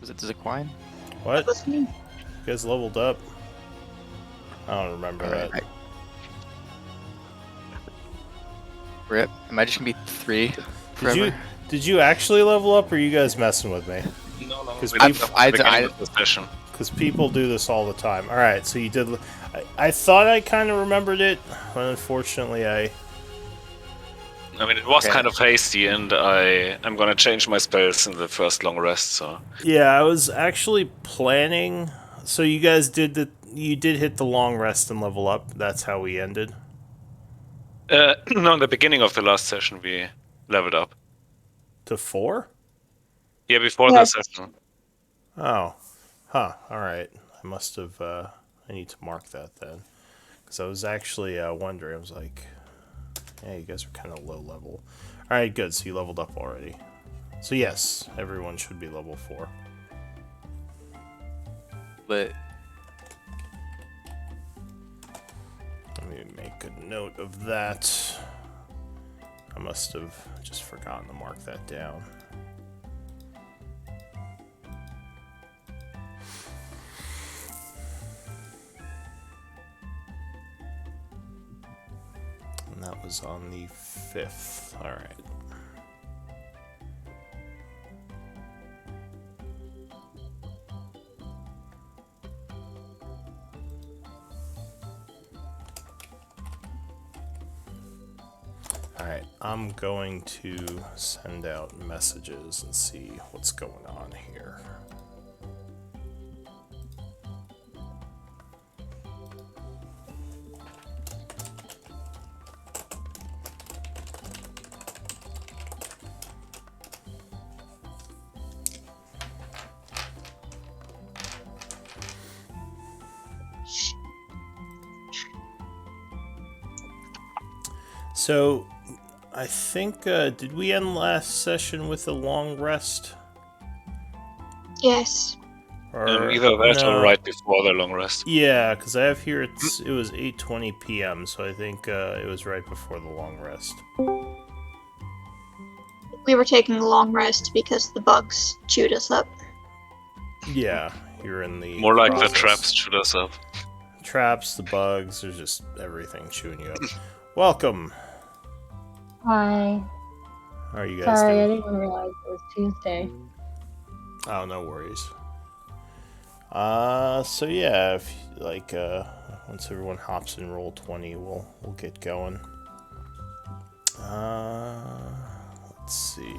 Was it Zequine? What? That was me. You guys leveled up? I don't remember All right. that. Rip. Am I just gonna be 3 forever? Did you actually level up, or are you guys messing with me? No, Because we I'm- didn't I- at the beginning I- of the session. people do this all the time. All right, so you did. I thought I kind of remembered it, but unfortunately, I mean, it was Okay. kind of hasty, and I'm gonna change my spells in the first long rest. So yeah, I was actually planning. So you guys you did hit the long rest and level up. That's how we ended. no, in the beginning of the last session, we leveled up. To 4? Yeah, before Yes. the session. Oh, huh. All right. I must have. I need to mark that then, because I was actually wondering. I was like, yeah, you guys are kind of low level. All right, good. So you leveled up already. So yes, everyone should be level 4. But Let me make a note of that. I must have just forgotten to mark that down. And that was on the 5th. All right. Alright, I'm going to send out messages and see what's going on here. So, I think, did we end last session with a long rest? Yes. Or, Either that no. or right before the long rest. Yeah, because I have here it was 8:20 p.m., so I think it was right before the long rest. We were taking a long rest because the bugs chewed us up. Yeah, you're in the More like process. the traps shoot us up. Traps, the bugs, there's just everything chewing you up. Welcome. Hi. How are you guys Sorry, I doing? didn't realize it was Tuesday. Oh, no worries. So yeah, if like once everyone hops in roll 20, we'll get going. Let's see.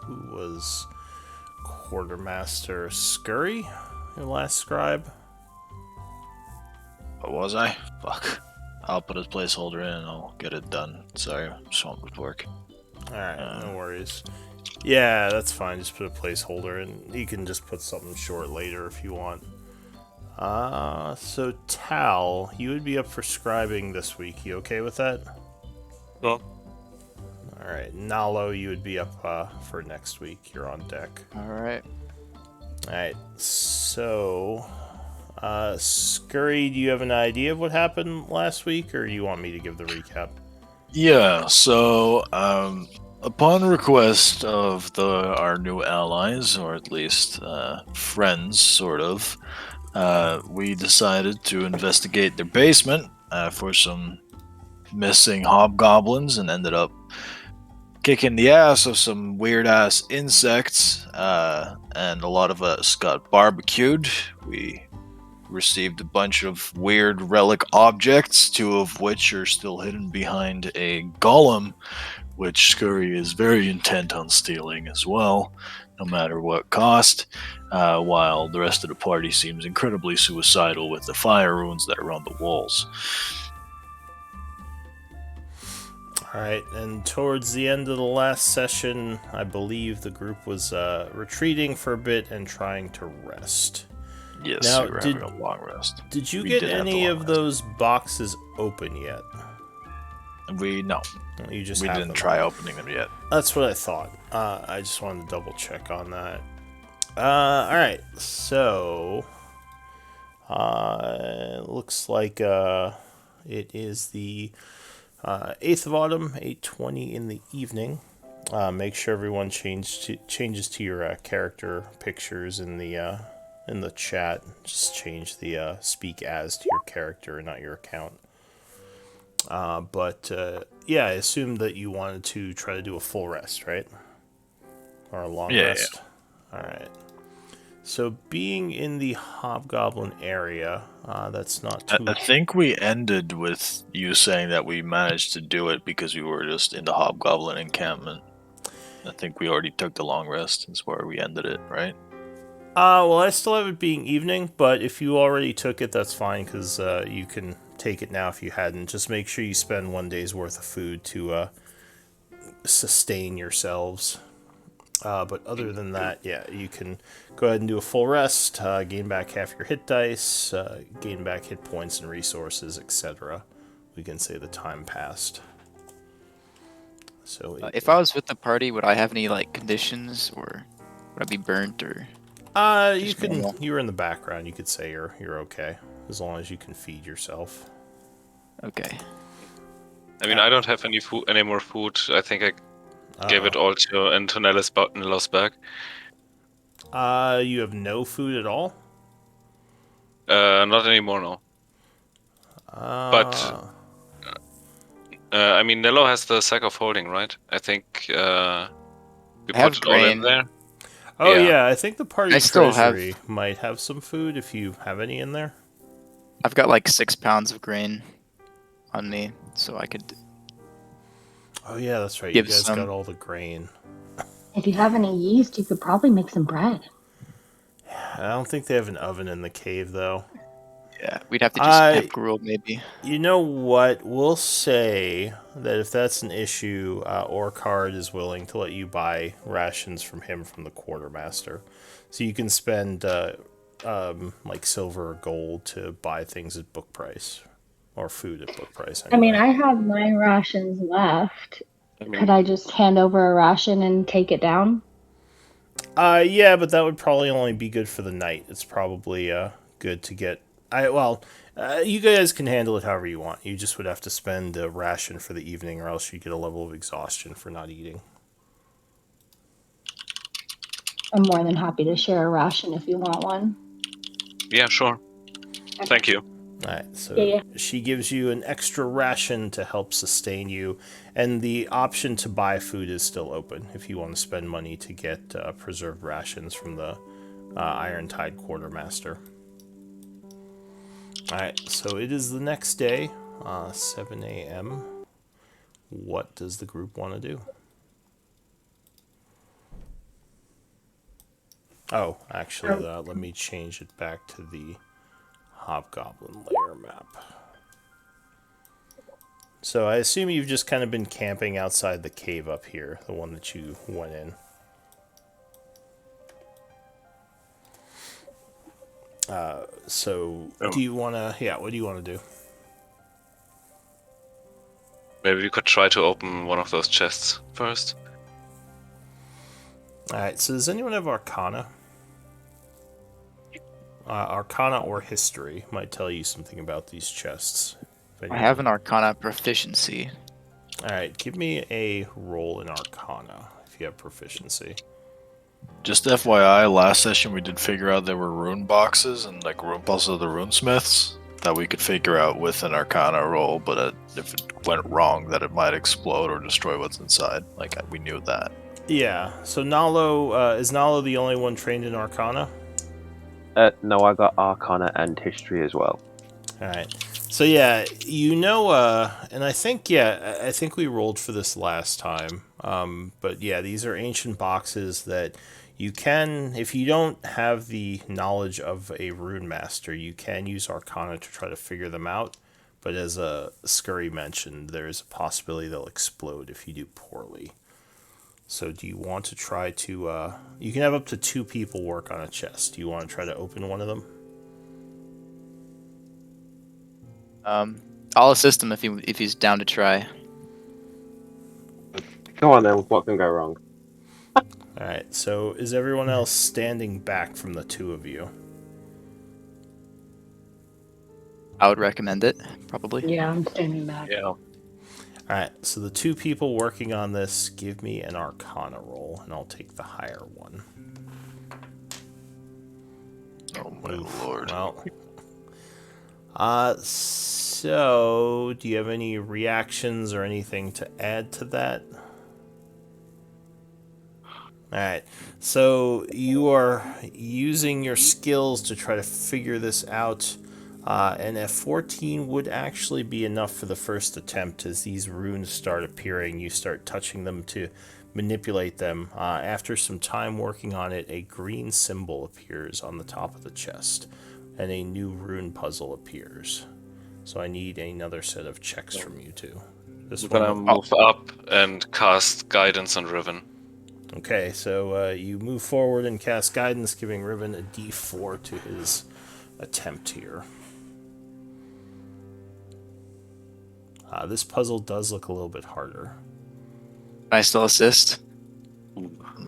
Who was quartermaster? Scurry, your last scribe. What was I? Fuck. I'll put a placeholder in and I'll get it done. Sorry, I'm swamped with work. Alright, no worries. Yeah, that's fine. Just put a placeholder, and you can just put something short later if you want. So Tal, you would be up for scribing this week. You okay with that? No. Alright, Nalo, you would be up for next week. You're on deck. all right. Alright, so... Scurry, do you have an idea of what happened last week, or you want me to give the recap? Yeah, so, upon request of our new allies, or at least friends, sort of, we decided to investigate their basement for some missing hobgoblins and ended up kicking the ass of some weird ass insects, and a lot of us got barbecued. We received a bunch of weird relic objects, 2 of which are still hidden behind a golem, which Scurry is very intent on stealing as well, no matter what cost, while the rest of the party seems incredibly suicidal with the fire runes that are on the walls. Alright, and towards the end of the last session, I believe the group was retreating for a bit and trying to rest. Yes, Now, we were having a long rest. Did you We get did have the any long of rest. those boxes open yet? No, You just we have didn't them. try opening them yet. That's what I thought. I just wanted to double check on that. Alright, so... looks like it is the 8th of autumn, 8:20 in the evening. Make sure everyone changes to your character pictures in the chat. Just change the speak as to your character and not your account. But yeah, I assume that you wanted to try to do a full rest, right? Or a long Yeah, rest? Alright. So being in the Hobgoblin area, that's not too... I think we ended with you saying that we managed to do it because we were just in the Hobgoblin encampment. I think we already took the long rest. Is where we ended it, right? Well, I still have it being evening, but if you already took it, that's fine, because you can take it now if you hadn't. Just make sure you spend 1 day's worth of food to sustain yourselves. But other than that, yeah, you can go ahead and do a full rest, gain back half your hit dice, gain back hit points and resources, etc. We can say the time passed. So If I was with the party, would I have any like conditions, or would I be burnt, or? you Just can normal. you're in the background. You could say you're okay as long as you can feed yourself. Okay. I mean, I don't have any more food. I think I gave it all to Antonella's bag. You have no food at all. Not anymore, no. But I mean, Nello has the sack of holding, right? I think we I put have it all in grain. there. Oh Yeah. yeah, I think the party I still have- treasury might have some food if you have any in there. I've got like 6 pounds of grain on me, so I could. Oh yeah, that's right. Give You guys some. got all the grain. If you have any yeast, you could probably make some bread. I don't think they have an oven in the cave though. Yeah, we'd have to just have gruel maybe. You know what? We'll say that if that's an issue, Orcard is willing to let you buy rations from him from the quartermaster. So you can spend like silver or gold to buy things at book price. Or food at book price, anyway. I mean, I have my rations left. I mean, Could I just hand over a ration and take it down? Yeah, but that would probably only be good for the night. It's probably good to get... you guys can handle it however you want. You just would have to spend a ration for the evening, or else you get a level of exhaustion for not eating. I'm more than happy to share a ration if you want one. yeah, sure. Thank you. Alright, so Yeah. she gives you an extra ration to help sustain you, and the option to buy food is still open if you want to spend money to get preserved rations from the Irontide Quartermaster. Alright, so it is the next day, 7 a.m. What does the group want to do? Oh, actually, let me change it back to the Hobgoblin lair map. So I assume you've just kind of been camping outside the cave up here, the one that you went in. So do you want to... Yeah, what do you want to do? Maybe we could try to open one of those chests first. Alright, so does anyone have Arcana? Arcana or History might tell you something about these chests. I have an Arcana proficiency. Alright, give me a roll in Arcana if you have proficiency. Just FYI, last session we did figure out there were rune boxes and like rune puzzles of the runesmiths that we could figure out with an Arcana roll, but if it went wrong, that it might explode or destroy what's inside. Like we knew that. Yeah, so Nalo, is Nalo the only one trained in Arcana? No, I got Arcana and History as well. Alright. So yeah, you know, and I think we rolled for this last time. But yeah, these are ancient boxes that you can, if you don't have the knowledge of a rune master, you can use Arcana to try to figure them out. But as Scurry mentioned, there's a possibility they'll explode if you do poorly. So do you want to try to... you can have up to 2 people work on a chest. Do you want to try to open one of them? I'll assist him if he's down to try. Go on then, what can go wrong? Alright, so is everyone else standing back from the 2 of you? I would recommend it, probably. Yeah, I'm standing back. Yeah. Alright, so the two people working on this, give me an Arcana roll, and I'll take the higher one. Oh my Oof, lord. Well, so do you have any reactions or anything to add to that? Alright, so you are using your skills to try to figure this out, and a 14 would actually be enough for the first attempt. As these runes start appearing, you start touching them to manipulate them. After some time working on it, a green symbol appears on the top of the chest, and a new rune puzzle appears. So I need another set of checks from you two. This I'm gonna one. move up and cast guidance on Riven. Okay, so you move forward and cast guidance, giving Riven a D4 to his attempt here. This puzzle does look a little bit harder. Can I still assist?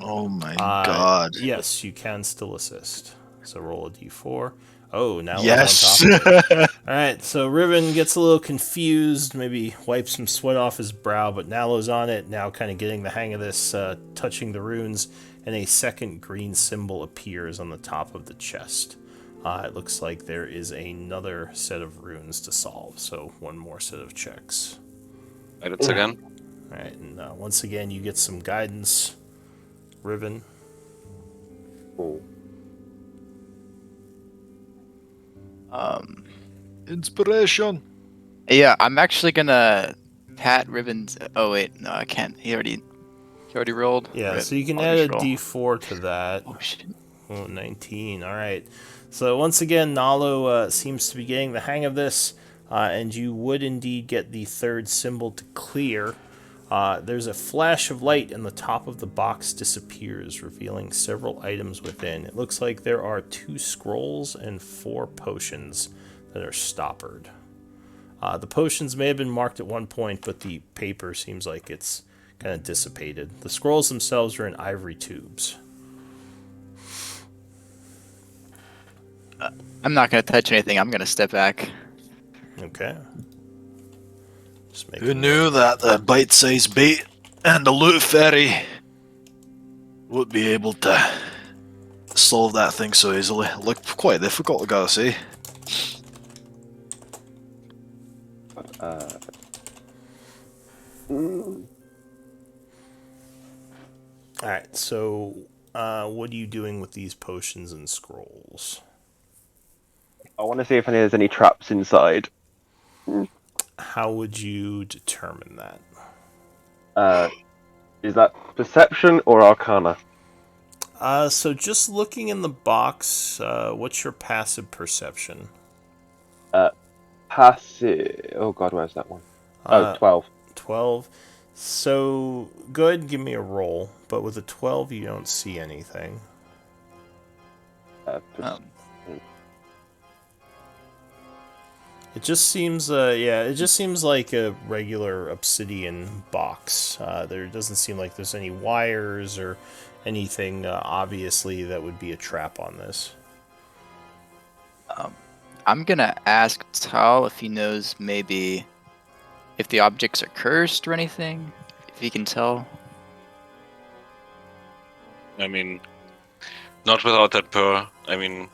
Oh my god. Yes, you can still assist. So roll a D4. Oh, now Yes. we're on top of it. Alright, so Riven gets a little confused, maybe wipes some sweat off his brow, but Nalo's on it, now kind of getting the hang of this, touching the runes, and a second green symbol appears on the top of the chest. It looks like there is another set of runes to solve, so one more set of checks. Guidance again. Alright, and once again you get some guidance. Riven. Cool. Inspiration. Yeah, I'm actually gonna pat Ribbon's. Oh wait, no, I can't. He already rolled. Yeah, Rip. so you can I'll add just a roll. D4 to that. Oh shit. Oh, 19. Alright. So once again, Nalo seems to be getting the hang of this, and you would indeed get the third symbol to clear. There's a flash of light and the top of the box disappears, revealing several items within. It looks like there are 2 scrolls and 4 potions that are stoppered. The potions may have been marked at one point, but the paper seems like it's kind of dissipated. The scrolls themselves are in ivory tubes. I'm not gonna touch anything. I'm gonna step back. Okay. Just make Who knew that the bite-sized bait and the loot fairy would be able to solve that thing so easily? Looked quite difficult, I gotta say. Alright, so what are you doing with these potions and scrolls? I want to see if there's any traps inside. How would you determine that? Is that perception or arcana? So just looking in the box, what's your passive perception? Passive. Oh god, where's that one? Oh, 12. 12. So go ahead and give me a roll, but with a 12 you don't see anything. It just seems, it just seems like a regular obsidian box. There doesn't seem like there's any wires or anything, obviously, that would be a trap on this. I'm gonna ask Tal if he knows maybe if the objects are cursed or anything. If he can tell. I mean, not without that pearl. I mean,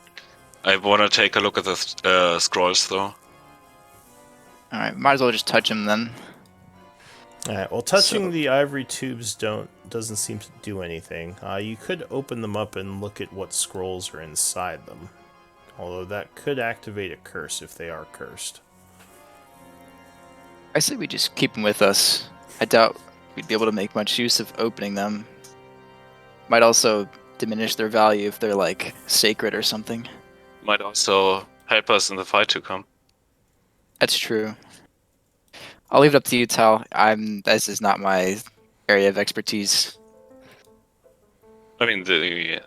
I want to take a look at the scrolls, though. Alright, might as well just touch him then. Alright, well, touching So- the ivory tubes doesn't seem to do anything. You could open them up and look at what scrolls are inside them. Although that could activate a curse if they are cursed. I say we just keep them with us. I doubt we'd be able to make much use of opening them. Might also diminish their value if they're like sacred or something. Might also help us in the fight to come. That's true. I'll leave it up to you, Tal. This is not my area of expertise. I mean, the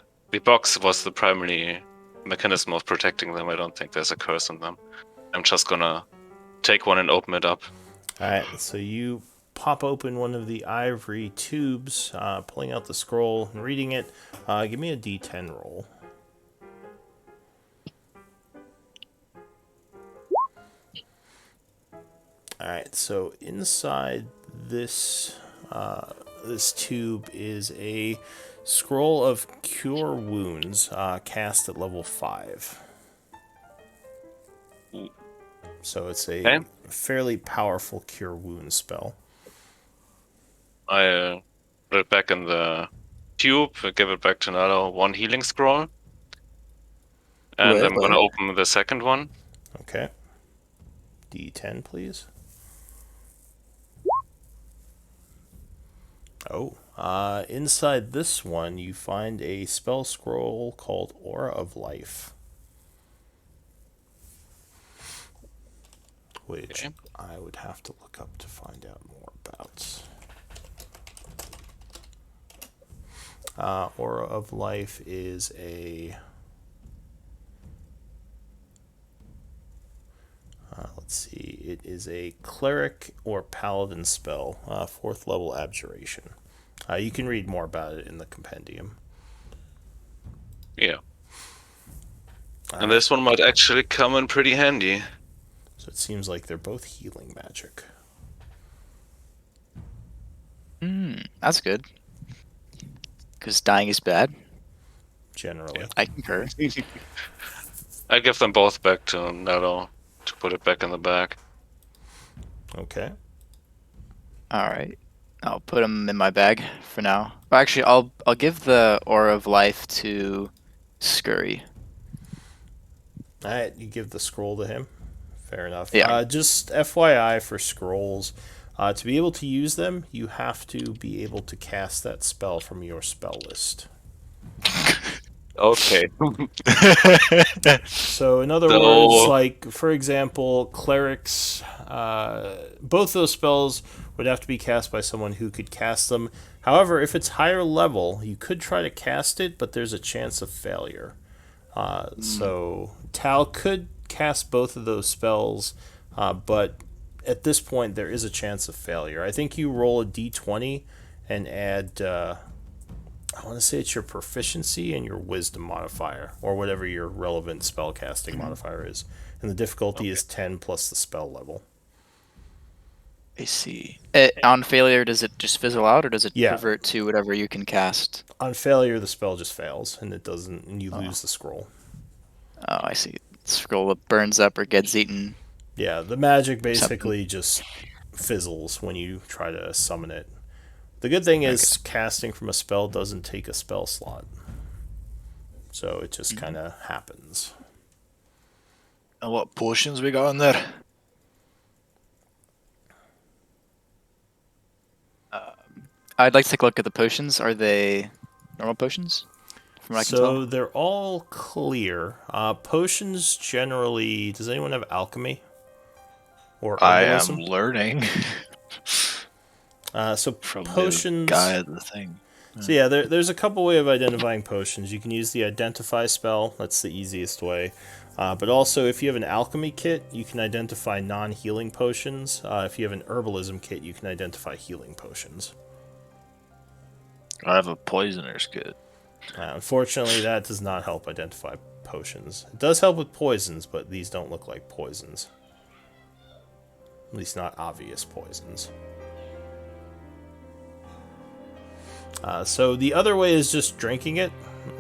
box was the primary mechanism of protecting them. I don't think there's a curse on them. I'm just gonna take one and open it up. Alright, so you pop open one of the ivory tubes, pulling out the scroll and reading it. Give me a D10 roll. Alright, so inside this this tube is a scroll of Cure Wounds, cast at level 5. So it's a Okay. fairly powerful Cure Wounds spell. I put it back in the tube, give it back to Nalo, 1 healing scroll. And I'm gonna open the second one. Okay. D10, please. Oh, inside this one, you find a spell scroll called Aura of Life, which Okay. I would have to look up to find out more about. Aura of Life is a... let's see, it is a cleric or paladin spell, 4th level abjuration. You can read more about it in the compendium. Yeah. And this one might actually come in pretty handy. So it seems like they're both healing magic. That's good. Because dying is bad. Generally. I concur. I give them both back to Nalo to put it back in the bag. Okay. All right. I'll put them in my bag for now. Or actually, I'll give the Aura of Life to Scurry. Alright, you give the scroll to him. Fair enough. Yeah. Just FYI for scrolls, to be able to use them, you have to be able to cast that spell from your spell list. Okay. So, in other words, like, for example, clerics, both those spells would have to be cast by someone who could cast them. However, if it's higher level, you could try to cast it, but there's a chance of failure. So, Tal could cast both of those spells, but at this point, there is a chance of failure. I think you roll a d20 and add... I want to say it's your proficiency and your wisdom modifier, or whatever your relevant spellcasting modifier is. And the difficulty is 10 plus the spell level. I see. On failure, does it just fizzle out, or does it Yeah. revert to whatever you can cast? On failure, the spell just fails, and it doesn't, and you lose the scroll. Oh, I see. Scroll that burns up or gets eaten. Yeah, the magic basically just fizzles when you try to summon it. The good thing is casting from a spell doesn't take a spell slot. So it just kind of happens. And what potions we got in there? I'd like to take a look at the potions. Are they normal potions? From what I can So tell? they're all clear. Potions generally... Does anyone have alchemy? Or I am herbalism? learning So from potions... the guy at the thing. So yeah, there's a couple way of identifying potions. You can use the identify spell. That's the easiest way. But also, if you have an alchemy kit, you can identify non-healing potions. If you have an herbalism kit, you can identify healing potions. I have a poisoner's kit. Unfortunately, that does not help identify potions. It does help with poisons, but these don't look like poisons. At least not obvious poisons. So the other way is just drinking it.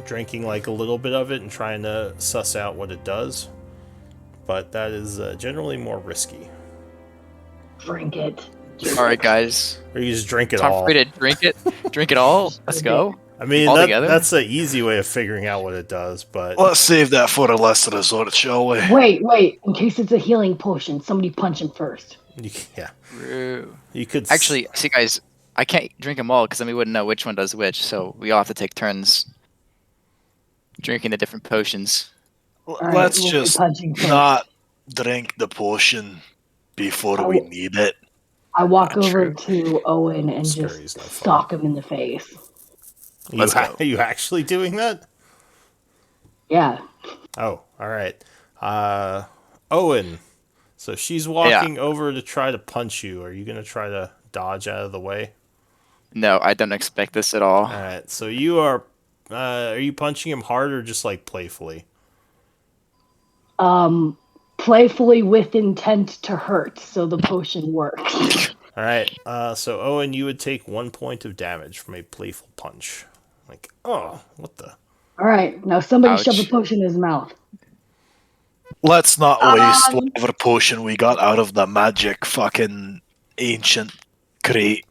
Drinking like a little bit of it and trying to suss out what it does. But that is generally more risky. Drink it. All right, guys. Or you just drink it Time all. for me to drink it. Drink it all. Let's go. I mean, all together? that's the easy way of figuring out what it does, but... Let's save that for a lesser resort, shall we? Wait. In case it's a healing potion, somebody punch him first. Yeah. True. You could... Actually, see, guys, I can't drink them all because then we wouldn't know which one does which. So we all have to take turns drinking the different potions. Alright, Let's we'll be just punching first. not drink the potion before we need it. I walk Not over true. to Owen and Scurry's just no fun. sock him in the face. Let's go. Are you actually doing that? Yeah. Oh, all right. Owen. So she's walking over to try to punch you. Are you going to try to dodge out of the way? No, I don't expect this at all. All right. So you are you punching him hard or just like playfully? Playfully with intent to hurt, so the potion works. All right. So Owen, you would take 1 point of damage from a playful punch. Like, oh, what the? All right, now somebody shove a Ouch. potion in his mouth. Let's not waste Um, whatever potion we got out of the magic fucking ancient crate.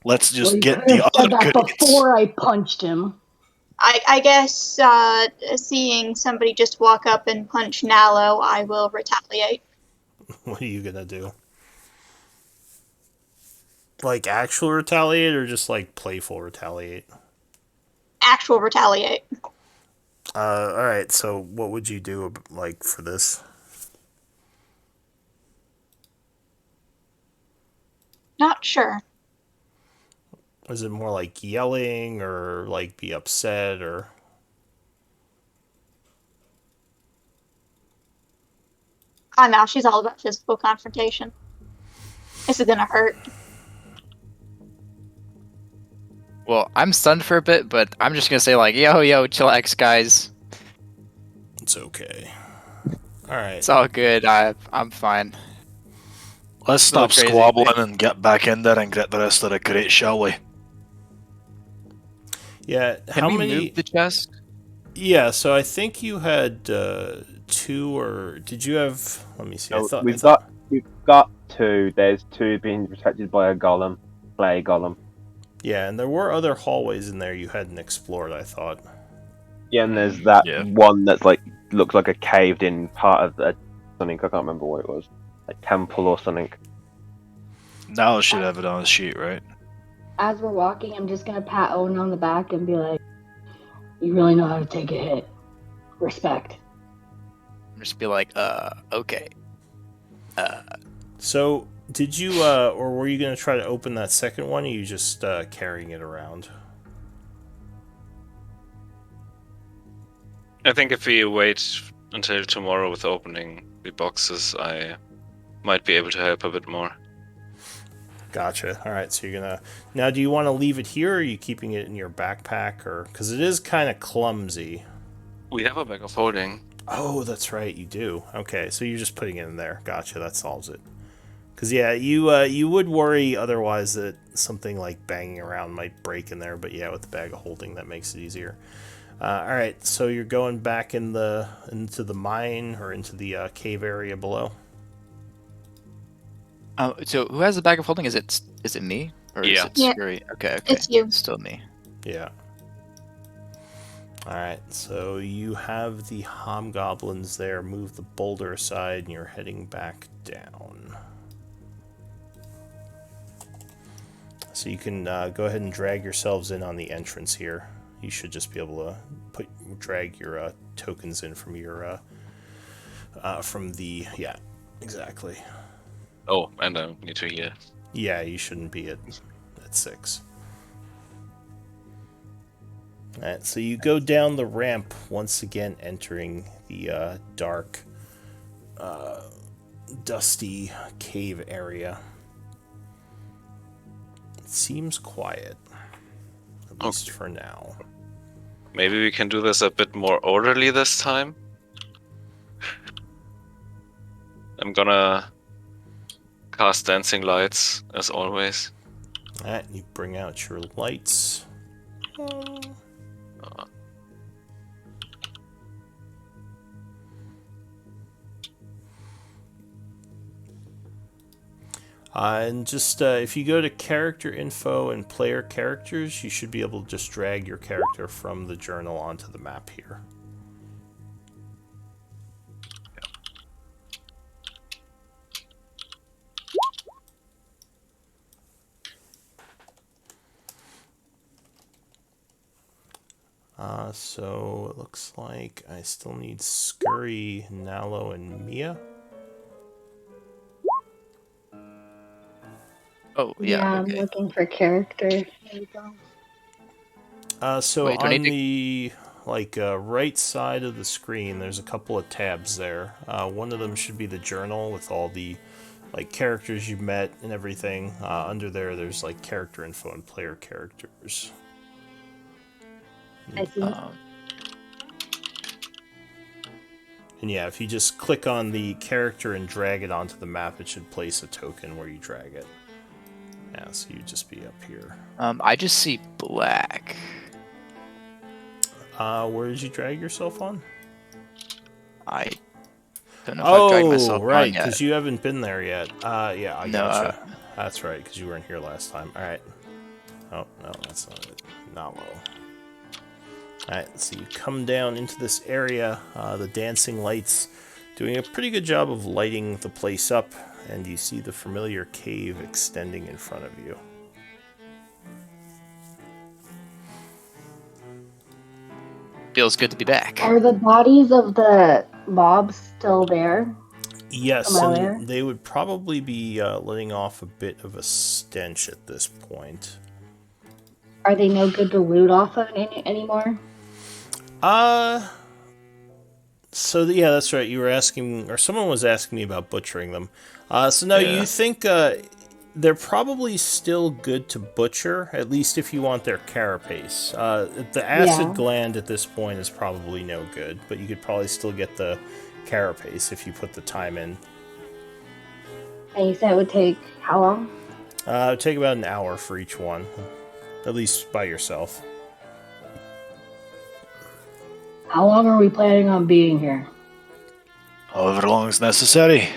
Let's Well, just you get could the have other said that crates. before I punched him. I guess seeing somebody just walk up and punch Nallo, I will retaliate. What are you gonna do? Like actual retaliate or just like playful retaliate? Actual retaliate. All right. So what would you do like for this? Not sure. Is it more like yelling or like be upset or? I know, she's all about physical confrontation. This is gonna hurt. Well, I'm stunned for a bit, but I'm just gonna say like, yo, chillax, guys. It's okay. All right. It's all good. I'm fine. Let's stop crazy. squabbling and get back in there and get the rest of the crate, shall we? Yeah. Can How we many? move the chest? Yeah. So I think you had 2, or did you have? Let me see. So we've got 2. There's 2 being protected by a golem, clay golem. Yeah, and there were other hallways in there you hadn't explored, I thought. Yeah, and there's that Yeah. one that's like looks like a caved in part of the something. I can't remember what it was, like temple or something. Now I should have it on the sheet, right? As we're walking, I'm just gonna pat Owen on the back and be like, "You really know how to take a hit. Respect." Just be like, okay. So, did you, or were you going to try to open that second one, or are you just carrying it around? I think if we wait until tomorrow with opening the boxes, I might be able to help a bit more. Gotcha. All right, so you're going to... Now, do you want to leave it here, or are you keeping it in your backpack, or... Because it is kind of clumsy. We have a bag of holding. Oh, that's right, you do. Okay, so you're just putting it in there. Gotcha, that solves it. Because, yeah, you would worry otherwise that something like banging around might break in there, but yeah, with the bag of holding, that makes it easier. All right, so you're going back into the mine or into the cave area below? So who has the bag of holding? Is it me? Or Yeah. is it Yeah. Scurry? Okay. It's you. It's still me. Yeah. All right, so you have the hobgoblins there. Move the boulder aside, and you're heading back down. So you can go ahead and drag yourselves in on the entrance here. You should just be able to drag your tokens in from your from the exactly. Oh, and I need to heal. Yeah, you shouldn't be at 6. Alright, so you go down the ramp, once again entering the dark, dusty cave area. It seems quiet, at least for now. Maybe we can do this a bit more orderly this time. I'm gonna cast dancing lights, as always. Alright, you bring out your lights. And just if you go to character info and player characters, you should be able to just drag your character from the journal onto the map here. So it looks like I still need Scurry, Nalo, and Mia. Oh yeah. I'm Okay. looking for character. There you go. So Wait, do I on need to- the right side of the screen, there's a couple of tabs there. One of them should be the journal with all the characters you've met and everything. Under there's character info and player characters. I see. And yeah, if you just click on the character and drag it onto the map, it should place a token where you drag it. Yeah, so you'd just be up here. I just see black. Where did you drag yourself on? I don't know if I've dragged myself right, on yet. because you haven't been there yet. Yeah, I No, gotcha. That's right, because you weren't here last time. Alright. Oh, no, that's not it. Not low. Alright, so you come down into this area, the dancing lights doing a pretty good job of lighting the place up, and you see the familiar cave extending in front of you. Feels good to be back. Are the bodies of the mobs still there? Yes, From earlier? and they would probably be letting off a bit of a stench at this point. Are they no good to loot off of anymore? Yeah, that's right. You were asking, or someone was asking me about butchering them. So no, Yeah. you think they're probably still good to butcher, at least if you want their carapace. The acid Yeah. gland at this point is probably no good, but you could probably still get the carapace if you put the time in. And you said it would take how long? It would take about an hour for each one, at least by yourself. How long are we planning on being here? However long as necessary.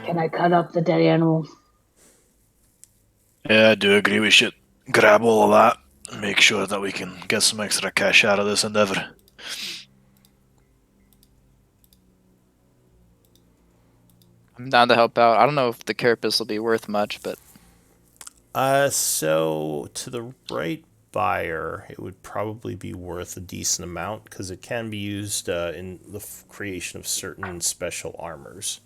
Can I cut up the dead animals? Yeah, I do agree we should grab all of that and make sure that we can get some extra cash out of this endeavor. I'm down to help out. I don't know if the carapace will be worth much, but So to the right buyer, it would probably be worth a decent amount because it can be used in the creation of certain special armors.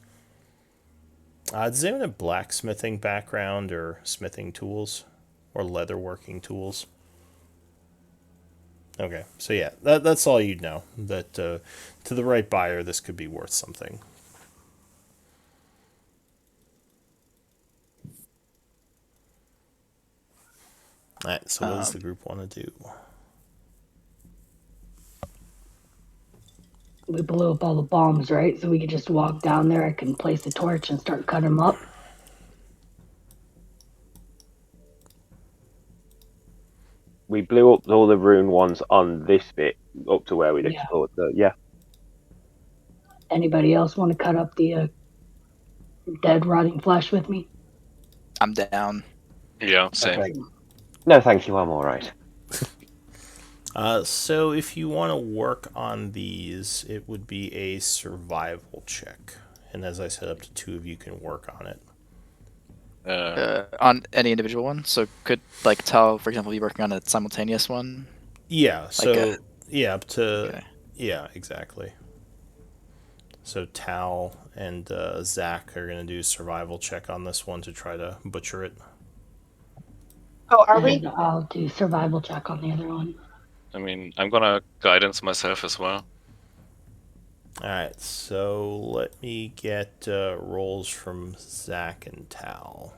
Does anyone have blacksmithing background or smithing tools or leatherworking tools? Okay, so yeah, that's all you'd know. That to the right buyer, this could be worth something. Alright, so what does the group want to do? We blew up all the bombs, right? So we could just walk down there. I can place a torch and start cutting them up. We blew up all the rune ones on this bit up to where we'd Yeah. explored. Yeah. Anybody else want to cut up the dead rotting flesh with me? I'm down. Yeah, same. Okay. No, thank you. I'm all right. So if you want to work on these, it would be a survival check. And as I said, up to 2 of you can work on it. On any individual one. So could like Tal, for example, be working on a simultaneous one. Yeah, so a- up to Okay. yeah, exactly. So Tal and Zach are gonna do a survival check on this one to try to butcher it. Oh, are we? And I'll do survival check on the other one. I mean, I'm gonna guidance myself as well. Alright, so let me get rolls from Zach and Tal.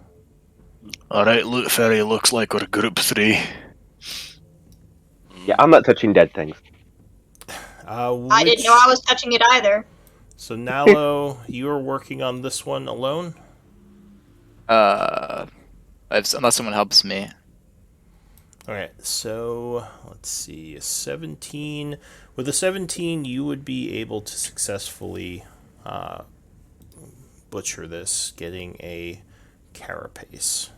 Alright, Loot Fairy, looks like we're group 3. Yeah, I'm not touching dead things. I didn't know I was touching it either. So Nalo, you are working on this one alone? Unless someone helps me. Alright, so let's see, a 17. With a 17, you would be able to successfully butcher this, getting a carapace.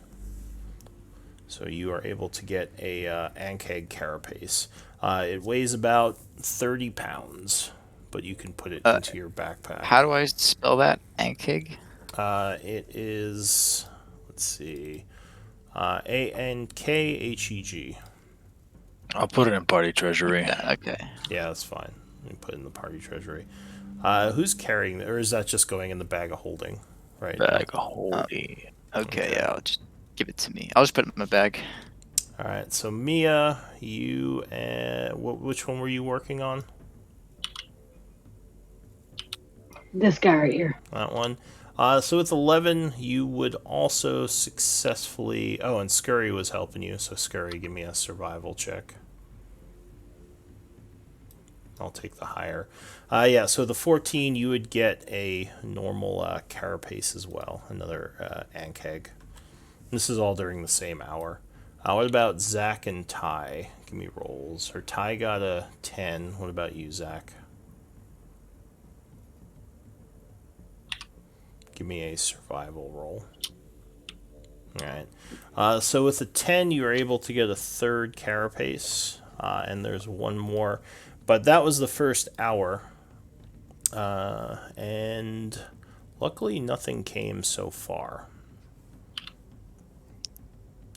So you are able to get a Ankeg carapace. It weighs about 30 pounds, but you can put it into your backpack. How do I spell that? Ankeg? It is, let's see, Ankheg. I'll put it in party treasury. Yeah, okay. Yeah, that's fine. Let me put it in the party treasury. Who's carrying it, or is that just going in the bag of holding? Right. Bag of holding. Okay, yeah, I'll just give it to me. I'll just put it in my bag. All right. So Mia, you which one were you working on? This guy right here. That one. So with 11, you would also successfully. Oh, and Scurry was helping you. So Scurry, give me a survival check. I'll take the higher. Yeah, so the 14, you would get a normal carapace as well, another Ankeg. This is all during the same hour. What about Zach and Ty? Give me rolls. Or Ty got a 10. What about you, Zach? Give me a survival roll. Alright. So with a 10, you were able to get a third carapace. And there's one more. But that was the first hour. And luckily nothing came so far.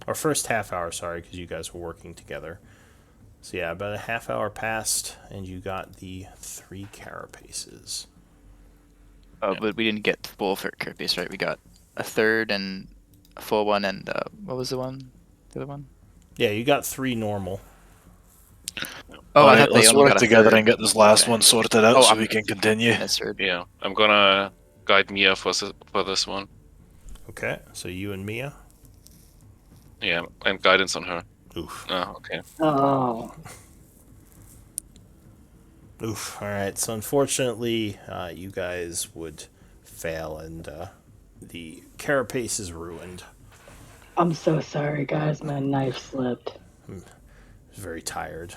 Or first half hour, sorry, because you guys were working together. So yeah, about a half hour passed, and you got the 3 carapaces. Oh, but we didn't get full carapace, right? We got a third and a full one, and what was the one? The other one? Yeah, you got 3 normal. Oh, I Alright, thought they let's only work got a together third. and get this last Okay. one sorted out Oh, so I'm- we can continue. Misheard. Yeah, I'm gonna guide Mia for this one. Okay, so you and Mia. Yeah, and guidance on her. Oof. Oh, okay. Oh, Oof. Alright, so unfortunately, you guys would fail, and the carapace is ruined. I'm so sorry, guys. My knife slipped. Very tired.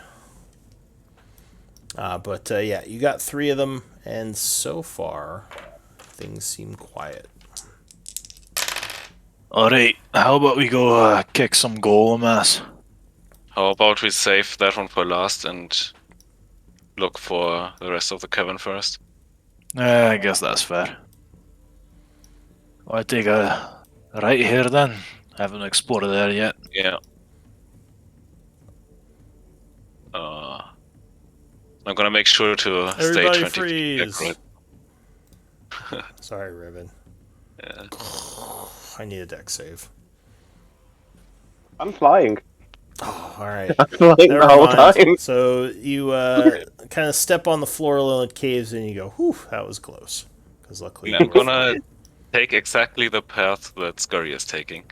But yeah, you got 3 of them, and so far, things seem quiet. Alright, how about we go kick some golem ass? How about we save that one for last and look for the rest of the cavern first? I guess that's fair. I take a right here then. Haven't explored there yet. Yeah. I'm gonna make sure to Everybody stay 20 feet freeze! back, Sorry, Riven. Yeah. I need a deck save. I'm flying. Oh, alright. I'm flying Never the whole mind. time. So you kind of step on the floor a little, it caves in, and you go, whew, that was close. Because luckily Yeah, you I'm were gonna take exactly the path that Scurry is taking.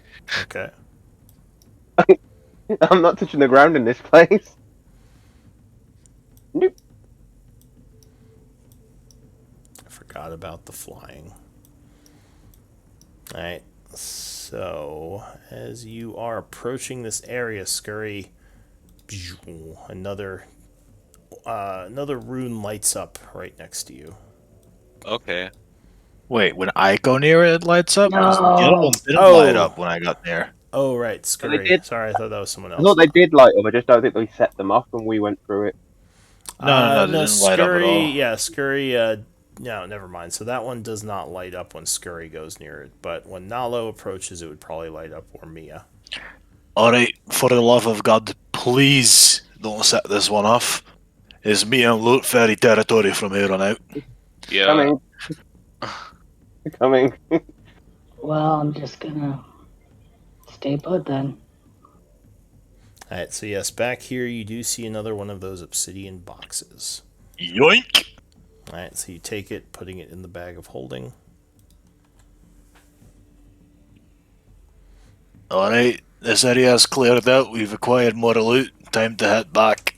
okay. I'm not touching the ground in this place. Nope. I forgot about the flying. Alright, so as you are approaching this area, Scurry, another rune lights up right next to you. Okay. Wait, when I go near it, it lights up? 'Cause the other No. one didn't Oh. light up when I got near. Oh, right, Scurry. did. Sorry, I thought that was someone I else. thought they did light up. I just don't think they set them off when we went through it. No, they didn't light up at all. Yeah, Scurry, no, never mind. So that one does not light up when Scurry goes near it, but when Nalo approaches, it would probably light up, or Mia. Alright, for the love of God, please don't set this one off. It's me and Loot Fairy territory from here on out. Yeah. Coming. Coming. Well, I'm just gonna stay put then. Alright, so yes, back here you do see another one of those obsidian boxes. Yoink! Alright, so you take it, putting it in the bag of holding. Alright, this area is cleared out. We've acquired more loot. Time to head back.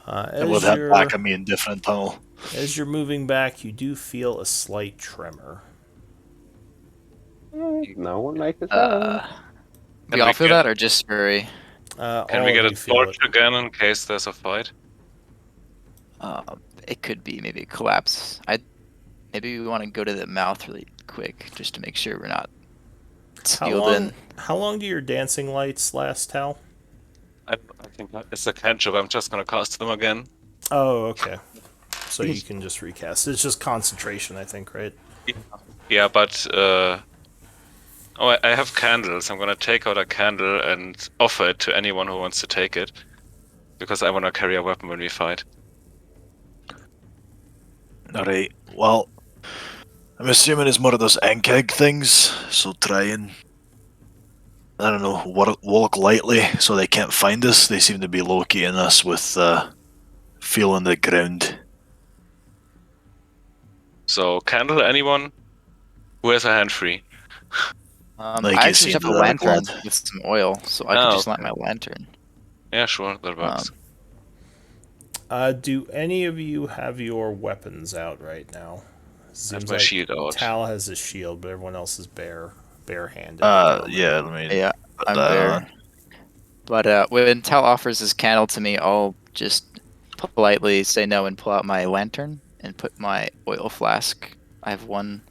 And with head back, I mean different tunnel. As you're moving back, you do feel a slight tremor. No one make a sound. Do we all feel that, or just Scurry? Can we get a torch again in case there's a fight? It could be maybe a collapse. Maybe we want to go to the mouth really quick just to make sure we're not sealed in. How long do your dancing lights last, Tal? I think it's a cantrip. I'm just gonna cast them again. Oh, okay. So you can just recast. It's just concentration, I think, right? Yeah, but I have candles. I'm gonna take out a candle and offer it to anyone who wants to take it, because I wanna carry a weapon when we fight. Alright, well, I'm assuming it's more of those Enkeg things, so try and, I don't know, walk lightly so they can't find us. They seem to be locating us with feeling the ground. So, candle, anyone? Who has a hand free? Like I you actually see just have a the lantern blood. with some oil, so I could just light my lantern. Yeah, sure, that works. Do any of you have your weapons out right now? Seems my like shield out. Tal has his shield, but everyone else is barehanded. Yeah, let me Yeah, put I'm that there. on. But when Tal offers his candle to me, I'll just politely say no and pull out my lantern and put my oil flask. I have 1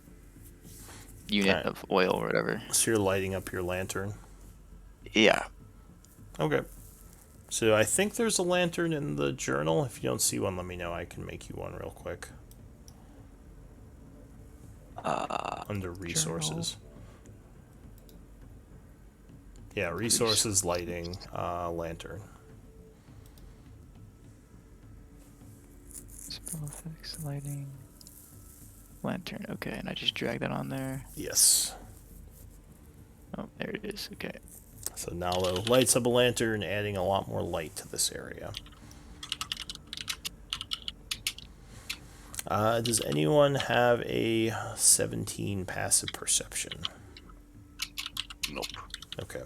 unit Alright. of oil or whatever. So you're lighting up your lantern. Yeah. Okay. So I think there's a lantern in the journal. If you don't see one, let me know. I can make you one real quick. Under resources. Yeah, resources, lighting, lantern. Spell effects, lighting, lantern. Okay, and I just drag that on there. Yes. Oh, there it is. Okay. So Nalo lights up a lantern, adding a lot more light to this area. Does anyone have a 17 passive perception? Nope. Okay.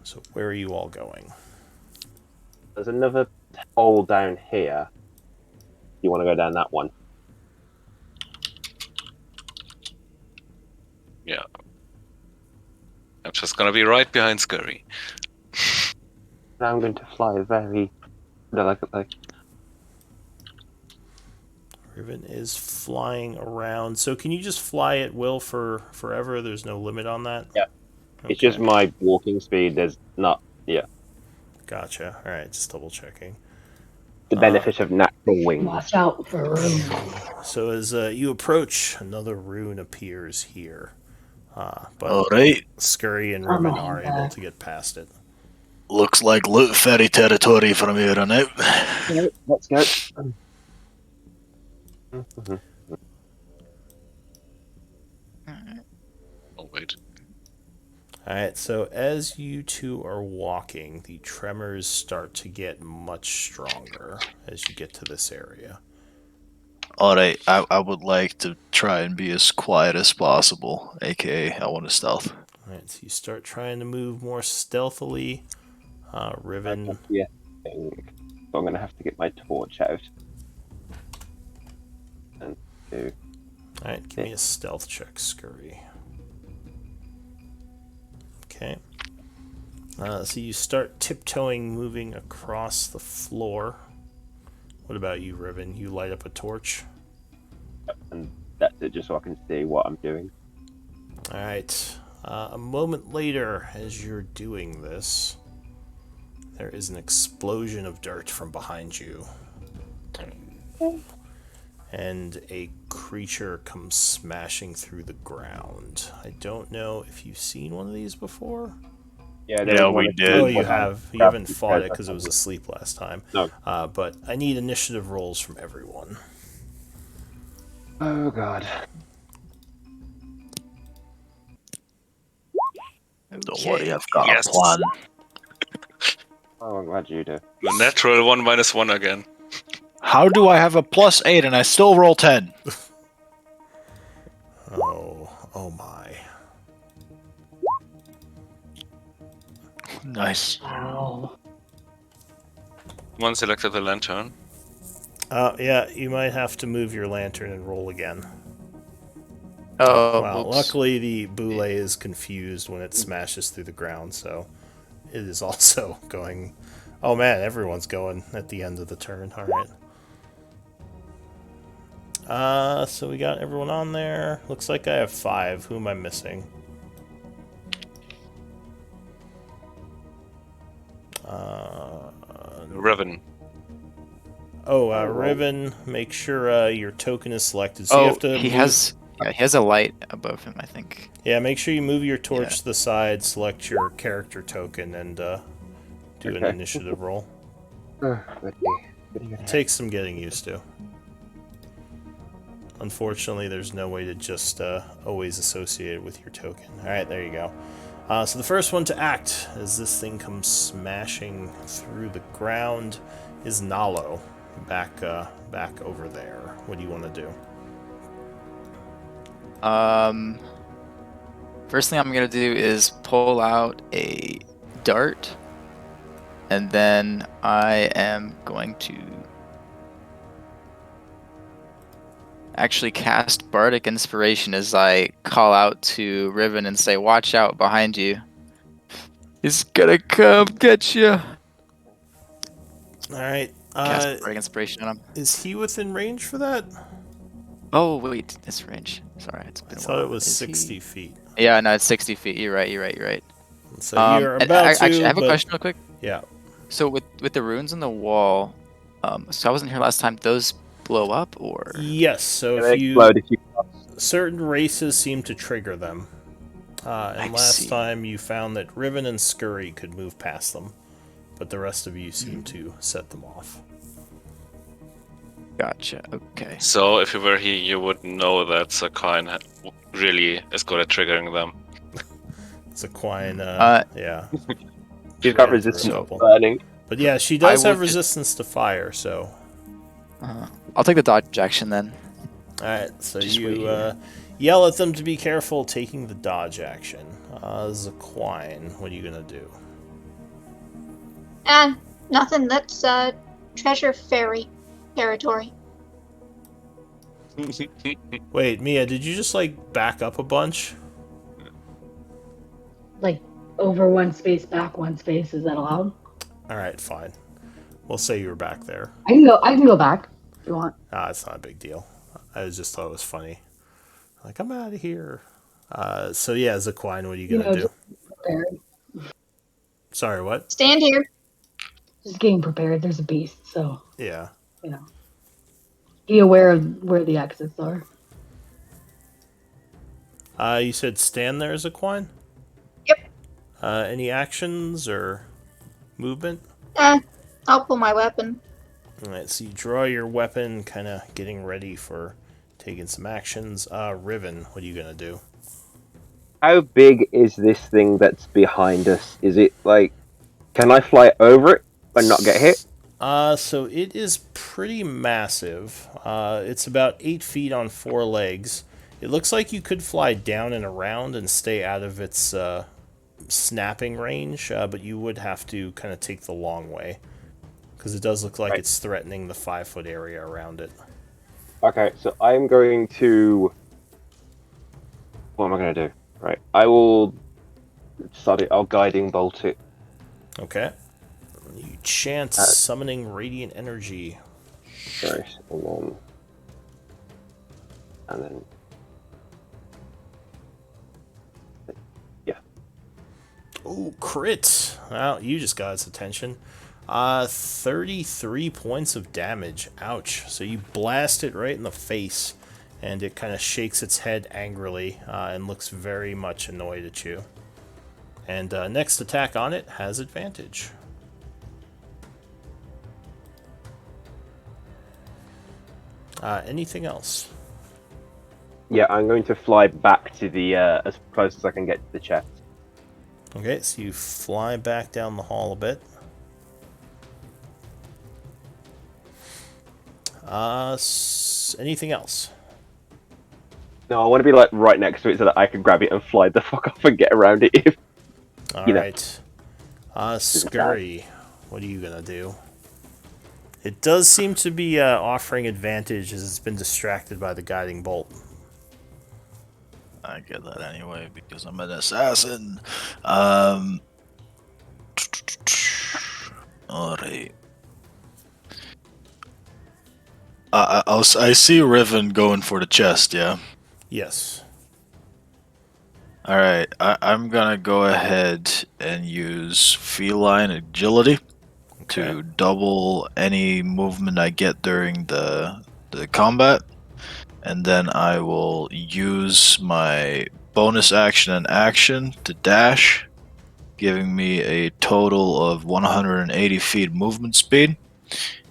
So where are you all going? There's another hole down here. You want to go down that one? Yeah. I'm just gonna be right behind Scurry. Now I'm going to fly very delicately. Riven is flying around. So can you just fly at will for forever? There's no limit on that? Yeah. Okay. It's just my walking speed. There's not, Gotcha. Alright, just double checking. the benefit of natural wings. Watch out for runes. So as you approach, another rune appears here. But Alright, Scurry and I'm Riven a are handbag. able to get past it. looks like loot ferry territory from here on out. Okay, let's go. Oh wait. Alright, so as you two are walking, the tremors start to get much stronger as you get to this area. Alright, I would like to try and be as quiet as possible, aka I want to stealth. Alright, so you start trying to move more stealthily. Riven. Yeah. So I'm going to have to get my torch out. And do. Alright, give me a stealth check, Scurry. Okay. So you start tiptoeing, moving across the floor. What about you, Riven? You light up a torch? And that's it, just so I can see what I'm doing. Alright. A moment later, as you're doing this, there is an explosion of dirt from behind you. And a creature comes smashing through the ground. I don't know if you've seen one of these before. Yeah, we did. Oh, you have. You haven't fought it because it was asleep last time. No. But I need initiative rolls from everyone. Oh god. Don't worry, I've got Yes. a plan. Oh, I'm glad you do. The natural 1-1 again. How do I have a +8 and I still roll 10? Oh my. Nice. Wow. One selected the lantern. Yeah, you might have to move your lantern and roll again. Oh, Well, whoops. luckily the boule is confused when it smashes through the ground, so it is also going... Oh man, everyone's going at the end of the turn. Alright. So we got everyone on there. Looks like I have 5. Who am I missing? Revan. Riven, make sure your token is selected. So you Oh, have to he move... has a light above him, I think. Yeah, make sure you move your torch Yeah. to the side, select your character token, and do an Okay. initiative roll. Goody. It takes some getting used to. Unfortunately, there's no way to just always associate it with your token. Alright, there you go. So the first one to act as this thing comes smashing through the ground is Nalo. Back over there. What do you want to do? First thing I'm gonna do is pull out a dart And then I am going to actually cast Bardic Inspiration as I call out to Riven and say, "Watch out behind you. He's gonna come get you." All right. Cast Bardic Inspiration on him. Is he within range for that? Oh wait, it's range. Sorry, it's I been a thought while. it was Is 60 he? feet. Yeah, no, it's 60 feet. You're right. You're right. You're right. So you're And about to. actually, I have a but question real quick. yeah. So with the runes on the wall, so I wasn't here last time. Those blow up or? Yes. So And if they you explode if you. certain races seem to trigger them. And I last see. time you found that Riven and Scurry could move past them, but the rest of you seem to set them off. Gotcha. Okay. So if you were here, you would know that Sakine really is good at triggering them. Zaquine, yeah. She's got ran through a resistance to couple. burning. But yeah, she I does will have resistance to fire, so. I'll take the dodge action then. Alright, so Just wait you here. yell at them to be careful taking the dodge action. Zaquine, what are you gonna do? Nothing. That's treasure fairy territory. Wait, Mia, did you just like back up a bunch? Like over one space, back one space. Is that allowed? Alright, fine. We'll say you were back there. I can go. I can go back if you want. It's not a big deal. I just thought it was funny. Like, I'm out of here. So yeah, Zaquine, what are you gonna do? Just prepared. Sorry, what? Stand here. Just getting prepared. There's a beast, so Yeah. you know. Be aware of where the exits are. You said stand there, Zaquine? Yep. Any actions or movement? I'll pull my weapon. Alright, so you draw your weapon, kind of getting ready for taking some actions. Riven, what are you gonna do? How big is this thing that's behind us? Is it like, can I fly over it and not get hit? So it is pretty massive. It's about 8 feet on 4 legs. It looks like you could fly down and around and stay out of its snapping range, but you would have to kind of take the long way. Because it does look like Right. it's threatening the 5-foot area around it. Okay, so I'm going to. What am I going to do? Right, I will start it. I'll guiding bolt it. Okay. You chant summoning radiant energy. Right, and then. Yeah. Oh, crit! Well, you just got its attention. 33 points of damage. Ouch. So you blast it right in the face, and it kind of shakes its head angrily and looks very much annoyed at you. And next attack on it has advantage. Anything else? Yeah, I'm going to fly back to the as close as I can get to the chest. Okay, so you fly back down the hall a bit. Anything else? No, I want to be like right next to it so that I can grab it and fly the fuck off and get around it. If you know. Alright. Scurry, what are you gonna do? It does seem to be offering advantage as it's been distracted by the guiding bolt. I get that anyway because I'm an assassin. Alright. I see Riven going for the chest, yeah? Yes. Alright, I'm gonna go ahead and use feline agility to double any movement I get during the combat. And then I will use my bonus action and action to dash, giving me a total of 180 feet movement speed.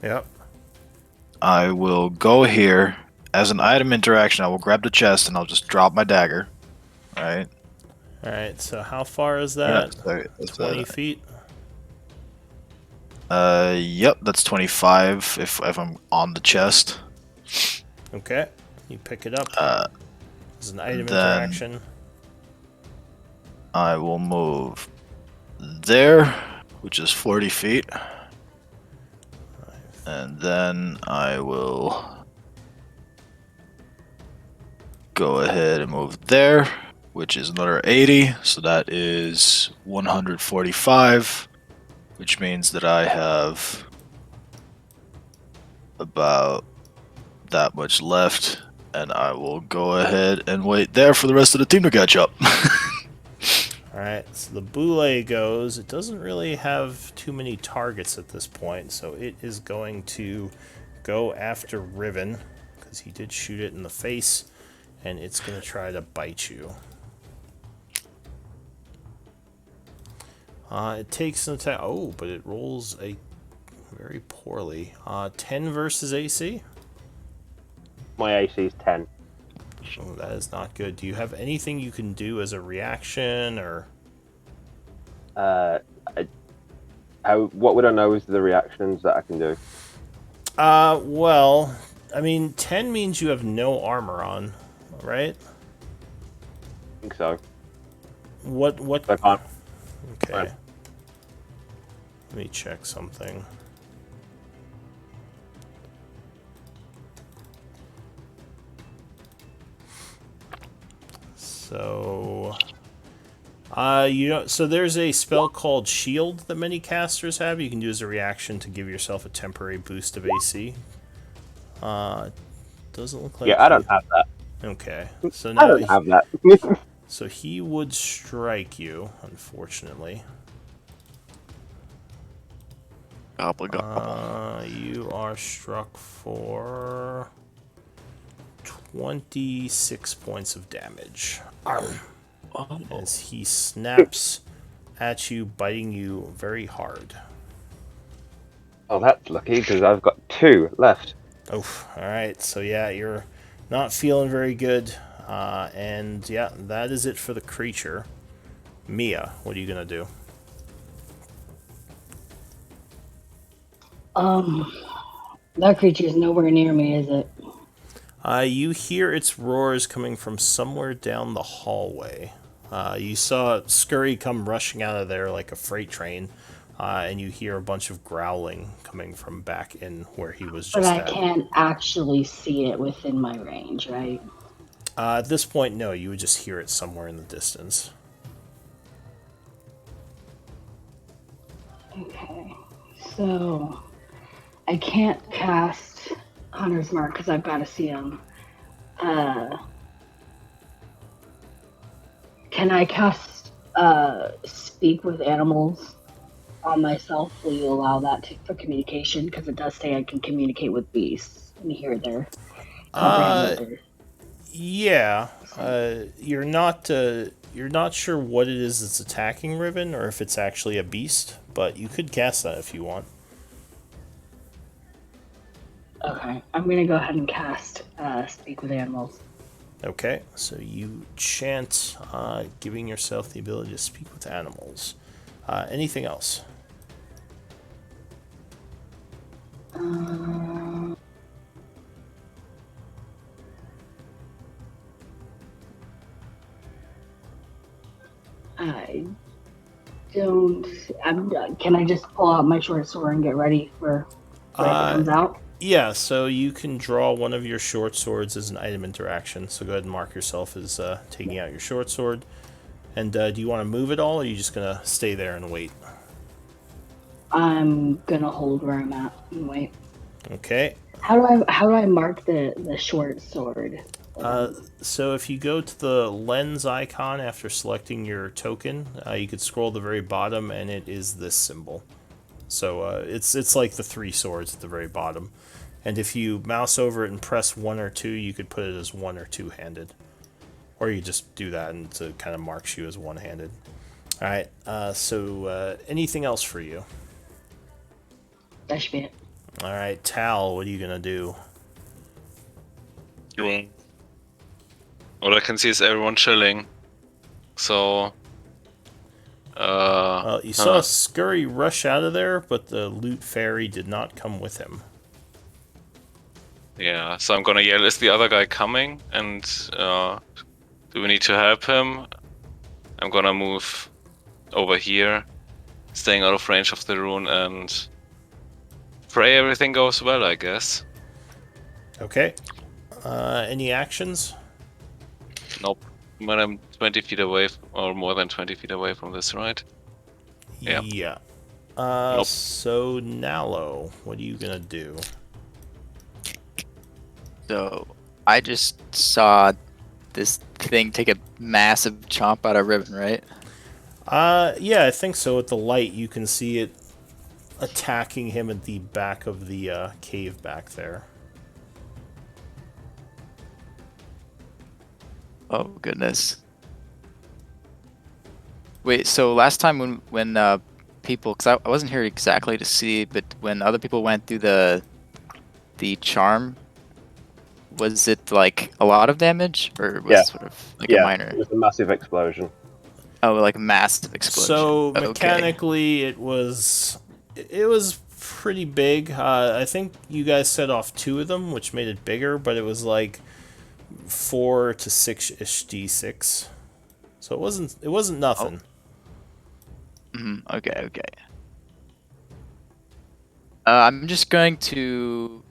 Yep. I will go here. As an item interaction, I will grab the chest and I'll just drop my dagger. Right? Alright, so how far is that? That's 20 feet? Yep, that's 25 if I'm on the chest. Okay. You pick it up. As an item then- interaction. I will move there which is 40 feet. And then I will go ahead and move there, which is another 80. So that is 145, which means that I have about that much left. And I will go ahead and wait there for the rest of the team to catch up. Alright, so the boule goes. It doesn't really have too many targets at this point, so it is going to go after Riven, because he did shoot it in the face, and it's going to try to bite you. It takes an attack. Oh, but it rolls a very poorly. 10 versus AC? My AC is 10. Oh, that is not good. Do you have anything you can do as a reaction, or... What would I know is the reactions that I can do? Well, I mean, 10 means you have no armor on, right? I think so. What... I can't. Okay. Right. Let me check something. So, so there's a spell called Shield that many casters have. You can do as a reaction to give yourself a temporary boost of AC. Doesn't look like. Yeah, I don't have that. Okay, so I now don't have that. so he would strike you, unfortunately. Gobble gobble. You are struck for 26 points of damage. As he snaps at you, biting you very hard. Oh, that's lucky, because I've got 2 left. Oof. Alright, so yeah, you're not feeling very good. And yeah, that is it for the creature. Mia, what are you gonna do? That creature is nowhere near me, is it? You hear its roars coming from somewhere down the hallway. You saw Scurry come rushing out of there like a freight train, and you hear a bunch of growling coming from back in where he was But just I at. can't actually see it within my range, right? At this point, no, you would just hear it somewhere in the distance. Okay. So, I can't cast Hunter's Mark because I've got to see him. Can I cast Speak with Animals on myself? Will you allow that for communication? Because it does say I can communicate with beasts and hear their comprehend what they're... Yeah. You're not sure what it is that's attacking Riven, or if it's actually a beast, but you could cast that if you want. Okay, I'm going to go ahead and cast Speak with Animals. Okay, so you chant, giving yourself the ability to speak with animals. Anything else? I don't... Can I just pull out my short sword and get ready for when it comes out? Yeah, so you can draw one of your short swords as an item interaction. So go ahead and mark yourself as taking out your short sword. And do you want to move at all, or are you just going to stay there and wait? I'm going to hold where I'm at and wait. Okay. How do I mark the short sword? So if you go to the lens icon after selecting your token, you could scroll to the very bottom, and it is this symbol. So it's like the 3 swords at the very bottom. And if you mouse over it and press 1 or 2, you could put it as 1 or 2-handed. Or you just do that and it kind of marks you as one-handed. Alright, so anything else for you? That should be it. Alright, Tal, what are you going to do? All I can see is everyone chilling. So... Well, you saw Scurry rush out of there, but the loot fairy did not come with him. Yeah, so I'm gonna yell, is the other guy coming? And do we need to help him? I'm gonna move over here, staying out of range of the rune, and pray everything goes well, I guess. Okay. Any actions? Nope. When I'm 20 feet away, or more than 20 feet away from this, right? Yeah. Yeah. Nope. So Nalo, what are you gonna do? So I just saw this thing take a massive chomp out of Ribbon, right? Yeah, I think so. At the light, you can see it attacking him at the back of the cave back there. Oh goodness. Wait, so last time when people, because I wasn't here exactly to see, but when other people went through the charm, was it like a lot of damage, or was Yeah. it sort of like a Yeah, minor? it was a massive explosion. Oh, like a massive explosion. So Okay. mechanically, it was pretty big. I think you guys set off 2 of them, which made it bigger, but it was like 4 to 6-ish d6. So it wasn't nothing. Okay. I'm just going to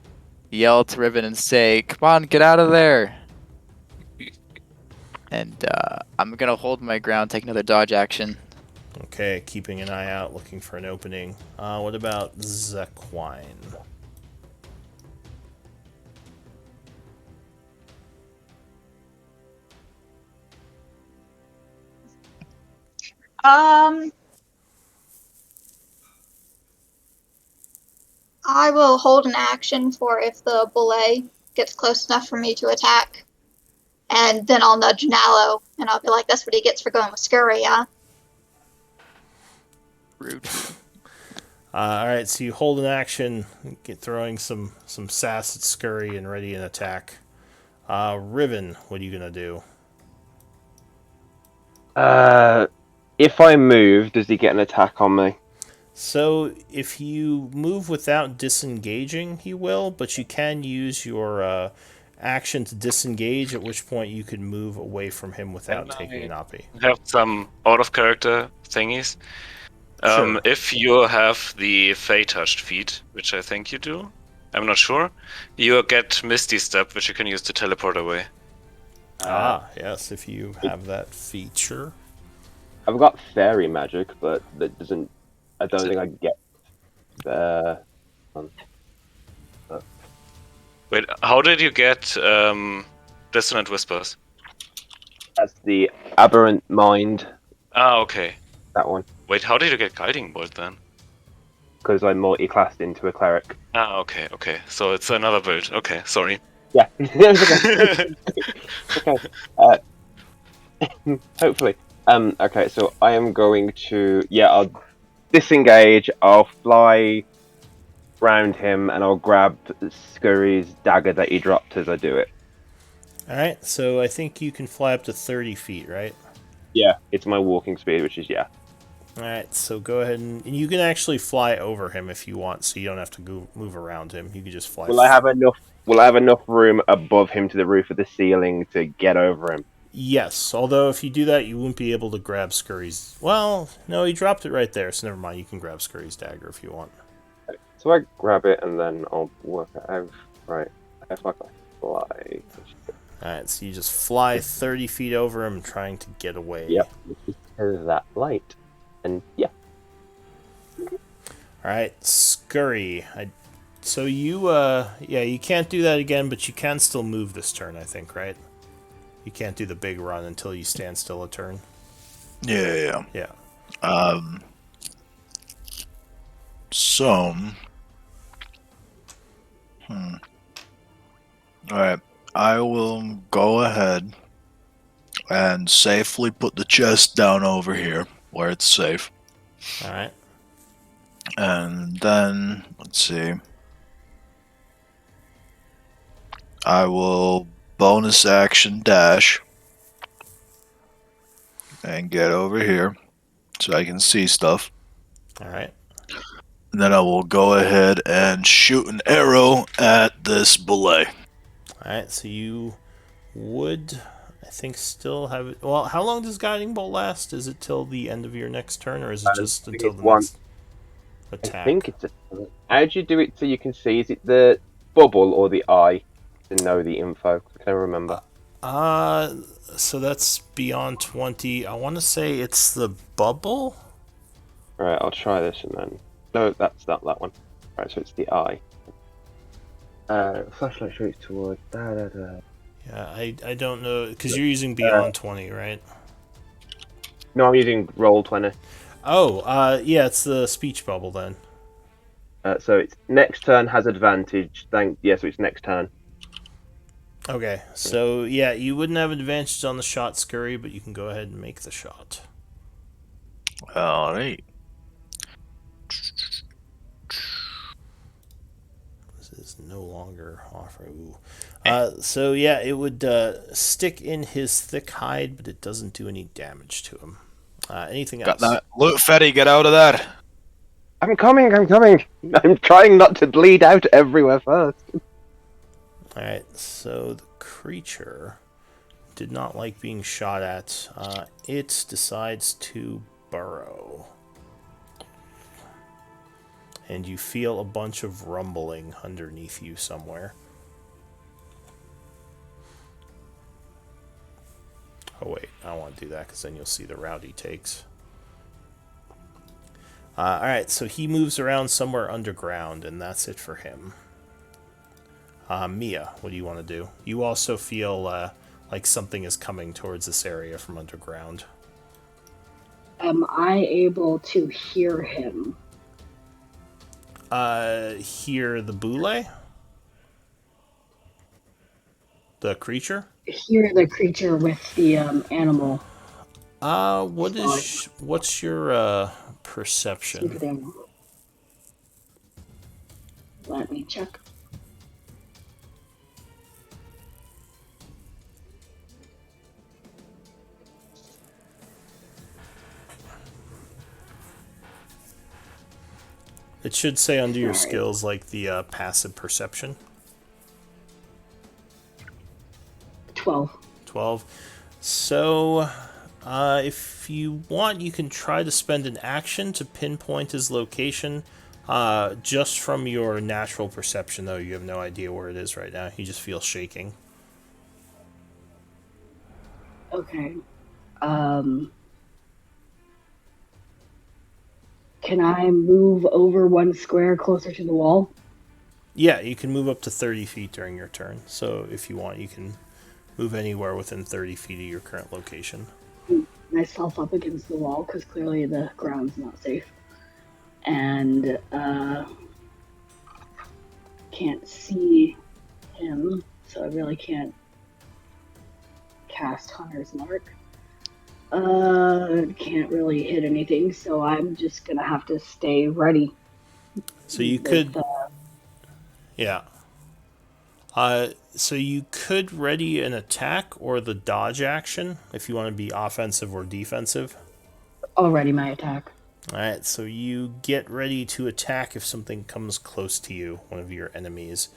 yell to Ribbon and say, "Come on, get out of there!" And I'm gonna hold my ground, take another dodge action. Okay, keeping an eye out, looking for an opening. What about Zequine? I will hold an action for if the belay gets close enough for me to attack. And then I'll nudge Nalo, and I'll be like, that's what he gets for going with Scurry, yeah? Rude. Alright, so you hold an action, get throwing some sass at Scurry and ready an attack. Riven, what are you gonna do? If I move, does he get an attack on me? So, if you move without disengaging, he will, but you can use your action to disengage, at which point you can move away from him without Can taking I an OP. have some out of character thingies? Sure. If you have the Fey touched feat, which I think you do, I'm not sure, you get Misty Step, which you can use to teleport away. Yes, if you have that feature. I've got fairy magic, but that doesn't. I don't think I get. Wait, how did you get Dissonant Whispers? That's the aberrant mind. Ah, okay. That one, Wait, how did you get Guiding Bolt then? because I multi-classed into a cleric. Ah, okay. So it's another build. Okay, sorry. Yeah. Okay. Hopefully. Okay, so I am going to. Yeah, I'll disengage. I'll fly round him, and I'll grab Scurry's dagger that he dropped as I do it. Alright, so I think you can fly up to 30 feet, right? Yeah, it's my walking speed, which is yeah. Alright, so go ahead and you can actually fly over him if you want, so you don't have to go move around him. You can just fly. Will I have enough? Will I have enough room above him to the roof of the ceiling to get over him? Yes, although if you do that, you won't be able to grab Scurry's. Well, no, he dropped it right there, so never mind. You can grab Scurry's dagger if you want. So I grab it and then I'll work it out. Right. If I fly. Alright, so you just fly 30 feet over him, trying to get away. Yep. That light. And yeah. Alright, Scurry. So you, yeah, you can't do that again, but you can still move this turn, I think, right? You can't do the big run until you stand still a turn. Yeah. Yeah. So, alright, I will go ahead and safely put the chest down over here where it's safe. Alright. And then, let's see. I will bonus action dash and get over here so I can see stuff. Alright. And then I will go ahead and shoot an arrow at this belay. Alright, so you would I think still have it. Well, how long does Guiding Bolt last? Is it till the end of your next turn, or is it just I think until it's the one. next I think attack? it's a. How do you do it so you can see? Is it the bubble or the eye to know the info? I can't remember. Uh, so that's beyond 20. I want to say it's the bubble. Right, I'll try this and then. No, that's not that one. Right, so it's the eye. Flashlight shoots towards. Da, da, da. Yeah, I don't know because you're using beyond 20, right? No, I'm using roll 20. Oh, yeah, it's the speech bubble then. So it's next turn has advantage. So it's next turn. Okay, so yeah, you wouldn't have advantage on the shot, Scurry, but you can go ahead and make the shot. All right. This is no longer offer. Ooh. So yeah, it would stick in his thick hide, but it doesn't do any damage to him. Anything Got else? that. Look, Fetty, get out of that. I'm coming. I'm coming. I'm trying not to bleed out everywhere first. All right, so the creature did not like being shot at. It decides to burrow. And you feel a bunch of rumbling underneath you somewhere. Oh wait, I don't want to do that because then you'll see the route he takes. Alright, so he moves around somewhere underground, and that's it for him. Mia, what do you want to do? You also feel like something is coming towards this area from underground. Am I able to hear him? Hear the boule? The creature? Hear the creature with the animal. What's your perception? Stupid animal. Let me check. It should say under your Alright. skills like the passive perception. 12. 12. So, if you want, you can try to spend an action to pinpoint his location. Just from your natural perception, though, you have no idea where it is right now. You just feel shaking. Okay. Can I move over one square closer to the wall? Yeah, you can move up to 30 feet during your turn. So, if you want, you can move anywhere within 30 feet of your current location. Myself up against the wall because clearly the ground's not safe. And can't see him, so I really can't cast Hunter's Mark. Can't really hit anything, so I'm just gonna have to stay ready. So you could, yeah. So you could ready an attack or the dodge action if you want to be offensive or defensive. I'll ready my attack. Alright, so you get ready to attack if something comes close to you, one of your enemies.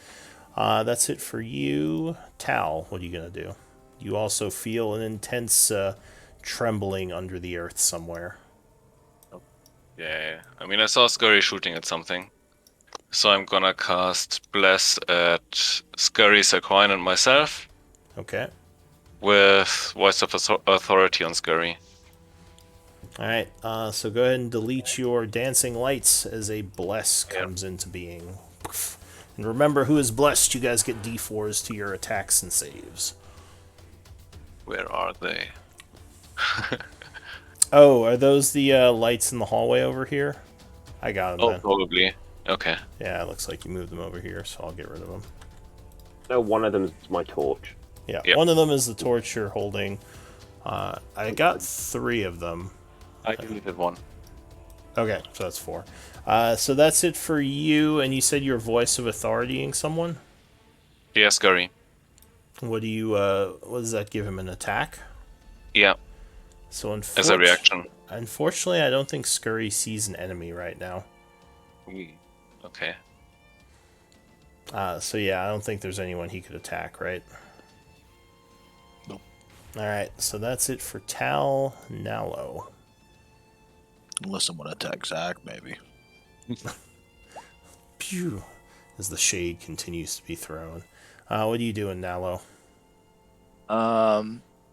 That's it for you. Tal, what are you going to do? You also feel an intense trembling under the earth somewhere. Yeah. I mean, I saw Scurry shooting at something. So I'm gonna cast Bless at Scurry, Saquine, and myself. Okay. With Voice of Authority on Scurry. Alright, so go ahead and delete your dancing lights as a bless comes into being. And remember, who is blessed, you guys get d4s to your attacks and saves. Where are they? Oh, are those the lights in the hallway over here? I got them then. Probably. Okay. Yeah, it looks like you moved them over here, so I'll get rid of them. No, one of them's my torch. Yeah, Yep. one of them is the torch you're holding. I got 3 of them. I deleted one. Okay, so that's 4. So that's it for you, and you said you're voice of authoritying someone? Yeah, Scurry. What does that give him, an attack? Yeah, So as a reaction. Unfortunately, I don't think Scurry sees an enemy right now. Okay. So yeah, I don't think there's anyone he could attack, right? Nope. Alright, so that's it for Tal Nalo. Unless someone attacks Zach, maybe. Pew! As the shade continues to be thrown. What are you doing, Nalo?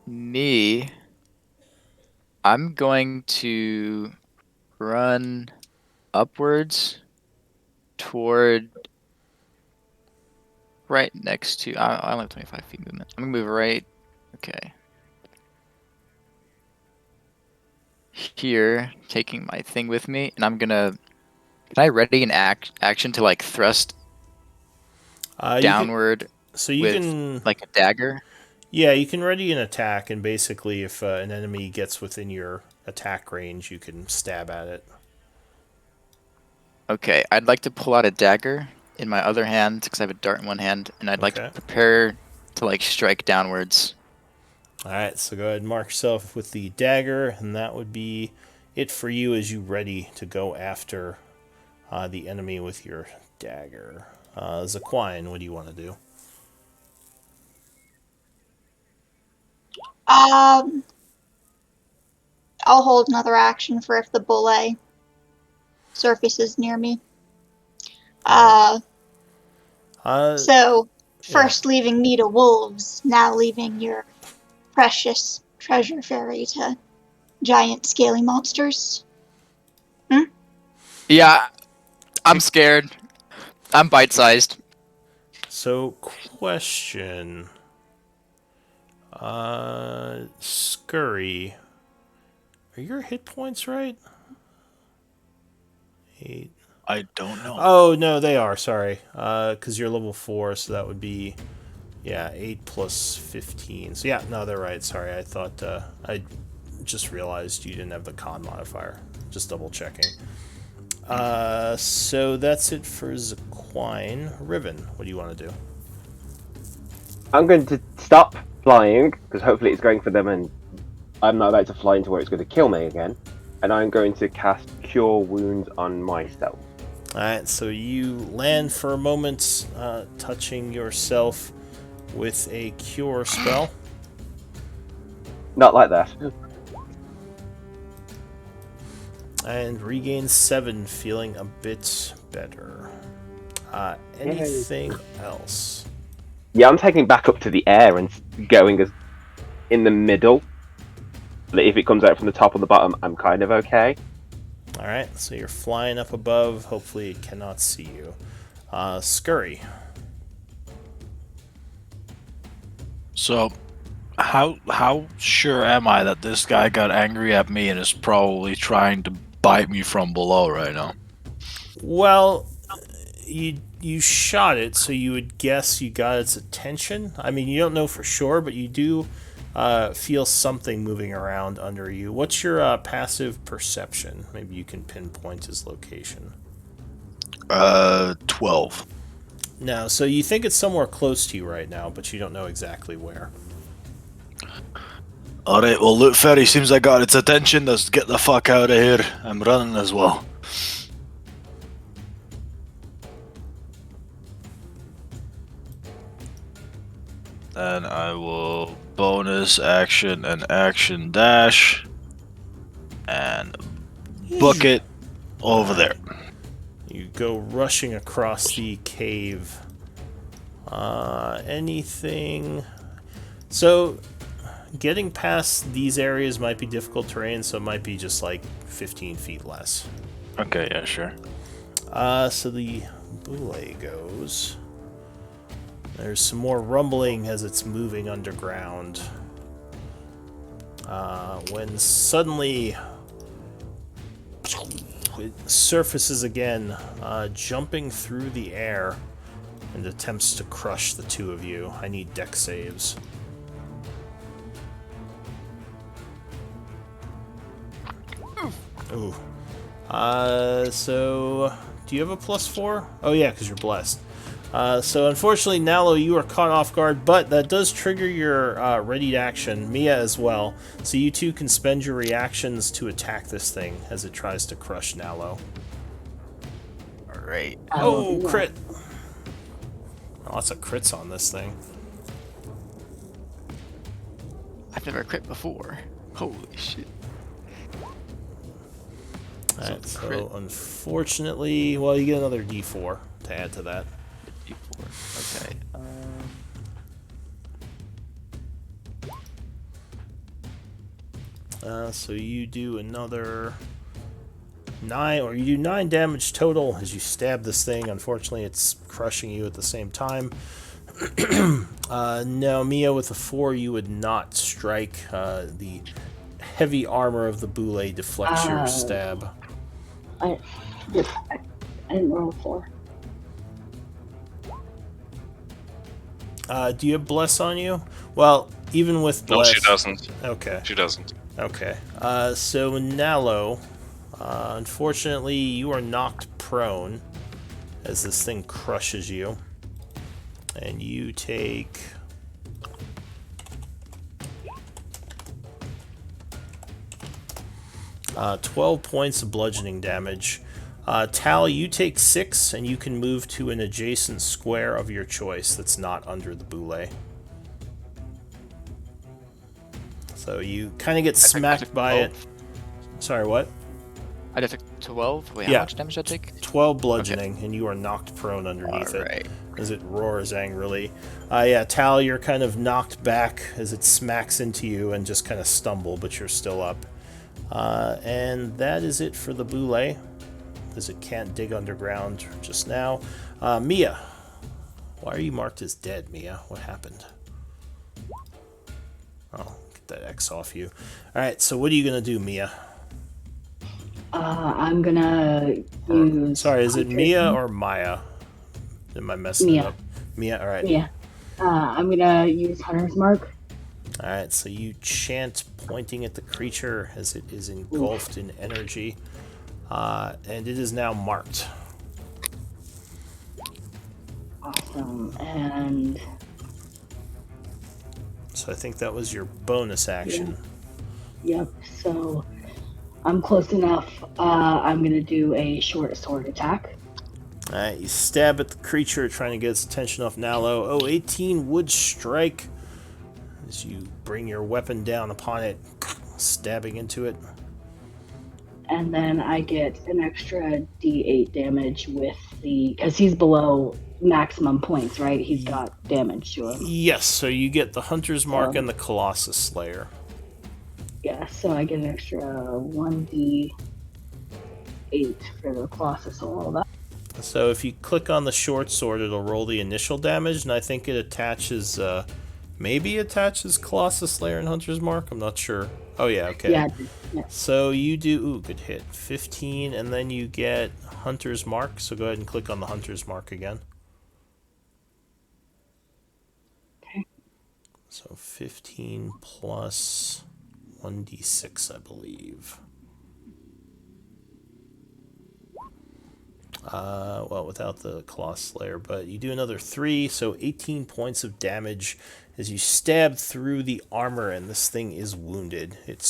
Me, I'm going to run upwards toward right next to. I only have 25 feet movement. I'm gonna move right. Okay. Here, taking my thing with me, and I'm gonna. Can I ready an action to like thrust You can, downward so you with can, like a dagger? yeah, you can ready an attack, and basically, if an enemy gets within your attack range, you can stab at it. Okay, I'd like to pull out a dagger in my other hand because I have a dart in one hand, and I'd like to Okay. prepare to like strike downwards. Alright, so go ahead and mark yourself with the dagger, and that would be it for you as you ready to go after the enemy with your dagger. Zaquine, what do you want to do? Um, I'll hold another action for if the bullet surfaces near me. Alright. So first leaving me to wolves, now leaving your precious treasure fairy to giant scaly monsters. Yeah, I'm scared. I'm bite-sized. So, question. Scurry. Are your hit points right? 8. I don't know. Oh, no, they are, sorry. Because you're level 4, so that would be, 8 plus 15. So, yeah, no, they're right. Sorry, I thought, I just realized you didn't have the con modifier. Just double checking. So that's it for Zaquine. Riven, what do you want to do? I'm going to stop flying, because hopefully it's going for them and I'm not about to fly into where it's going to kill me again. And I'm going to cast Cure Wounds on myself. Alright, so you land for a moment, touching yourself with a cure spell. Not like that. And regain 7, feeling a bit better. Anything else? Yeah, I'm taking back up to the air and going as in the middle. But if it comes out from the top or the bottom, I'm kind of okay. Alright, so you're flying up above. Hopefully it cannot see you. Scurry. So, how sure am I that this guy got angry at me and is probably trying to bite me from below right now? Well, you shot it, so you would guess you got its attention. I mean, you don't know for sure, but you do feel something moving around under you. What's your passive perception? Maybe you can pinpoint his location. 12. No, so you think it's somewhere close to you right now, but you don't know exactly where. Alright, well, Loot Fairy seems I got its attention. Let's get the fuck out of here. I'm running as well. And I will bonus action and action dash. And book it over there. You go rushing across the cave. Anything... So, getting past these areas might be difficult terrain, so it might be just like 15 feet less. Okay, yeah, sure. So the boule goes. There's some more rumbling as it's moving underground. When suddenly it surfaces again, jumping through the air and attempts to crush the two of you. I need dex saves. Ooh. So, do you have a +4? Oh yeah, because you're blessed. So unfortunately, Nalo, you are caught off guard, but that does trigger your readied action. Mia as well. So you two can spend your reactions to attack this thing as it tries to crush Nalo. Alright. Oh, crit! Lots of crits on this thing. I've never crit before. Holy shit. Alright, crit. so unfortunately, well, you get another d4 to add to that. D4. Okay. So you do another 9, or you do 9 damage total as you stab this thing. Unfortunately, it's crushing you at the same time. No, Mia, with a 4, you would not strike. The heavy armor of the boule deflects your stab. I didn't roll 4. Do you have Bless on you? Well, even with No, Bless... she doesn't. Okay. She doesn't. Okay. So Nalo, unfortunately, you are knocked prone as this thing crushes you. And you take... 12 points of bludgeoning damage. Tal, you take 6, and you can move to an adjacent square of your choice that's not under the boule. So you kind of get smacked by it. Sorry, what? I took 12? Wait, Yeah. how much damage did I take? 12 bludgeoning, and you are knocked prone underneath Alright. it as it roars angrily. Yeah, Tal, you're kind of knocked back as it smacks into you and just kind of stumble, but you're still up. And that is it for the boule, as it can't dig underground just now. Mia, why are you marked as dead, Mia? What happened? Oh, get that X off you. Alright, so what are you going to do, Mia? I'm gonna use... Sorry, is it Mia or Maya? Am I messing it up? Mia, alright. Yeah. I'm gonna use Hunter's Mark. Alright, so you chant pointing at the creature as it is engulfed in energy. And it is now marked. Awesome. And... So I think that was your bonus action. Yep, so I'm close enough. I'm gonna do a short sword attack. Alright, you stab at the creature, trying to get its attention off Nalo. Oh, 18 would strike as you bring your weapon down upon it, stabbing into it. And then I get an extra d8 damage with the... Because he's below maximum points, right? He's got damage to him. Yes, so you get the Hunter's Mark and the Colossus Slayer. Yeah, so I get an extra 1d8 for the Colossus and all that. So if you click on the short sword, it'll roll the initial damage, and I think it attaches, maybe attaches Colossus Slayer and Hunter's Mark? I'm not sure. Oh yeah, okay. Yeah. So you do, ooh, good hit, 15, and then you get Hunter's Mark, so go ahead and click on the Hunter's Mark again. Okay. So 15 plus 1d6, I believe. Well, without the Colossus Slayer, but you do another 3, so 18 points of damage as you stab through the armor, and this thing is wounded. It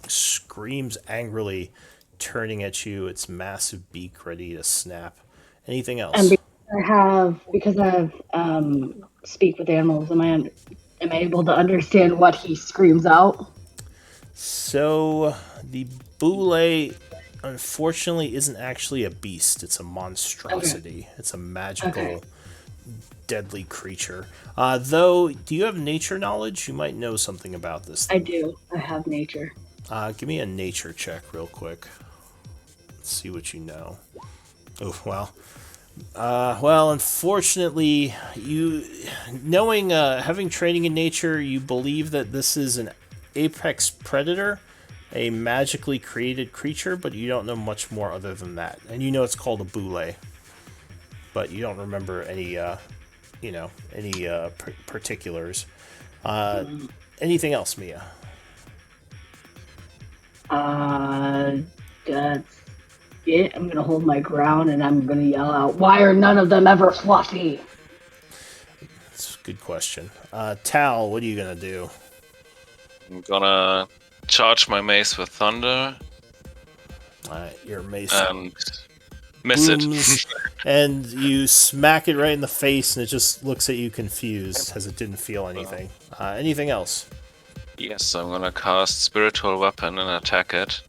screams angrily, turning at you, its massive beak ready to snap. Anything else? And because I have speak with animals, am I able to understand what he screams out? So the boule, unfortunately, isn't actually a beast. It's a monstrosity. Okay. It's a magical, deadly creature. Though, do you have nature knowledge? You might know something about this thing. I do. I have nature. Give me a nature check real quick. Let's see what you know. Oh, well. Well, unfortunately, having training in nature, you believe that this is an apex predator, a magically created creature, but you don't know much more other than that. And you know it's called a boule, but you don't remember any, particulars. Anything else, Mia? That's it. I'm gonna hold my ground and I'm gonna yell out, "Why are none of them ever fluffy?" That's a good question. Tal, what are you gonna do? I'm gonna charge my mace with thunder. Your mace and miss booms, it. and you smack it right in the face, and it just looks at you confused, as it didn't feel anything. Anything else? Yes, I'm gonna cast Spiritual Weapon and attack it.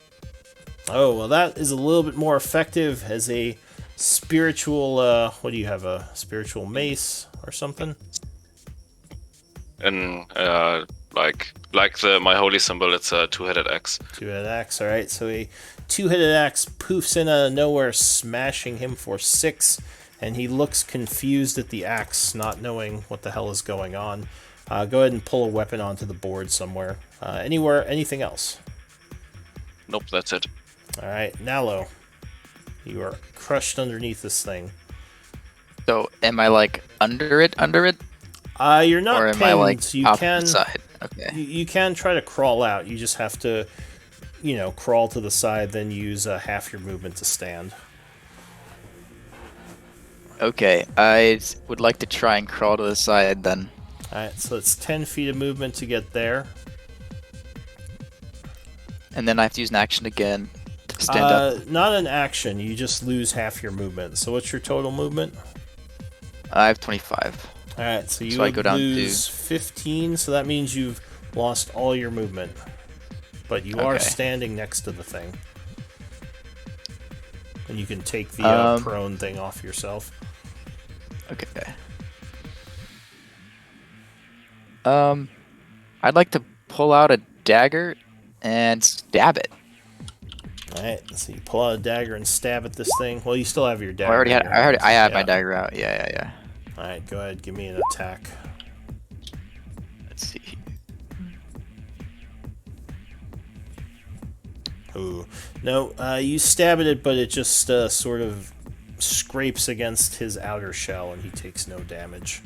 Oh, well, that is a little bit more effective as a spiritual. What do you have? A spiritual mace or something? And like my holy symbol, it's a two-headed axe. Two-headed axe. All right, so a two-headed axe poofs in out of nowhere, smashing him for 6, and he looks confused at the axe, not knowing what the hell is going on. Go ahead and pull a weapon onto the board somewhere. Anywhere, anything else? Nope, that's it. All right, Nalo, you are crushed underneath this thing. So am I like under it? You're not Or am pinned. I like You off can the side? Okay. you can try to crawl out. You just have to, crawl to the side, then use half your movement to stand. Okay, I would like to try and crawl to the side then. All right, so it's 10 feet of movement to get there. And then I have to use an action again to stand up. Not an action. You just lose half your movement. So what's your total movement? I have 25. All right, so you So I would go down to- lose 15. So that means you've lost all your movement, but you are Okay. standing next to the thing, and you can take the prone thing off yourself. Okay. I'd like to pull out a dagger and stab it. All right, so you pull out a dagger and stab at this thing. Well, you still have your Oh, dagger. I already in had. your I hand. have my Yeah. dagger out. Yeah. All right, go ahead. Give me an attack. Let's see. Ooh, no, you stab at it, but it just sort of scrapes against his outer shell, and he takes no damage.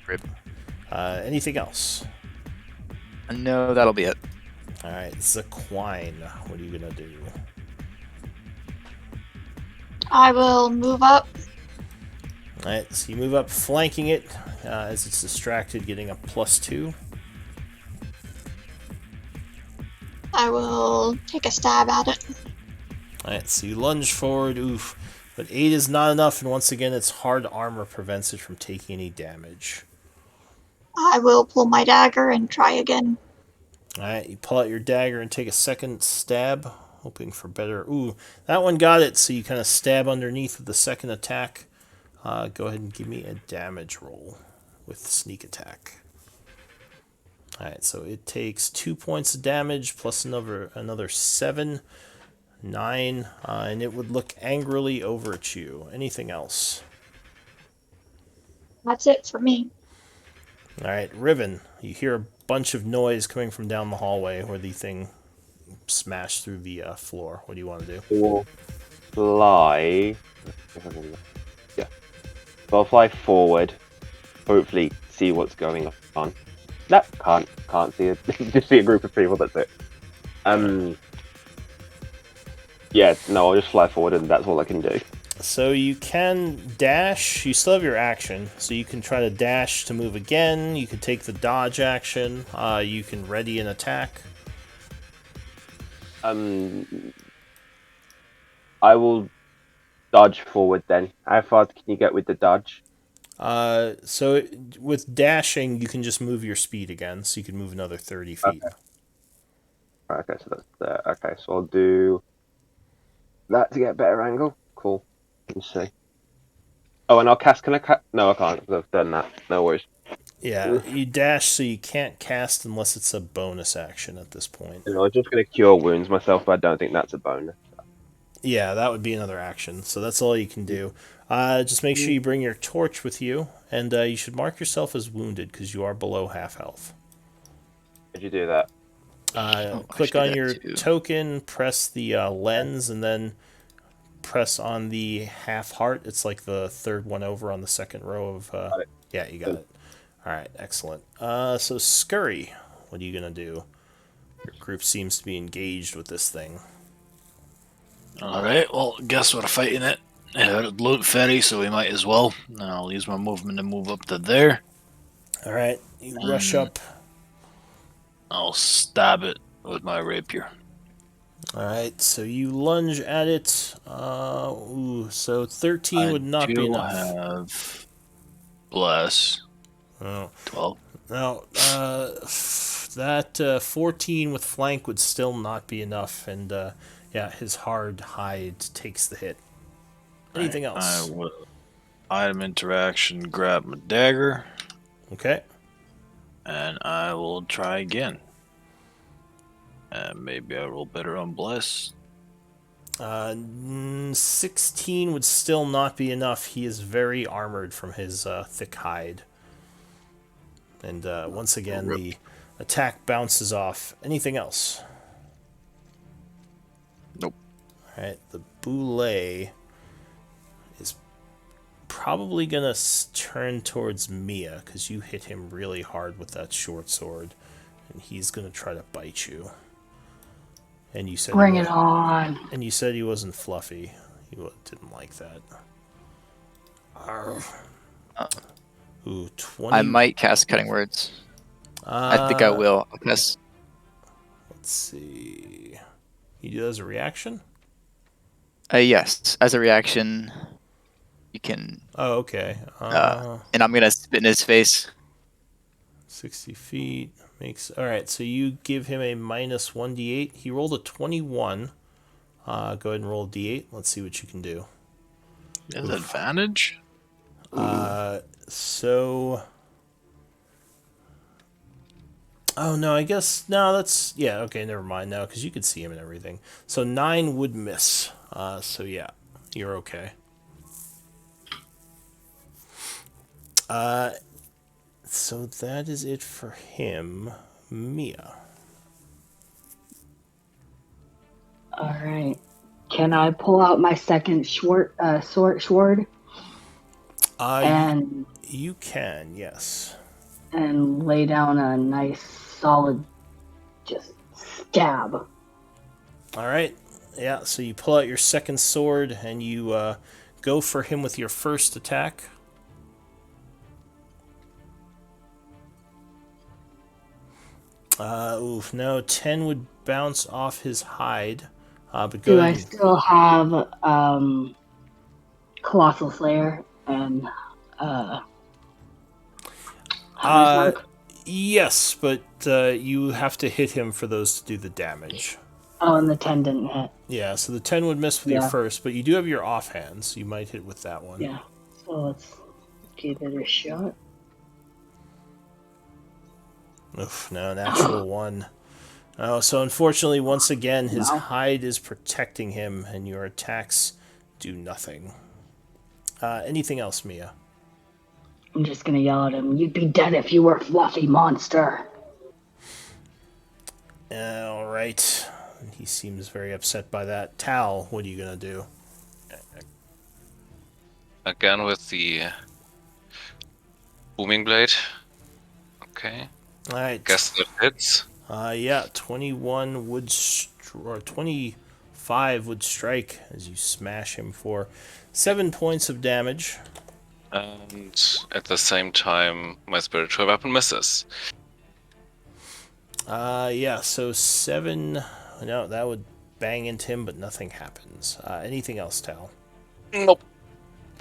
Rip. Anything else? No, that'll be it. All right, Zaquine, what are you gonna do? I will move up. All right, so you move up, flanking it as it's distracted, getting a +2. I will take a stab at it. All right, so you lunge forward, oof, but 8 is not enough, and once again, its hard armor prevents it from taking any damage. I will pull my dagger and try again. All right, you pull out your dagger and take a second stab, hoping for better. Ooh, that one got it, so you kind of stab underneath with the second attack. Go ahead and give me a damage roll with sneak attack. All right, so it takes 2 points of damage plus another 7, 9, and it would look angrily over at you. Anything else? That's it for me. All right, Riven, you hear a bunch of noise coming from down the hallway where the thing smashed through the floor. What do you want to do? Or fly. Yeah. So I'll fly forward. Hopefully, see what's going on. No, can't see it. Just see a group of people. That's it. Yeah, no, I'll just fly forward, and that's all I can do. So you can dash. You still have your action, so you can try to dash to move again. You can take the dodge action. You can ready an attack. I will dodge forward then. How far can you get with the dodge? With dashing, you can just move your speed again, so you can move another 30 feet. Okay, so that's okay. So I'll do that to get a better angle. Cool. Let's see. Oh, and I'll cast. Can I cast? No, I can't. I've done that. No worries. Yeah, you dash, so you can't cast unless it's a bonus action at this point. I was just gonna cure wounds myself, but I don't think that's a bonus. Yeah, that would be another action. So that's all you can do. Just make sure you bring your torch with you, and you should mark yourself as wounded because you are below half health. Did you do that? I Click should do on that your too. token, press the lens, and then press on the half heart. It's like the third one over on the second row of. Yeah, you got it. All right, excellent. So Scurry, what are you gonna do? Your group seems to be engaged with this thing. Alright, well, guess we're fighting it. It looked fairy, so we might as well. I'll use my movement to move up to there. All right, you rush up. I'll stab it with my rapier. All right, so you lunge at it. So 13 would not be do enough. have bless. Oh, 12. Now, that 14 with flank would still not be enough, and yeah, his hard hide takes the hit. Anything I else? will item interaction, grab my dagger, Okay. and I will try again. And maybe I roll better on bless. 16 would still not be enough. He is very armored from his thick hide. And once again, Rip. the attack bounces off. Anything else? Nope. Alright, the Boule is probably going to turn towards Mia, because you hit him really hard with that short sword. And he's going to try to bite you. And you said Bring it on. And you said he wasn't fluffy. He didn't like that. Arrgh. Ooh, 20. I might cast Cutting Words. I think I will. Yes. Let's see. You do that as a reaction? Yes. As a reaction, you can. Oh, okay. And I'm gonna spit in his face. 60 feet makes. All right. So you give him a minus 1d8. He rolled a 21. Go ahead and roll a d8. Let's see what you can do. Is advantage? So. Oh no, I guess no. That's yeah. Okay, never mind now because you could see him and everything. So 9 would miss. So yeah, you're okay. So that is it for him. Mia. All right. Can I pull out my second sword? And You can, yes. and lay down a nice solid just stab. All right. Yeah. So you pull out your second sword and you go for him with your first attack. Oof, no, 10 would bounce off his hide. But go Do I ahead. still have Colossal Slayer and Hunter's Mark? Yes, but you have to hit him for those to do the damage. Oh, and the 10 didn't hit. Yeah, so the 10 would miss with your Yeah. first, but you do have your offhand, so you might hit with that one. Yeah. So let's give it a shot. Oof, no, natural 1. Oh, so unfortunately, once again, his No. hide is protecting him, and your attacks do nothing. Anything else, Mia? I'm just gonna yell at him. You'd be dead if you were a fluffy monster. All right. He seems very upset by that. Tal, what are you gonna do? Again with the booming blade. Okay. All right. Guess that hits. Yeah, 21 would or 25 would strike as you smash him for 7 points of damage. And at the same time, my spiritual weapon misses. Yeah, so 7. No, that would bang into him, but nothing happens. Anything else, Tal? Nope.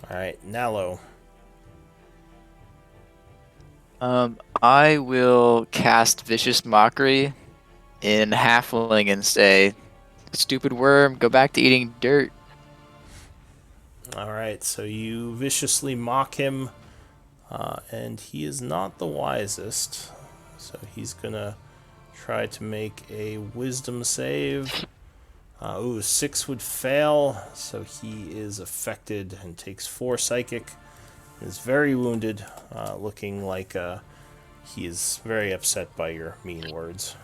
All right, Nalo. I will cast Vicious Mockery in Halfling and say, "Stupid worm, go back to eating dirt." All right, so you viciously mock him, and he is not the wisest. So he's gonna try to make a Wisdom save. 6 would fail, so he is affected and takes 4 psychic. Is very wounded, looking like he is very upset by your mean words.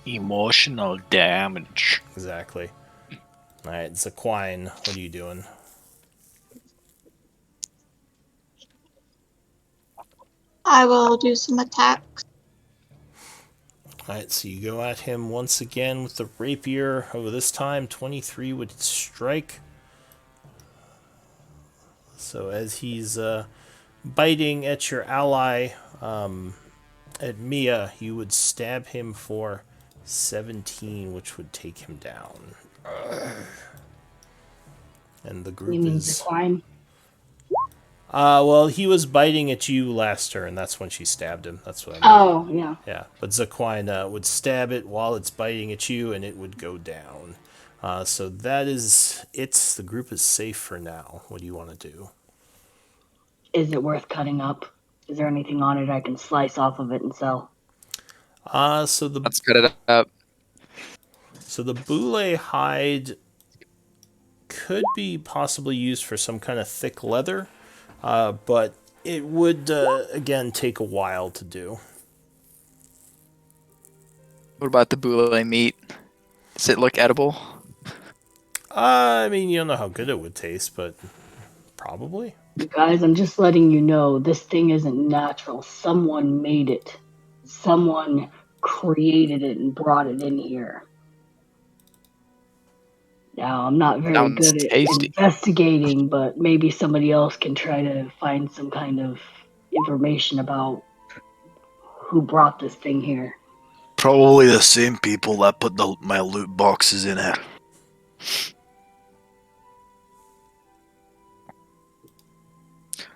Emotional damage. Exactly. All right, Zaquine, what are you doing? I will do some attacks. Alright, so you go at him once again with the rapier. Oh, this time 23 would strike. So as he's biting at your ally, at Mia, you would stab him for 17, which would take him down. And the You group mean is... decline? Well, he was biting at you last turn. That's when she stabbed him. That's what I meant. Oh, yeah. Yeah, but Zaquine would stab it while it's biting at you, and it would go down. So that is it. The group is safe for now. What do you want to do? Is it worth cutting up? Is there anything on it I can slice off of it and sell? So Let's cut it up. the boule hide could be possibly used for some kind of thick leather, but it would again take a while to do. What about the boule meat? Does it look edible? I mean, you don't know how good it would taste, but probably. You guys, I'm just letting you know this thing isn't natural. Someone made it. Someone created it and brought it in here. Now, I'm not very Sounds good at tasty. investigating, but maybe somebody else can try to find some kind of information about who brought this thing here. Probably the same people that put my loot boxes in it.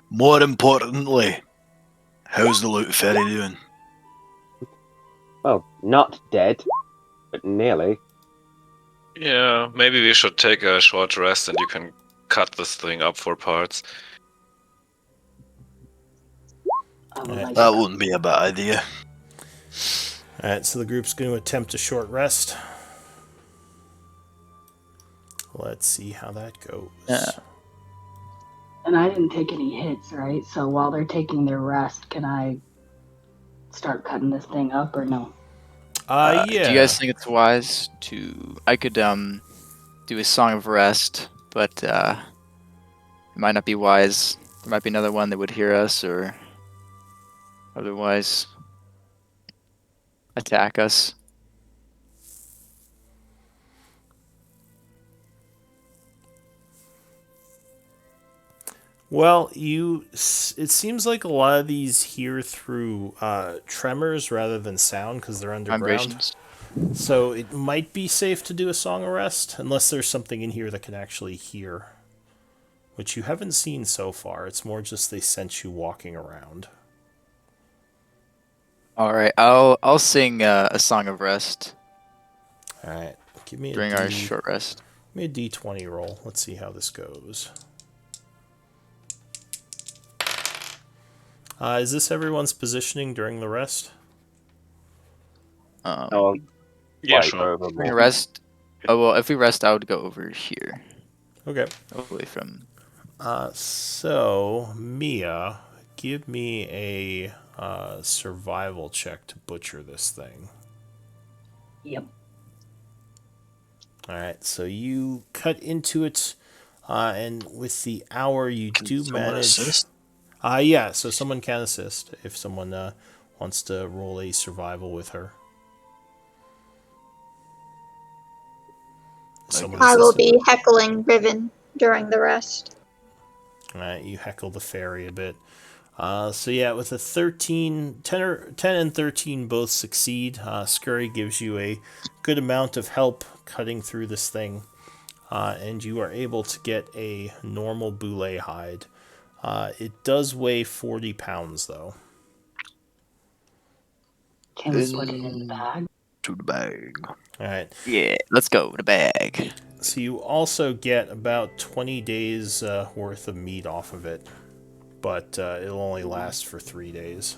More importantly, how's the loot fairy doing? Well, not dead, but nearly. Yeah, maybe we should take a short rest and you can cut this thing up for parts. I would Right. like That to- wouldn't be a bad idea. Alright, so the group's going to attempt a short rest. Let's see how that goes. Yeah. And I didn't take any hits, right? So while they're taking their rest, can I start cutting this thing up or no? Yeah. Do you guys think it's wise to? I could do a song of rest, but it might not be wise. There might be another one that would hear us, or otherwise attack us. Well, it seems like a lot of these hear through tremors rather than sound because they're underground. Vibrations. So it might be safe to do a song of rest unless there's something in here that can actually hear, which you haven't seen so far. It's more just they sense you walking around. All right, I'll sing a song of rest All right, give me during a our short rest. Give me a d20 roll. Let's see how this goes. Is this everyone's positioning during the rest? Oh, Yeah, like sure. over During more. rest. Oh well, if we rest, I would go over here, Okay. away from. So Mia, give me a survival check to butcher this thing. Yep. All right, so you cut into it, and with the hour, you do someone manage. assist? Yeah, so someone can assist if someone wants to roll a survival with her. Someone I will assisting? be heckling Riven during the rest. All right, you heckle the fairy a bit. So yeah, with a 13, 10 and 13 both succeed. Scurry gives you a good amount of help cutting through this thing, and you are able to get a normal boule hide. It does weigh 40 pounds, though. Can we put it in the bag? To the bag. All right, Yeah, let's go with a bag. so you also get about 20 days worth of meat off of it, but it'll only last for 3 days.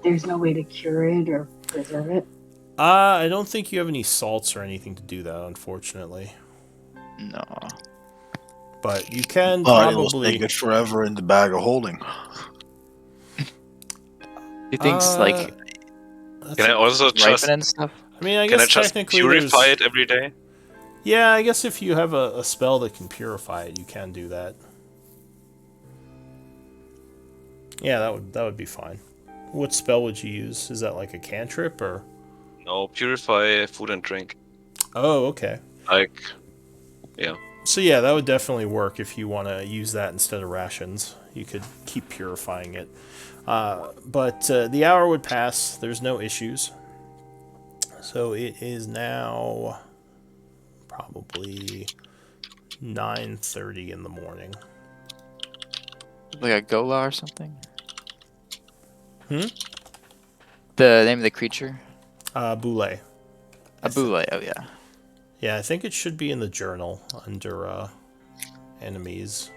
There's no way to cure it or preserve it? I don't think you have any salts or anything to do that, unfortunately. No. But you can But it'll probably. take it forever in the bag of holding. He thinks like Can I also just ripen and stuff. I mean, I can I guess just technically purify there's. it every day? Yeah, I guess if you have a spell that can purify it, you can do that. Yeah, that would be fine. What spell would you use? Is that like a cantrip or? No, purify food and drink. Oh, okay. Like, yeah. So yeah, that would definitely work if you want to use that instead of rations. You could keep purifying it. But the hour would pass. There's no issues. So it is now probably 9:30 in the morning. Like a Gola or something? Hmm? The name of the creature? Boule. A Boule, oh yeah. Yeah, I think it should be in the journal under enemies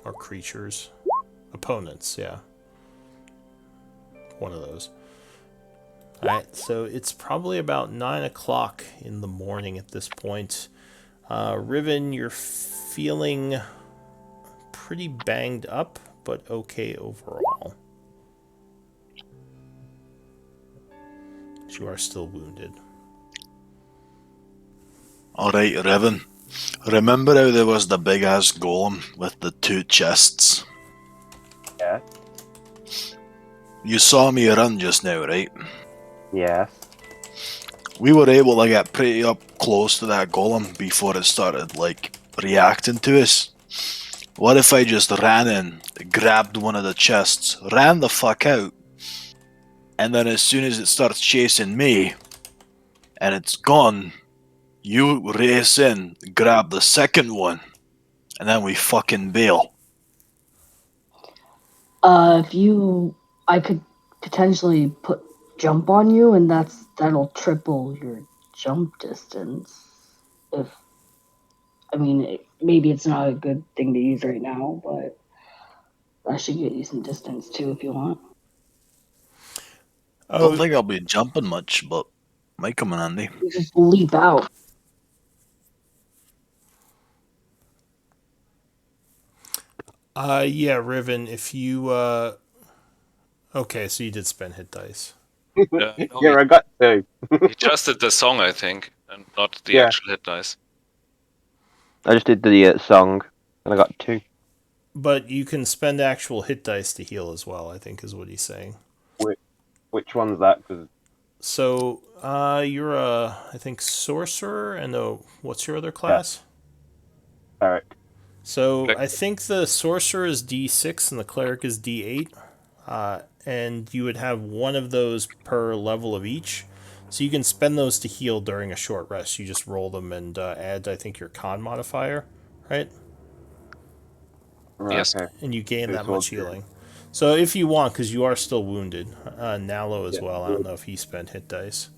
or creatures. Opponents, yeah. One of those. Alright, so it's probably about 9 o'clock in the morning at this point. Riven, you're feeling pretty banged up, but okay overall. But you are still wounded. Alright, Riven. Remember how there was the big ass golem with the 2 chests? Yeah. You saw me run just now, right? Yes. We were able to get pretty up close to that golem before it started, like, reacting to us. What if I just ran in, grabbed one of the chests, ran the fuck out, and then as soon as it starts chasing me, and it's gone, you race in, grab the second one, and then we fucking bail. I could potentially jump on you, and that'll triple your jump distance. Maybe it's not a good thing to use right now, but that should get you some distance too if you want. Don't think I'll be jumping much, but might come in handy. You just leap out. Yeah, Riven, if you, Okay, so you did spend hit dice. No, Yeah, I got 2. he just did the song, I think, and not the Yeah. actual hit dice. I just did the song, and I got 2. But you can spend actual hit dice to heal as well, I think is what he's saying. Which one's that? Because So, you're I think, sorcerer, and what's your other class? Cleric. So, Cleric. I think the sorcerer is D6 and the cleric is D8. And you would have one of those per level of each. So you can spend those to heal during a short rest. You just roll them and add, I think, your con modifier, right? Right, Yes. okay. And you gain Two that much swords, yeah. healing. So if you want, because you are still wounded, Nalo as Yeah. well. I don't know if he spent hit dice.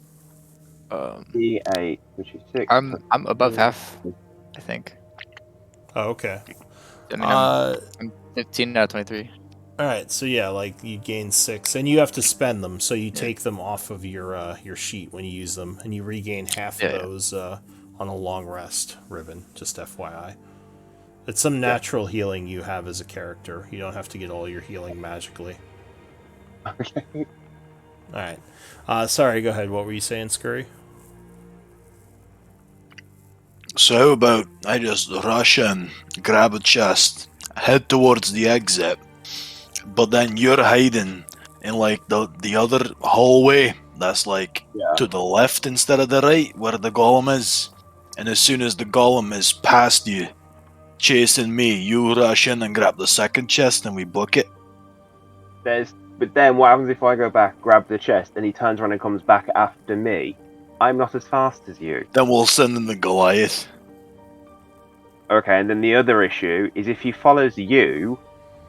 D8, which is 6. I'm above half, I think. Oh, okay. I mean, I'm 15 out of 23. All right, so yeah, like you gain 6, and you have to spend them, so you Yeah. take them off of your sheet when you use them, and you regain half Yeah, of yeah. those on a long rest, Riven. Just FYI, it's some natural healing you have as a character. You don't have to get all your healing magically. Okay. All right, sorry. Go ahead. What were you saying, Scurry? So how about I just rush in, grab a chest, head towards the exit, but then you're hiding in like the other hallway that's like Yeah. to the left instead of the right where the golem is. And as soon as the golem is past you, chasing me, you rush in and grab the second chest and we book it. But then what happens if I go back, grab the chest, and he turns around and comes back after me? I'm not as fast as you. Then we'll send in the Goliath. Okay, and then the other issue is if he follows you,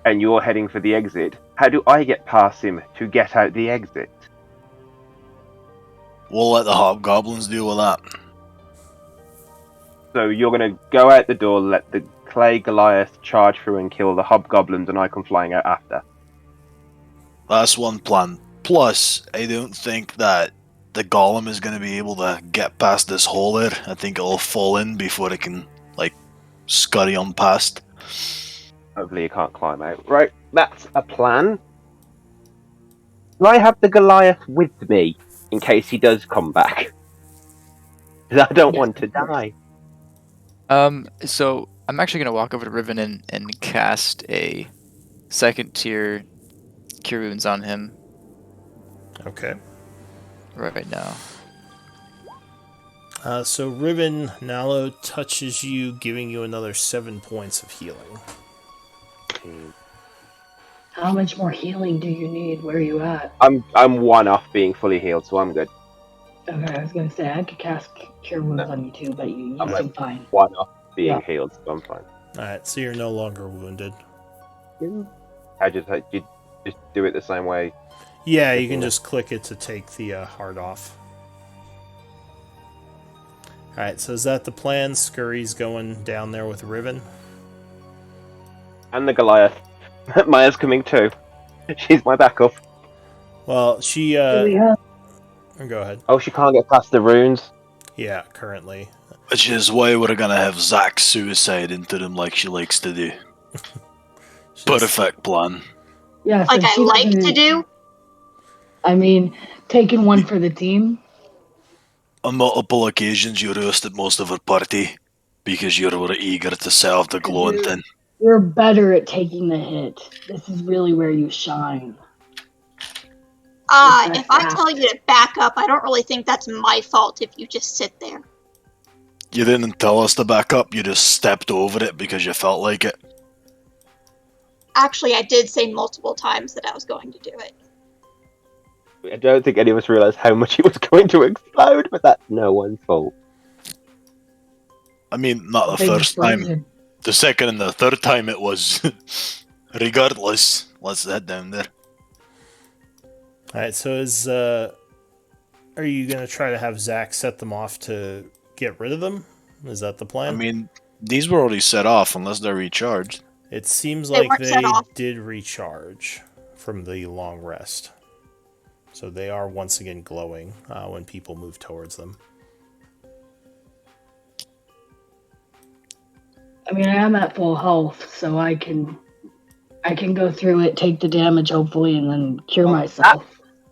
and you're heading for the exit, how do I get past him to get out the exit? We'll let the hobgoblins deal with that. So you're going to go out the door, let the clay Goliath charge through and kill the hobgoblins, and I come flying out after. That's one plan. Plus, I don't think that the golem is going to be able to get past this hole there. I think it'll fall in before it can, like, scurry on past. Hopefully you can't climb out. Right, that's a plan. Can I have the Goliath with me, in case he does come back? Because I don't Yes, want to of course. die. So I'm actually gonna walk over to Riven and cast a second tier Cure Wounds on him Okay. right now. So Riven, Nalo touches you, giving you another 7 points of healing. How much more healing do you need? Where are you at? I'm one off being fully healed, so I'm good. Okay, I was gonna say I could cast Cure Wounds on you too, but you I'm like seem fine. one off being Yeah. healed, so I'm fine. Alright, so you're no longer wounded. You just do it the same way. Yeah, you Clicking can the- just click it to take the heart off. Alright, so is that the plan? Scurry's going down there with Riven? And the Goliath. Maya's coming too. She's my backup. Well, she, Do we have? go ahead. Oh, she can't get past the runes. Yeah, currently. Which is why we're gonna have Zack suicide into them like she likes to do. She's- Perfect plan. Yeah, Like since I she like to doesn't. do. I mean, taking one for the team. On multiple occasions, you roasted most of our party because you were eager to serve the glowing You're, thing. you're better at taking the hit. This is really where you shine. If I tell you to back up, I don't really think that's my fault if you just sit there. You didn't tell us to back up, you just stepped over it because you felt like it. Actually, I did say multiple times that I was going to do it. I don't think any of us realised how much it was going to explode, but that's no one's fault. I mean, not the Big first time. explosion. The second and the third time it was. Regardless, let's head down there. Alright, so are you going to try to have Zack set them off to get rid of them? Is that the plan? I mean, these were already set off unless they're recharged. It seems They like weren't set they off. did recharge from the long rest. So they are once again glowing when people move towards them. I mean, I am at full health, so I can go through it, take the damage, hopefully, and then cure myself.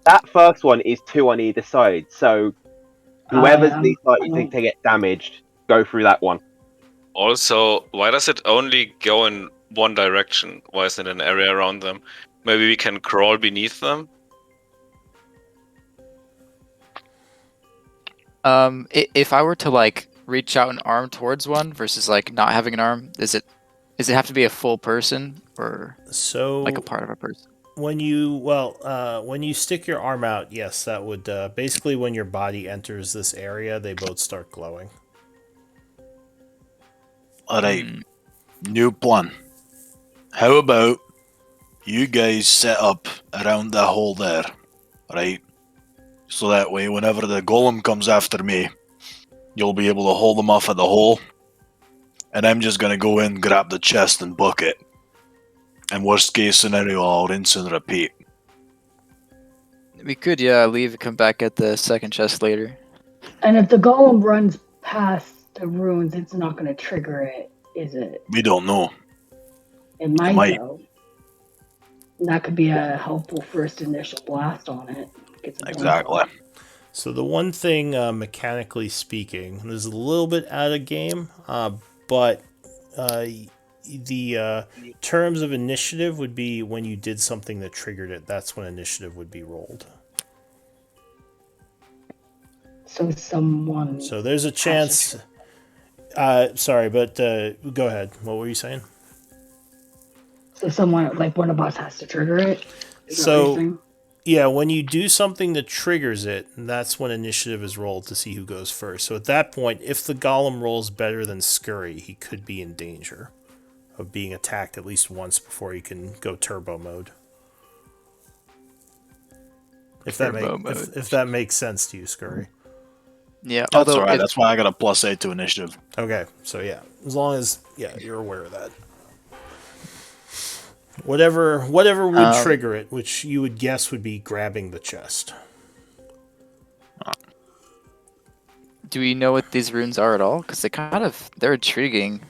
That first one is 2 on either side, so whoever's am. least likely to get damaged, go through that one. Also, why does it only go in one direction? Why isn't it an area around them? Maybe we can crawl beneath them? If I were to like reach out an arm towards one versus like not having an arm, does it have to be a full person or So like a part of a person? when you stick your arm out, yes, that would basically when your body enters this area, they both start glowing. Alright, new plan. How about you guys set up around that hole there, right? So that way, whenever the golem comes after me, you'll be able to hold them off at the hole. And I'm just gonna go in, grab the chest, and book it. And worst case scenario, I'll rinse and repeat. We could, yeah, leave and come back at the second chest later. And if the golem runs past the runes, it's not going to trigger it, is it? We don't know. It might, might. though. That could be a helpful first initial blast on it. Get some points Exactly. on it. So the one thing, mechanically speaking, this is a little bit out of game, but the terms of initiative would be when you did something that triggered it. That's when initiative would be rolled. So someone. So there's a chance. Sorry, but go ahead. What were you saying? So someone, like one of us, has to trigger it. Is that what you're So saying? yeah, when you do something that triggers it, that's when initiative is rolled to see who goes first. So at that point, if the golem rolls better than Scurry, he could be in danger of being attacked at least once before he can go turbo mode. If that makes sense to you, Scurry. Yeah, That's although alright, if, that's why I got a +8 to initiative. Okay, so yeah, as long as you're aware of that. Whatever would trigger it, which you would guess would be grabbing the chest. do we know what these runes are at all? Because they're intriguing.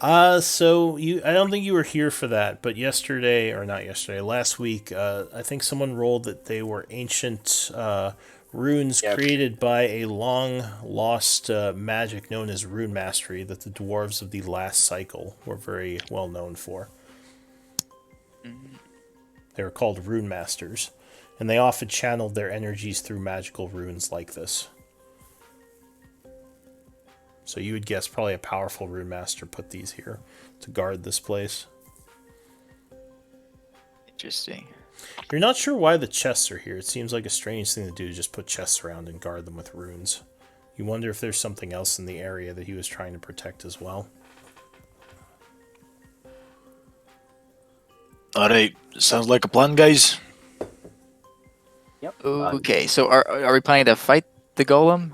So I don't think you were here for that, but last week, I think someone rolled that they were ancient runes created by a long lost magic known as rune mastery that the dwarves of the last cycle were very well known for. They were called rune masters, and they often channeled their energies through magical runes like this. So you would guess probably a powerful rune master put these here to guard this place. Interesting. You're not sure why the chests are here. It seems like a strange thing to do to just put chests around and guard them with runes. You wonder if there's something else in the area that he was trying to protect as well. Alright, sounds like a plan, guys. Yep. Okay, so are we planning to fight the golem?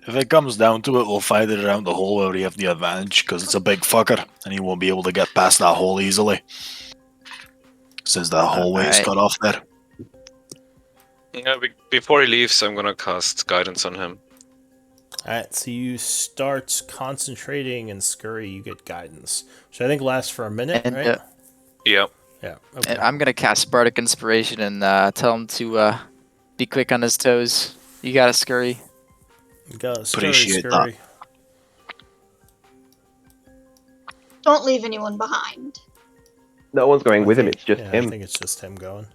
If it comes down to it, we'll fight it around the hole where we have the advantage, because it's a big fucker, and he won't be able to get past that hole easily. Since that hallway is Alright. cut off there. Yeah, before he leaves, I'm gonna cast guidance on him. Alright, so you start concentrating and scurry, you get guidance. Which I think lasts for a minute, And right? Yeah. Yeah, okay. and I'm gonna cast Bardic Inspiration and tell him to be quick on his toes. You gotta scurry. You gotta scurry, Appreciate that. scurry. Don't leave anyone behind. No one's going I with him. think- It's just yeah, him. I think it's just him going.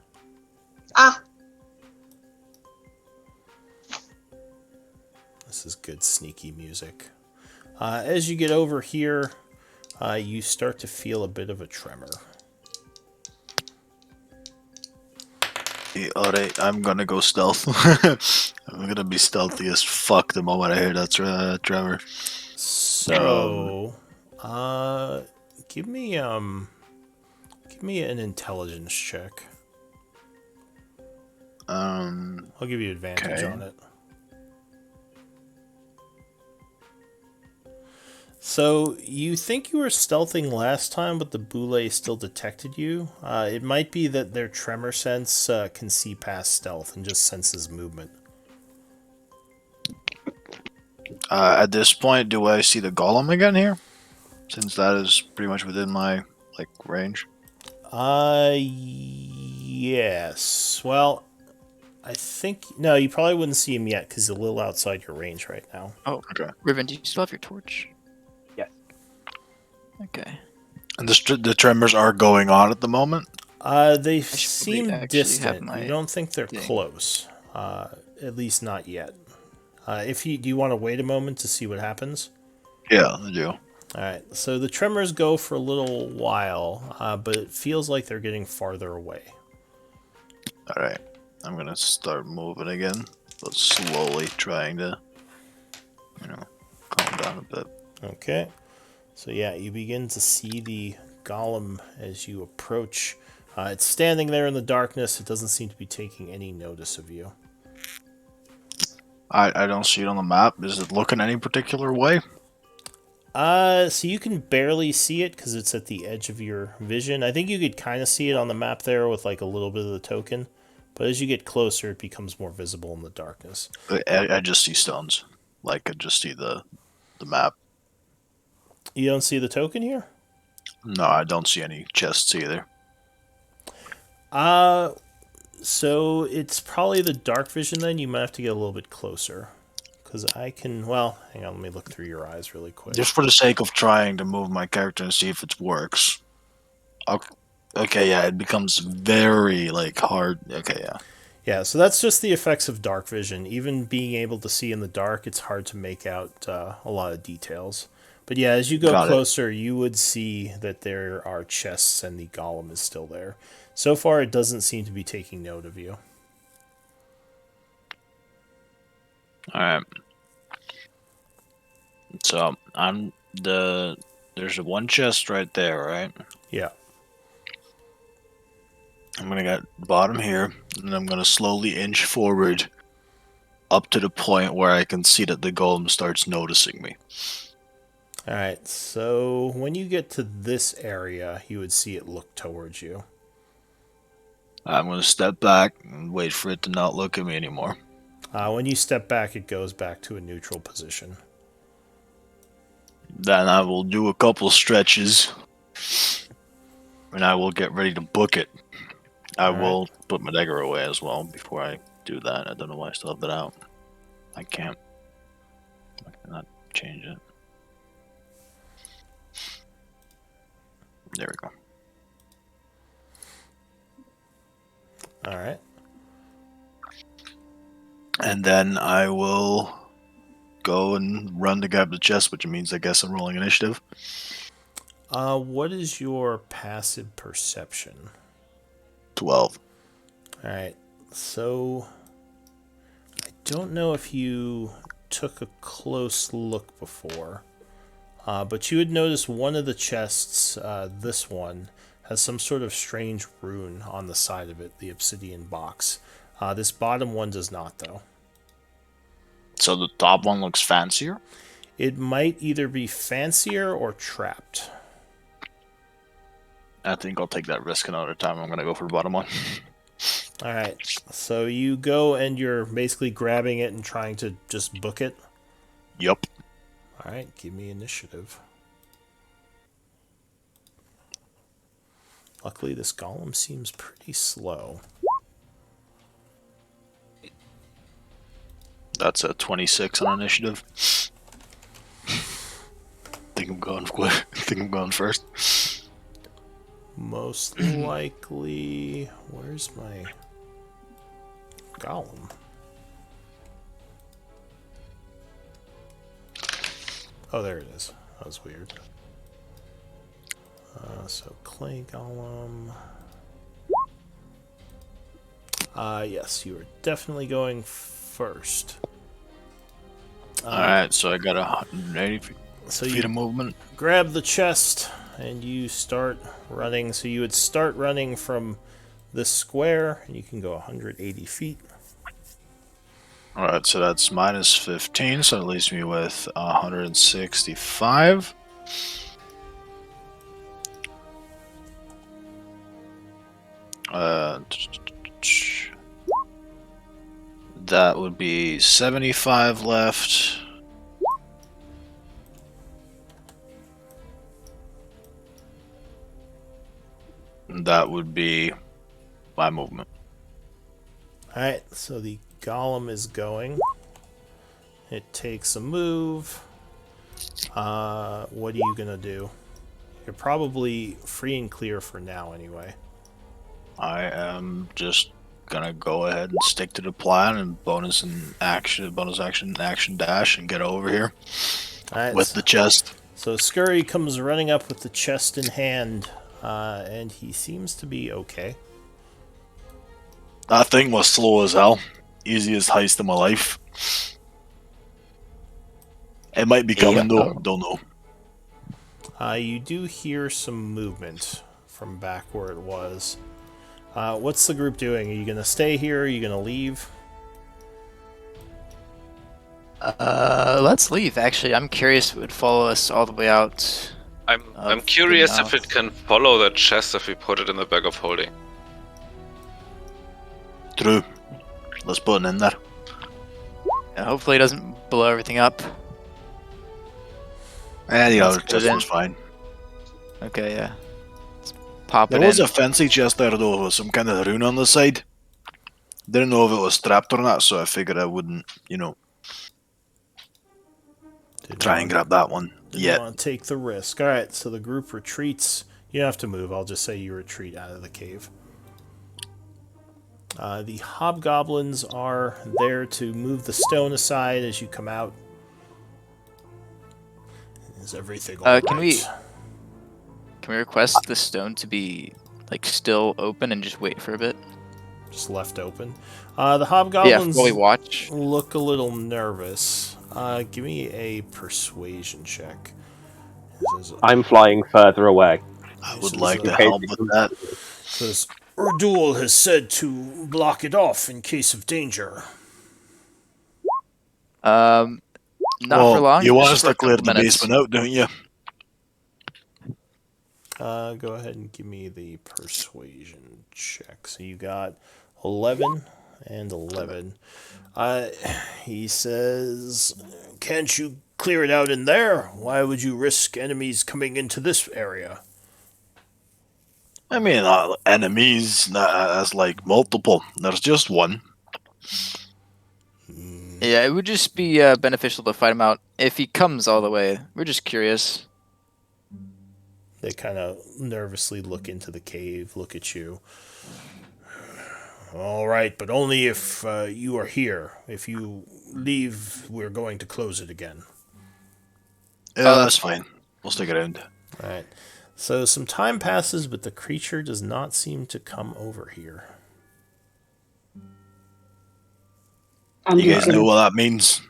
Ah, This is good sneaky music. As you get over here, you start to feel a bit of a tremor. Alright, I'm gonna go stealth. I'm gonna be stealthy as fuck the moment I hear that tremor. So, give me an intelligence check. I'll give you advantage Okay. on it. So, you think you were stealthing last time, but the boule still detected you. It might be that their tremor sense can see past stealth and just senses movement. At this point, do I see the golem again here? Since that is pretty much within my range. Yes. Well, I think no, you probably wouldn't see him yet because he's a little outside your range right now. Oh, Okay. Riven, do you still have your torch? Yes. Okay. And the tremors are going on at the moment. They should seem probably actually have distant. my You don't think they're thing. close. At least not yet. Do you want to wait a moment to see what happens? Yeah, I do. All right. So the tremors go for a little while, but it feels like they're getting farther away. All right, I'm gonna start moving again, but slowly trying to, calm down a bit. Okay. So yeah, you begin to see the golem as you approach. It's standing there in the darkness. It doesn't seem to be taking any notice of you. I don't see it on the map. Is it looking any particular way? So you can barely see it because it's at the edge of your vision. I think you could kind of see it on the map there with like a little bit of the token, but as you get closer, it becomes more visible in the darkness. I just see stones. I just see the map. You don't see the token here? No, I don't see any chests either. So it's probably the dark vision then. You might have to get a little bit closer. Because I can, well, hang on, let me look through your eyes really quick. Just for the sake of trying to move my character and see if it works. Okay, yeah, it becomes very hard. Okay, yeah. Yeah, so that's just the effects of dark vision. Even being able to see in the dark, it's hard to make out a lot of details. But yeah, as you go Got it. closer, you would see that there are chests and the golem is still there. So far, it doesn't seem to be taking note of you. All right. So there's one chest right there, right? Yeah. I'm gonna get bottom here, and I'm gonna slowly inch forward up to the point where I can see that the golem starts noticing me. All right, so when you get to this area, you would see it look towards you. I'm gonna step back and wait for it to not look at me anymore. When you step back, it goes back to a neutral position. Then I will do a couple stretches, and I will get ready to book it. I Alright. will put my dagger away as well before I do that. I don't know why I still have that out. I can't. I cannot change it. There we go. All right. And then I will go and run to grab the chest, which means I guess I'm rolling initiative. What is your passive perception? 12. Alright, so I don't know if you took a close look before, but you had noticed one of the chests, this one, has some sort of strange rune on the side of it, the obsidian box. This bottom one does not, though. So the top one looks fancier. It might either be fancier or trapped. I think I'll take that risk another time. I'm gonna go for the bottom one. Alright, so you go and you're basically grabbing it and trying to just book it. Yup. Alright, give me initiative. Luckily, this golem seems pretty slow. That's a 26 on initiative. think I'm going think I'm going first. Most likely... Where's my golem? Oh, there it is. That was weird. So, clay golem... yes, you are definitely going first. Alright, so I got 180 feet, So feet you of movement. grab the chest and you start running. So you would start running from this square, and you can go 180 feet. Alright, so that's minus 15, so it leaves me with 165. That would be 75 left. That would be my movement. Alright, so the golem is going. It takes a move. What are you gonna do? You're probably free and clear for now anyway. I am just gonna go ahead and stick to the plan and bonus action dash and get over here Alright, with the chest. so Scurry comes running up with the chest in hand, and he seems to be okay. That thing was slow as hell. Easiest heist of my life. It might be coming though, don't know. You do hear some movement from back where it was. What's the group doing? Are you gonna stay here? Are you gonna leave? Let's leave. Actually, I'm curious if it would follow us all the way out. I'm the curious if mouth. it can follow the chest if we put it in the bag of holding. True. Let's put it in there. And hopefully it doesn't blow everything up. And the Let's other put it chest in. was fine. Okay, yeah. Let's pop There it was in. a fancy chest there though, with some kind of rune on the side. Didn't know if it was strapped or not, so I figured I wouldn't, Didn't try and want- grab that one. Didn't Yeah. want to take the risk. Alright, so the group retreats. You don't have to move, I'll just say you retreat out of the cave. The hobgoblins are there to move the stone aside as you come out. Is everything alright? Can we request the stone to be like still open and just wait for a bit? Just left open. The Yeah, hobgoblins while we watch. look a little nervous. Give me a persuasion check. This is, I'm flying further away. I this would is, like to Okay. help with that. says, Urdul has said to block it off in case of danger. Not Well, for long. you want just us for a to clear couple the minutes. basement out, don't you? Go ahead and give me the persuasion check. So you got 11 and 11. He says, can't you clear it out in there? Why would you risk enemies coming into this area? I mean, enemies, as like multiple. There's just one. Yeah, it would just be beneficial to fight him out if he comes all the way. We're just curious. They kind of nervously look into the cave, look at you. All right, but only if you are here. If you leave, we're going to close it again. Yeah, Oh, that's fine. We'll stick around. All right. So some time passes, but the creature does not seem to come over here. I'm You just guys know gonna what that means?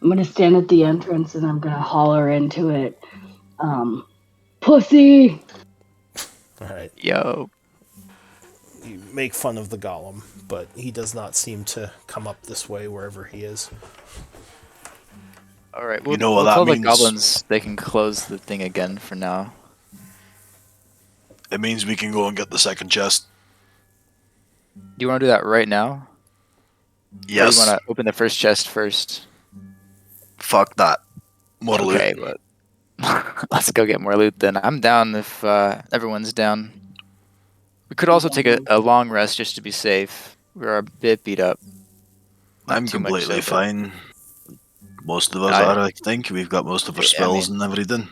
I'm gonna stand at the entrance and I'm gonna holler into it. Pussy! All right. Yo. You make fun of the golem, but he does not seem to come up this way wherever he is. All right, You know what we'll that tell the means? goblins they can close the thing again for now. It means we can go and get the second chest. Do you want to do that right now? Or do you Yes. want to open the first chest first? Fuck that. More loot. Okay, but let's go get more loot then. I'm down if everyone's down. We could also take a long rest just to be safe. We're a bit beat up. Not I'm too much completely so, but fine. Most of us I- are, I think. We've got most of our I spells mean- and everything.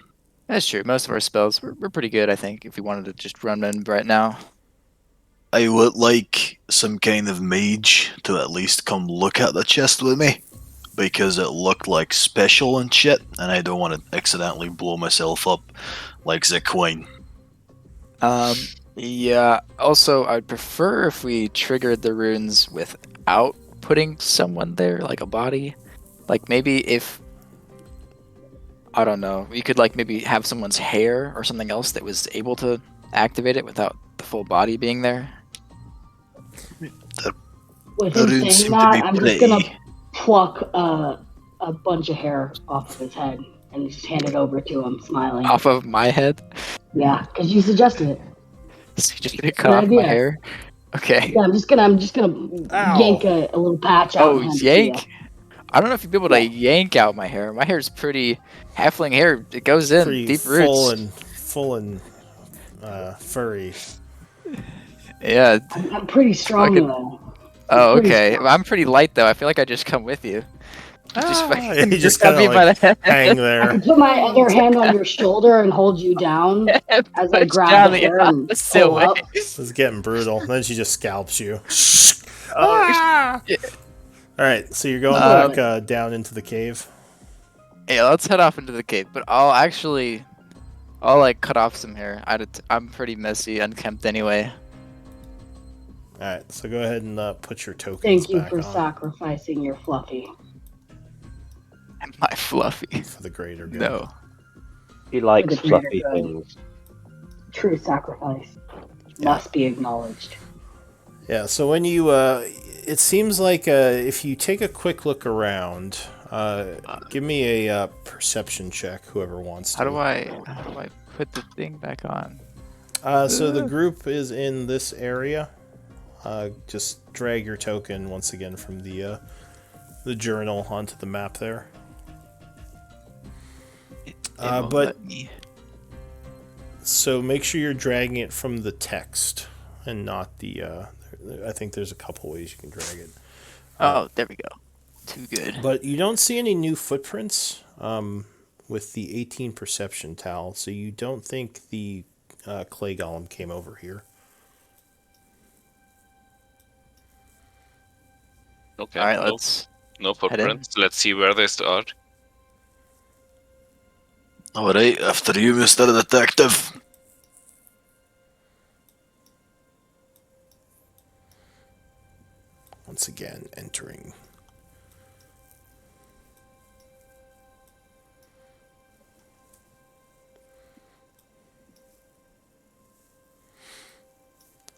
That's true. Most of our spells, we're pretty good, I think, if we wanted to just run in right now. I would like some kind of mage to at least come look at the chest with me. Because it looked like special and shit, and I don't want to accidentally blow myself up like Zequine. Yeah. Also, I'd prefer if we triggered the runes without putting someone there, like a body. Like maybe if I don't know, you could like maybe have someone's hair or something else that was able to activate it without the full body being there. With The him runes saying seem to that, be I'm just pretty. gonna pluck a bunch of hair off of his head and just hand it over to him, smiling. Off of my head. Yeah, because you suggested it. So you're just gonna cut Good off my idea. hair. Okay. Yeah, I'm just gonna Ow. yank a little patch out Oh, and hand it to you. yank. I don't know if you'd be able to yank out my hair. My hair's pretty halfling hair. It goes in Pretty deep full roots. and furry. Yeah. I'm pretty strong Fucking- though. Oh, pretty okay. strong. I'm pretty light though. I feel like I just come with you. Just fucking You just grab kind me of by like the head. hang I there. can put my other hand on your shoulder and hold you down as I Push grab down the hair and opposite pull way. up. This is getting brutal. Then she just scalps you. Oh, shit. All right, so you're going back down into the cave. Yeah, let's head off into the cave. But I'll like cut off some hair. I'm pretty messy, unkempt anyway. All right, so go ahead and put your tokens Thank you back for on sacrificing your fluffy. Am I fluffy? for the greater good. No. He likes For the greater fluffy good. things. True sacrifice must be acknowledged. Yeah, so when you, it seems like if you take a quick look around, give me a perception check, whoever wants to. How do I put the thing back on? So the group is in this area. Just drag your token once again from the journal onto the map there. Won't But let me. so make sure you're dragging it from the text and not the. I think there's a couple ways you can drag it. Oh, there we go. Too good. But you don't see any new footprints with the 18 perception towel, so you don't think the clay golem came over here. Okay. All right, no, let's. no head in. footprints. Let's see where they start. Alright, after you, Mr. Detective. Once again, entering.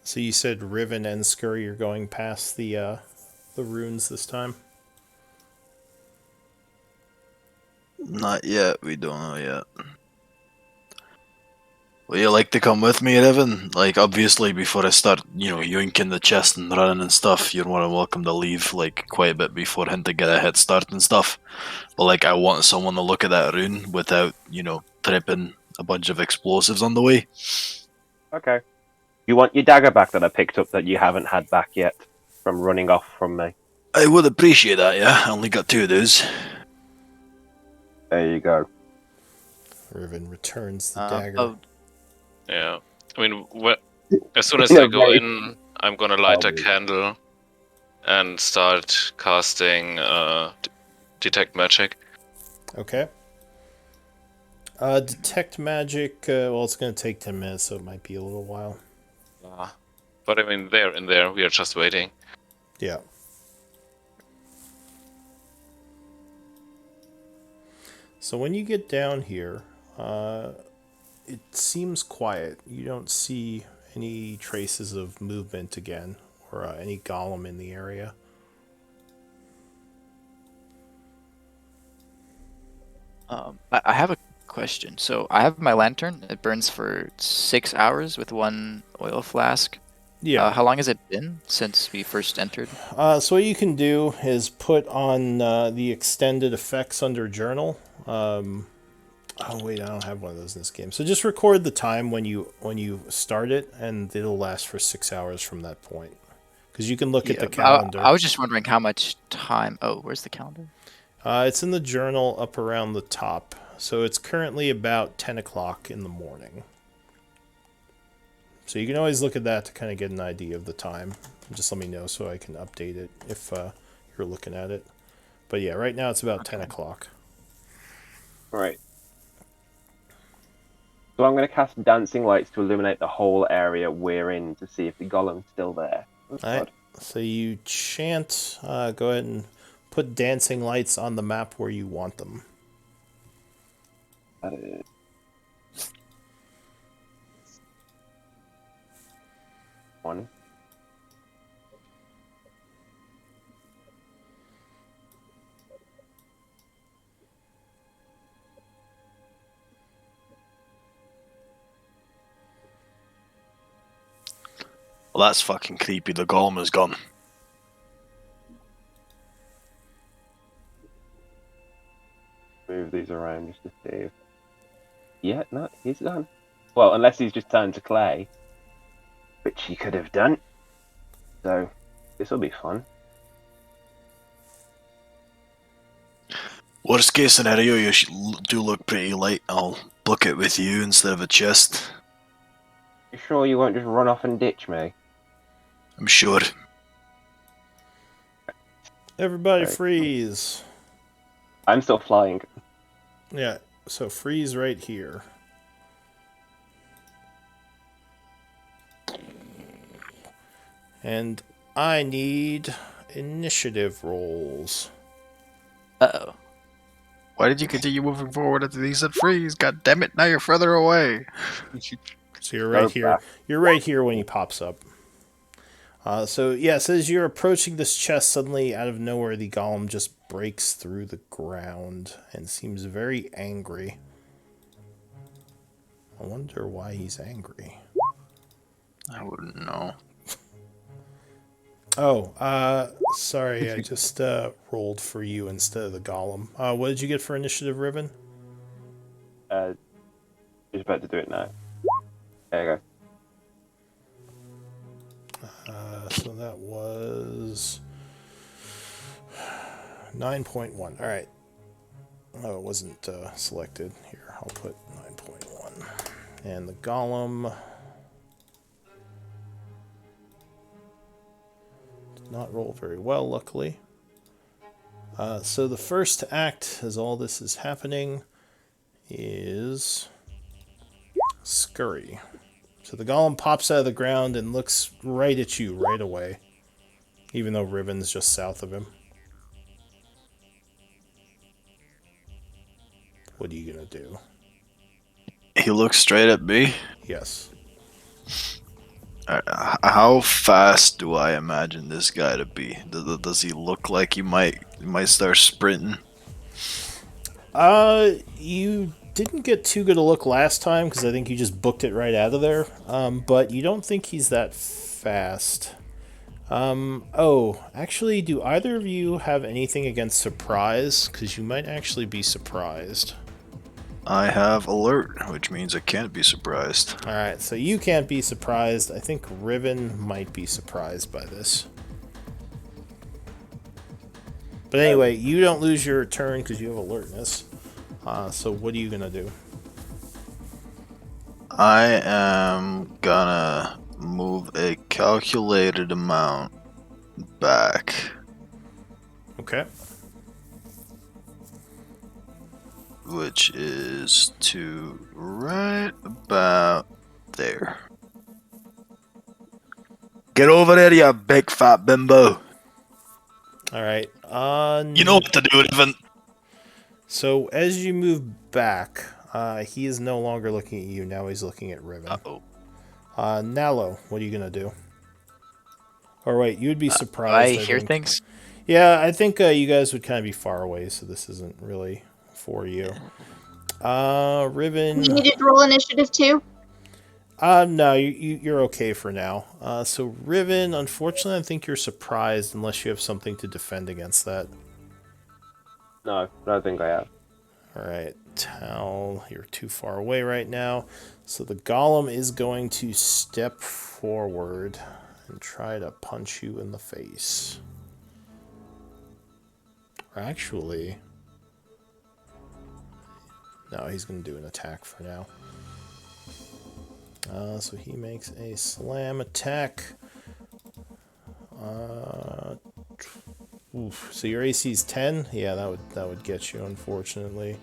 So you said Riven and Scurry, you're going past the runes this time? Not yet, we don't know yet. Would you like to come with me, Evan? Like, obviously, before I start, yoinking the chest and running and stuff, you're more than welcome to leave, like, quite a bit beforehand to get a head start and stuff. But, like, I want someone to look at that rune without, tripping a bunch of explosives on the way. Okay. You want your dagger back that I picked up that you haven't had back yet from running off from me? I would appreciate that, yeah? I only got 2 of those. There you go. Riven returns the dagger. Oh, Yeah. I mean, as soon as Yeah, I go right. in, I'm gonna light a Probably. candle and start casting detect magic. Okay. Detect magic, well, it's going to take 10 minutes, so it might be a little while. But I mean, they're in there. We are just waiting. Yeah. So when you get down here, it seems quiet. You don't see any traces of movement again, or any golem in the area. I have a question. So I have my lantern. It burns for 6 hours with one oil flask. Yeah. How long has it been since we first entered? So what you can do is put on the extended effects under journal. Oh wait, I don't have one of those in this game. So just record the time when you start it, and it'll last for 6 hours from that point. Because you can look at the But I calendar. was just wondering how much time. Oh, where's the calendar? It's in the journal up around the top. So it's currently about 10 o'clock in the morning. So you can always look at that to kind of get an idea of the time. Just let me know so I can update it if you're looking at it. But yeah, right now it's about 10 o'clock. Right. So I'm going to cast dancing lights to illuminate the whole area we're in to see if the golem's still there. Oh, All right. So you chant. Go ahead and put dancing lights on the map where you want them. That is... One. Well, that's fucking creepy. The golem is gone. Move these around just to see if... Yeah, no, he's gone. Well, unless he's just turned to clay. Which he could have done. So, this will be fun. Worst case scenario, you do look pretty light. I'll book it with you instead of a chest. You sure you won't just run off and ditch me? I'm sure. Everybody Right. freeze. I'm still flying. Yeah, so freeze right here. And I need initiative rolls. Uh-oh. Why did you continue moving forward after he said freeze? God damn it, now you're further away. So you're right here. You're right here when he pops up. So yeah, it says you're approaching this chest. Suddenly, out of nowhere, the golem just breaks through the ground and seems very angry. I wonder why he's angry. I wouldn't know. Oh, sorry, I just rolled for you instead of the golem. What did you get for initiative, Riven? Just about to do it now. There you go. So that was 9.1. All right. Oh, it wasn't selected. Here, I'll put 9.1. And the golem did not roll very well, luckily. So the first act, as all this is happening, is scurry. So the golem pops out of the ground and looks right at you right away, even though Riven's just south of him. What are you gonna do? He looks straight at me. Yes. How fast do I imagine this guy to be? Does he look like he might start sprinting? You didn't get too good a look last time because I think you just booked it right out of there. But you don't think he's that fast. Oh, actually, do either of you have anything against surprise? Because you might actually be surprised. I have alert, which means I can't be surprised. Alright, so you can't be surprised. I think Riven might be surprised by this. But anyway, you don't lose your turn because you have alertness. So what are you going to do? I am gonna move a calculated amount back. Okay. Which is to right about there. Get over there, you big fat bimbo. All right. You know what to do, Riven. So as you move back, he is no longer looking at you. Now he's looking at Riven. Uh-oh. Nalo, what are you gonna do? Or wait, you would be Do surprised. I I hear think. things? Yeah, I think you guys would kind of be far away, so this isn't really for you. Riven. We needed to roll initiative too. No, you're okay for now. So Riven, unfortunately, I think you're surprised unless you have something to defend against that. No, I don't think I have. All right, Tal, you're too far away right now. So the golem is going to step forward and try to punch you in the face. Actually, no, he's going to do an attack for now. So he makes a slam attack. So your AC is 10. Yeah, that would get you, unfortunately.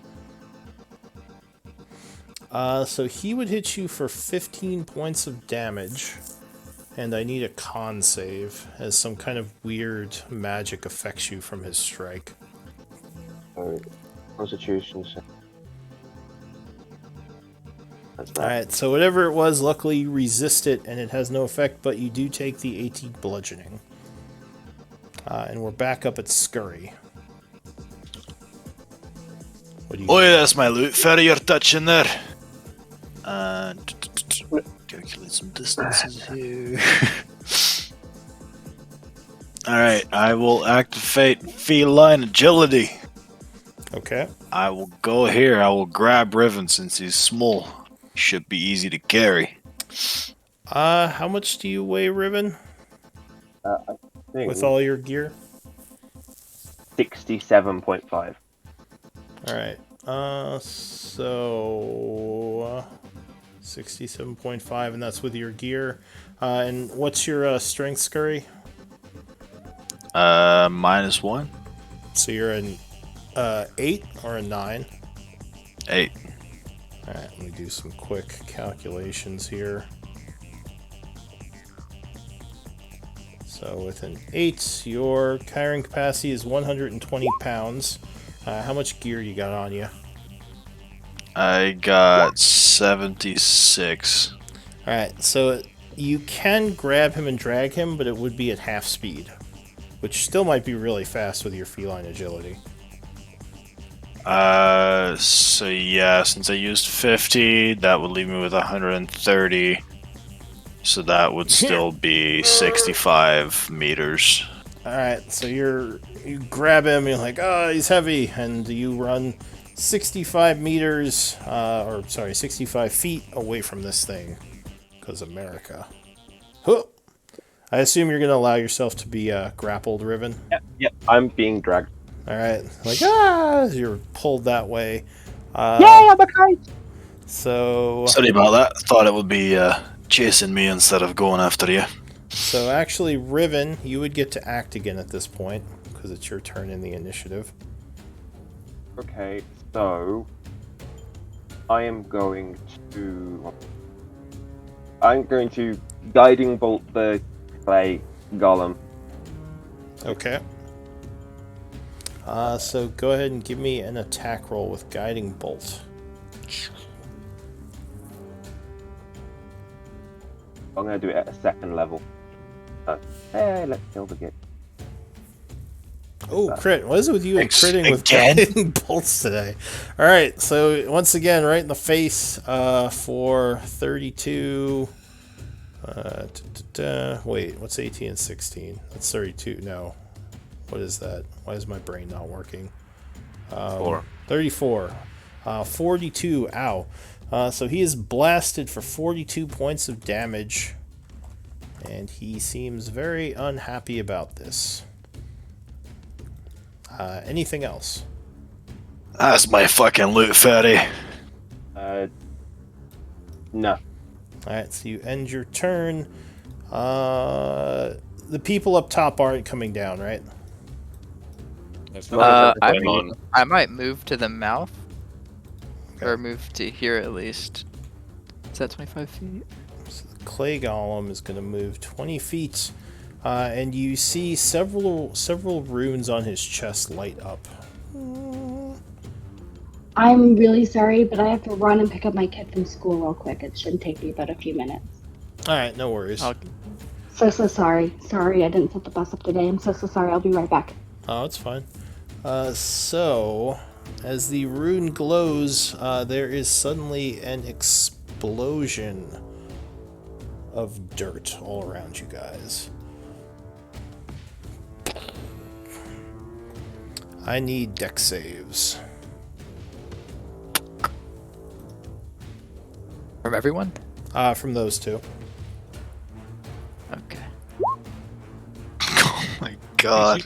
So he would hit you for 15 points of damage, and I need a con save, as some kind of weird magic affects you from his strike. So, Constitution. That's that. Alright, so whatever it was, luckily you resist it, and it has no effect, but you do take the 18 bludgeoning. And we're back up at Scurry. What do you Oh yeah, that's my loot fairy you're touching there. Calculate some distances here. Alright, I will activate feline agility. Okay. I will go here. I will grab Riven since he's small. Should be easy to carry. How much do you weigh, Riven? I think With all your gear? 67.5. Alright. So 67.5, and that's with your gear. And what's your strength, Scurry? -1. So you're an 8 or a 9? 8. Alright, let me do some quick calculations here. So with an 8, your carrying capacity is 120 pounds. How much gear you got on you? I got 76. Alright, so you can grab him and drag him, but it would be at half speed, which still might be really fast with your feline agility. So yeah, since I used 50, that would leave me with 130. So that would still be 65 meters. Alright, so you grab him, you're like, oh, he's heavy, and you run 65 meters, 65 feet away from this thing. Because America. Huh. I assume you're going to allow yourself to be grappled, Riven? Yep, I'm being dragged. Alright, like, you're pulled that way. Yay, I'm a kite! So Sorry about that. Thought it would be chasing me instead of going after you. So actually, Riven, you would get to act again at this point, because it's your turn in the initiative. Okay, so I am going to guiding bolt the clay golem. Okay. So go ahead and give me an attack roll with guiding bolt. I'm gonna do it at a second level. Let's kill the git. Oh, crit. What is it with you and Thanks critting with again. guiding bolts today? Alright, so once again, right in the face for 32. Wait, what's 18 and 16? That's 32. No. What is that? Why is my brain not working? 34. 42. Ow. So he is blasted for 42 points of damage. And he seems very unhappy about this. Anything else? That's my fucking loot fairy. No. Alright, so you end your turn. The people up top aren't coming down, right? I might move to the mouth. Okay. Or move to here at least. Is that 25 feet? So the clay golem is going to move 20 feet. and you see several runes on his chest light up. I'm really sorry, but I have to run and pick up my kid from school real quick. It shouldn't take me but a few minutes. All right, no worries. I'll, So sorry. Sorry, I didn't set the bus up today. I'm so sorry. I'll be right back. Oh, it's fine. So, as the rune glows, there is suddenly an explosion of dirt all around you guys. I need deck saves. from everyone? From those two. Okay. Oh my god.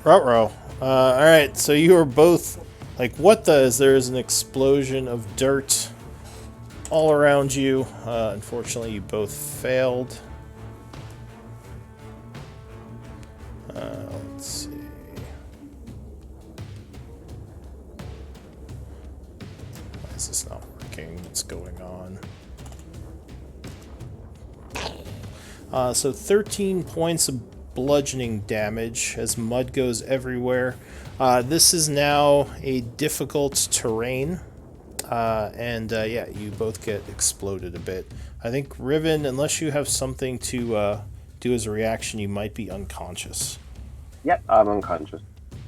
Ruh-roh. Alright, so you are both like, what the is there is an explosion of dirt all around you. Unfortunately, you both failed. Let's see. Why is this not working? What's going on? So 13 points of bludgeoning damage as mud goes everywhere. This is now a difficult terrain. Yeah, you both get exploded a bit. I think Riven, unless you have something to do as a reaction, you might be unconscious. Yep, I'm unconscious.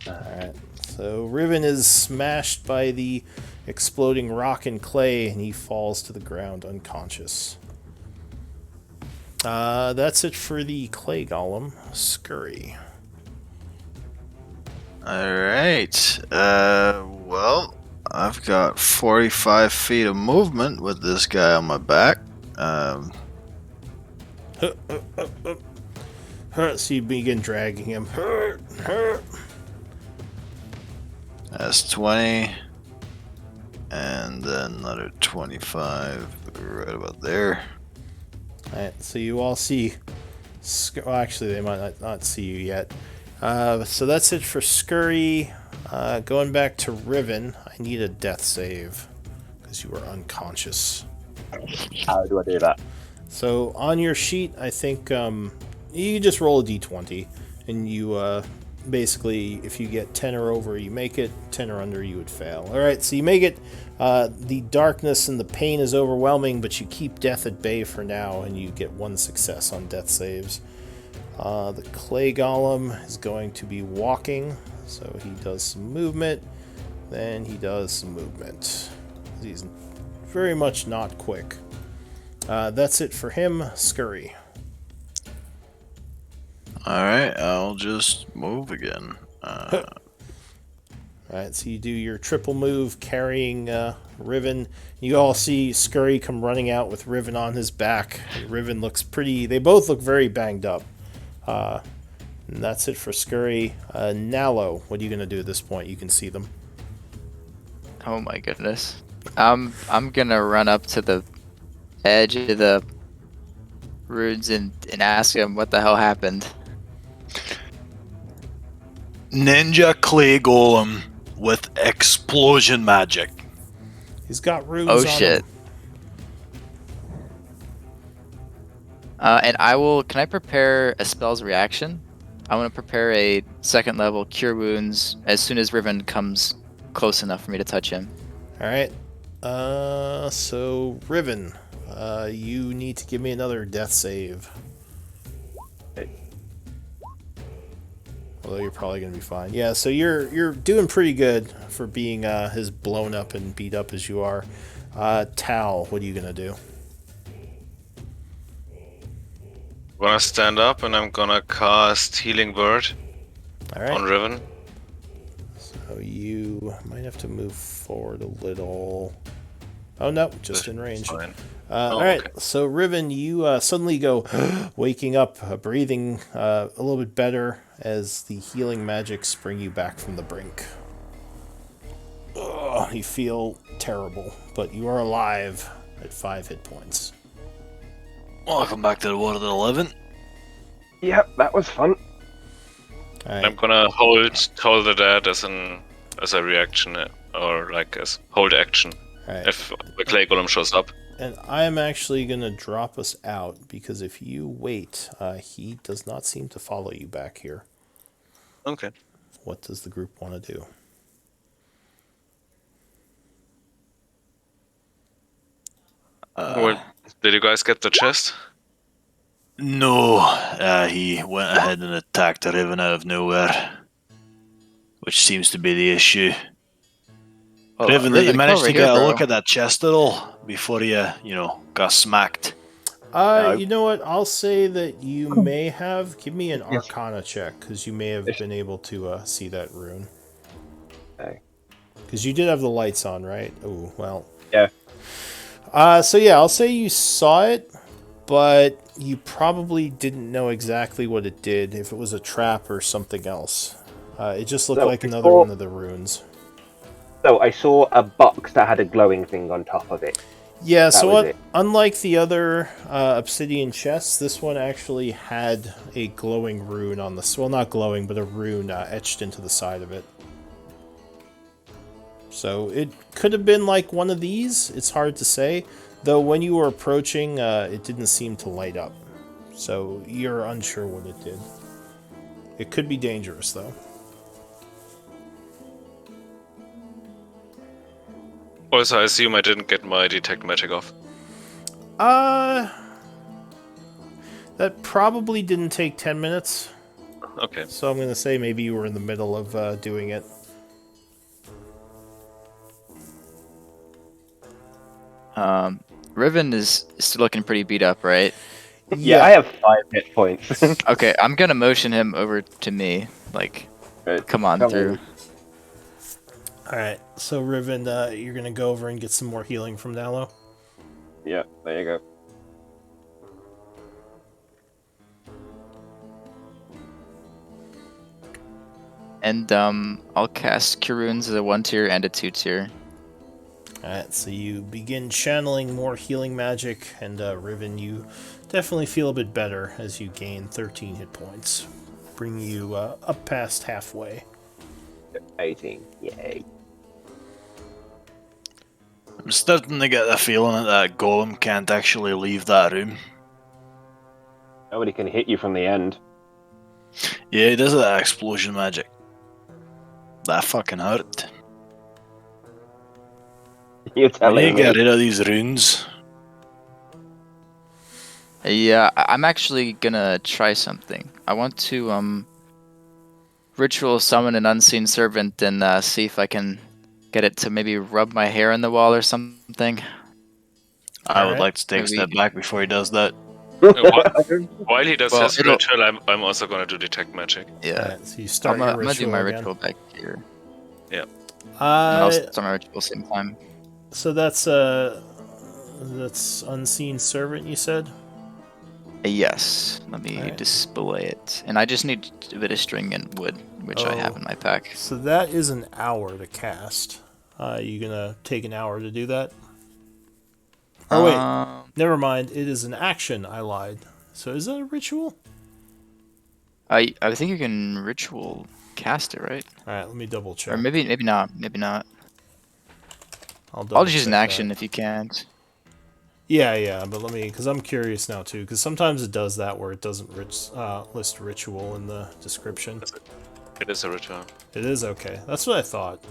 Alright, so Riven is smashed by the exploding rock and clay, and he falls to the ground unconscious. That's it for the clay golem. Scurry. Alright. Well, I've got 45 feet of movement with this guy on my back. So you begin dragging him. That's 20. And then another 25 right about there. Alright, so you all see... Well, actually, they might not see you yet. So that's it for Scurry. Going back to Riven, I need a death save. Because you are unconscious. How do I do that? So on your sheet, I think you just roll a d20. And you basically, if you get 10 or over, you make it. 10 or under, you would fail. Alright, so you make it. The darkness and the pain is overwhelming, but you keep death at bay for now, and you get 1 success on death saves. The clay golem is going to be walking, so he does some movement, then he does some movement. He's very much not quick. That's it for him. Scurry. Alright, I'll just move again. Alright, so you do your triple move carrying Riven. You all see Scurry come running out with Riven on his back. Riven looks pretty... They both look very banged up. And that's it for Scurry. Nalo, what are you going to do at this point? You can see them. Oh my goodness. I'm gonna run up to the edge of the runes and ask him what the hell happened. Ninja clay golem with explosion magic. He's got runes Oh on shit. him. And I will. Can I prepare a spell's reaction? I want to prepare a 2nd level cure wounds as soon as Riven comes close enough for me to touch him. Alright. So Riven, you need to give me another death save. Although you're probably gonna be fine. Yeah, so you're doing pretty good for being as blown up and beat up as you are. Tal, what are you gonna do? I'm gonna stand up and I'm gonna cast Healing Word on Alright. Riven. So you might have to move forward a little. Oh no, just in range. Fine. Alright, okay. so Riven, you suddenly go waking up, breathing a little bit better as the healing magics bring you back from the brink. Ugh, you feel terrible, but you are alive at 5 hit points. Welcome back to the 1 and 11. Yep, that was fun. Alright, I'm gonna hold the dead as a reaction or like as hold action alright. if the clay golem shows up. and I am actually going to drop us out because if you wait, he does not seem to follow you back here. Okay. What does the group want to do? Well, did you guys get the chest? No, he went ahead and attacked Riven out of nowhere, which seems to be the issue. Well, Riven, did you Riven, come manage over to here, get a bro. look at that chest at all before you got smacked? No. You know what? I'll say that you may have. Give me an Arcana check because you may have been able to see that rune. Okay. Because you did have the lights on, right? Oh well. Yeah. So yeah, I'll say you saw it, but you probably didn't know exactly what it did. If it was a trap or something else, it just looked So like I another saw- one of the runes. So I saw a box that had a glowing thing on top of it. Yeah, That so was it. unlike the other obsidian chests, this one actually had a glowing rune on the... Well, not glowing, but a rune etched into the side of it. So it could have been like one of these. It's hard to say. Though when you were approaching, it didn't seem to light up. So you're unsure what it did. It could be dangerous, though. Also, I assume I didn't get my detect magic off. That probably didn't take 10 minutes. Okay. So I'm going to say maybe you were in the middle of doing it. Riven is still looking pretty beat up, right? Yeah, I have 5 hit points. Okay, I'm gonna motion him over to me. Like, Right, come on through. Alright, so Riven, you're going to go over and get some more healing from Nalo. Yeah, there you go. And I'll cast Cure Wounds as a 1 tier and a 2 tier. Alright, so you begin channeling more healing magic, and Riven, you definitely feel a bit better as you gain 13 hit points, bringing you up past halfway. 18. Yay. I'm starting to get the feeling that Golem can't actually leave that room. Nobody can hit you from the end. Yeah, he does that explosion magic. That fucking hurt. You're We telling need to me. get rid of these runes. Yeah, I'm actually gonna try something. I want to ritual summon an unseen servant and see if I can get it to maybe rub my hair on the wall or something. I would Alright. like to take a step back before he does that. While he does Well, his it'll- ritual, I'm also gonna do detect magic. Yeah, Alright, so you start I'm your gonna do ritual my again. ritual back here. Yeah. And I'll Uh, start my ritual same time. so that's unseen servant, you said? Yes, let me Alright. display it. And I just need a bit of string and wood, which I have Oh. in my pack. So that is an hour to cast. You gonna take an hour to do that? Oh wait, never mind. It is an action. I lied. So is that a ritual? I think you can ritual cast it, right? All right, let me double check. Or maybe not. Maybe not. I'll Just use an check action that. if you can't. Yeah, but let me, because I'm curious now too, because sometimes it does that where it doesn't list ritual in the description. It is a ritual. It is okay. That's what I thought.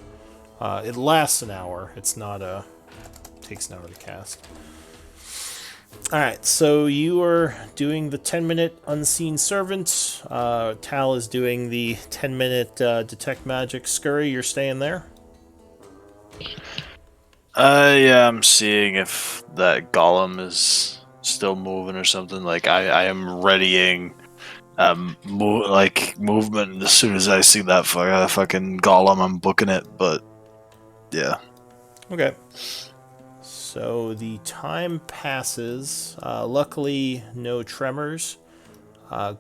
It lasts an hour. It's not takes an hour to cast. Alright, so you are doing the 10-minute Unseen Servant. Tal is doing the 10-minute Detect Magic. Scurry, you're staying there? Yeah, I'm seeing if that golem is still moving or something. Like I am readying movement, and as soon as I see that fucking golem, I'm booking it. But yeah, Okay. So the time passes. Luckily, no tremors.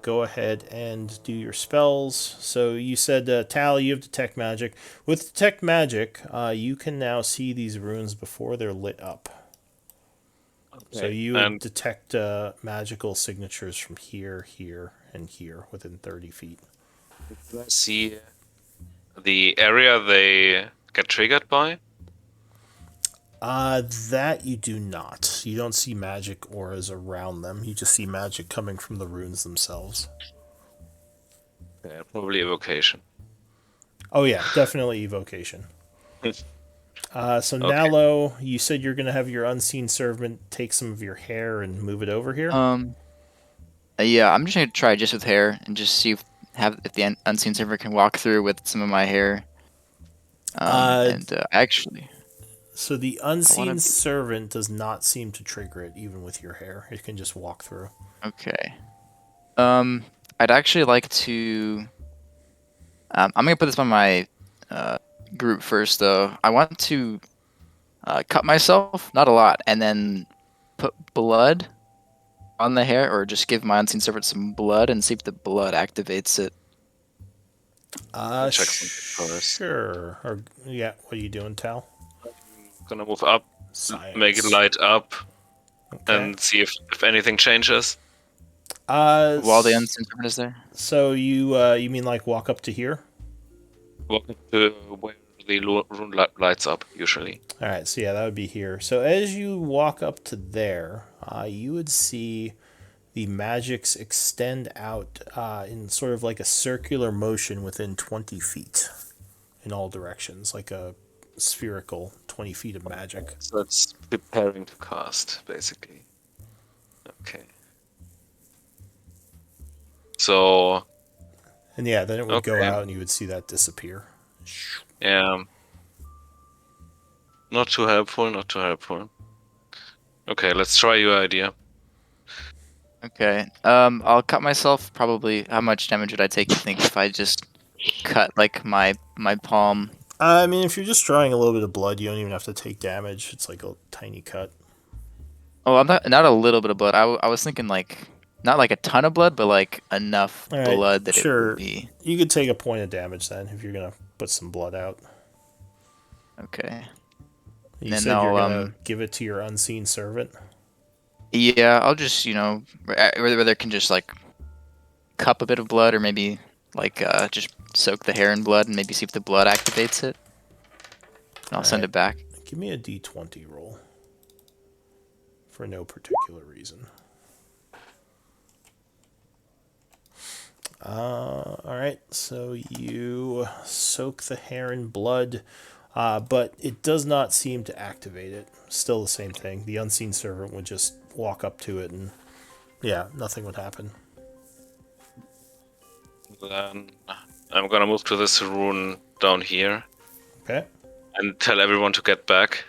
Go ahead and do your spells. So you said, Tal, you have Detect Magic. With Detect Magic, you can now see these runes before they're lit up. So you would detect magical signatures from here, here, and here within 30 feet. See the area they get triggered by? That you do not. You don't see magic auras around them. You just see magic coming from the runes themselves. Yeah, probably evocation. Oh yeah, definitely evocation. So Okay. Nalo, you said you're gonna have your unseen servant take some of your hair and move it over here. Yeah, I'm just gonna try just with hair and just see if the unseen server can walk through with some of my hair. Uh, Actually, so the I want to unseen be servant does not seem to trigger it, even with your hair. It can just walk through. okay. I'd actually like to. I'm gonna put this on my uh, group first, though. I want to cut myself, not a lot, and then put blood on the hair, or just give my unseen servant some blood and see if the blood activates it. Check first. Sure. Or yeah, what are you doing, Tal? Gonna move up, make it Science. light up, Okay. and see if anything changes. While the unseen servant is there. So you mean like walk up to here? Welcome to where the rune lights up usually. All right, so yeah, that would be here. So as you walk up to there, you would see the magics extend out in sort of like a circular motion within 20 feet in all directions, like a spherical 20 feet of magic. So it's preparing to cast, basically. Okay. So And yeah, then it would go Okay. out and you would see that disappear. yeah, not too helpful. Not too helpful. Okay, let's try your idea. Okay. I'll cut myself. Probably. How much damage would I take? You think if I just cut like my palm? I mean, if you're just drawing a little bit of blood, you don't even have to take damage. It's like a tiny cut. Oh, I'm not a little bit of blood. I was thinking like not like a ton of blood, but like enough All right, blood that it sure. would be You could take a point of damage then if you're gonna put some blood out. okay. You Then said you're I'll gonna give it to your unseen servant. yeah, I'll just whether it can just like cup a bit of blood or maybe like just soak the hair in blood and maybe see if the blood activates it. And I'll send Alright. it back. Give me a d20 roll. For no particular reason. Alright, so you soak the hair in blood, but it does not seem to activate it. Still the same thing. The unseen servant would just walk up to it and, yeah, nothing would happen. Then I'm gonna move to this rune down here Okay? and tell everyone to get back.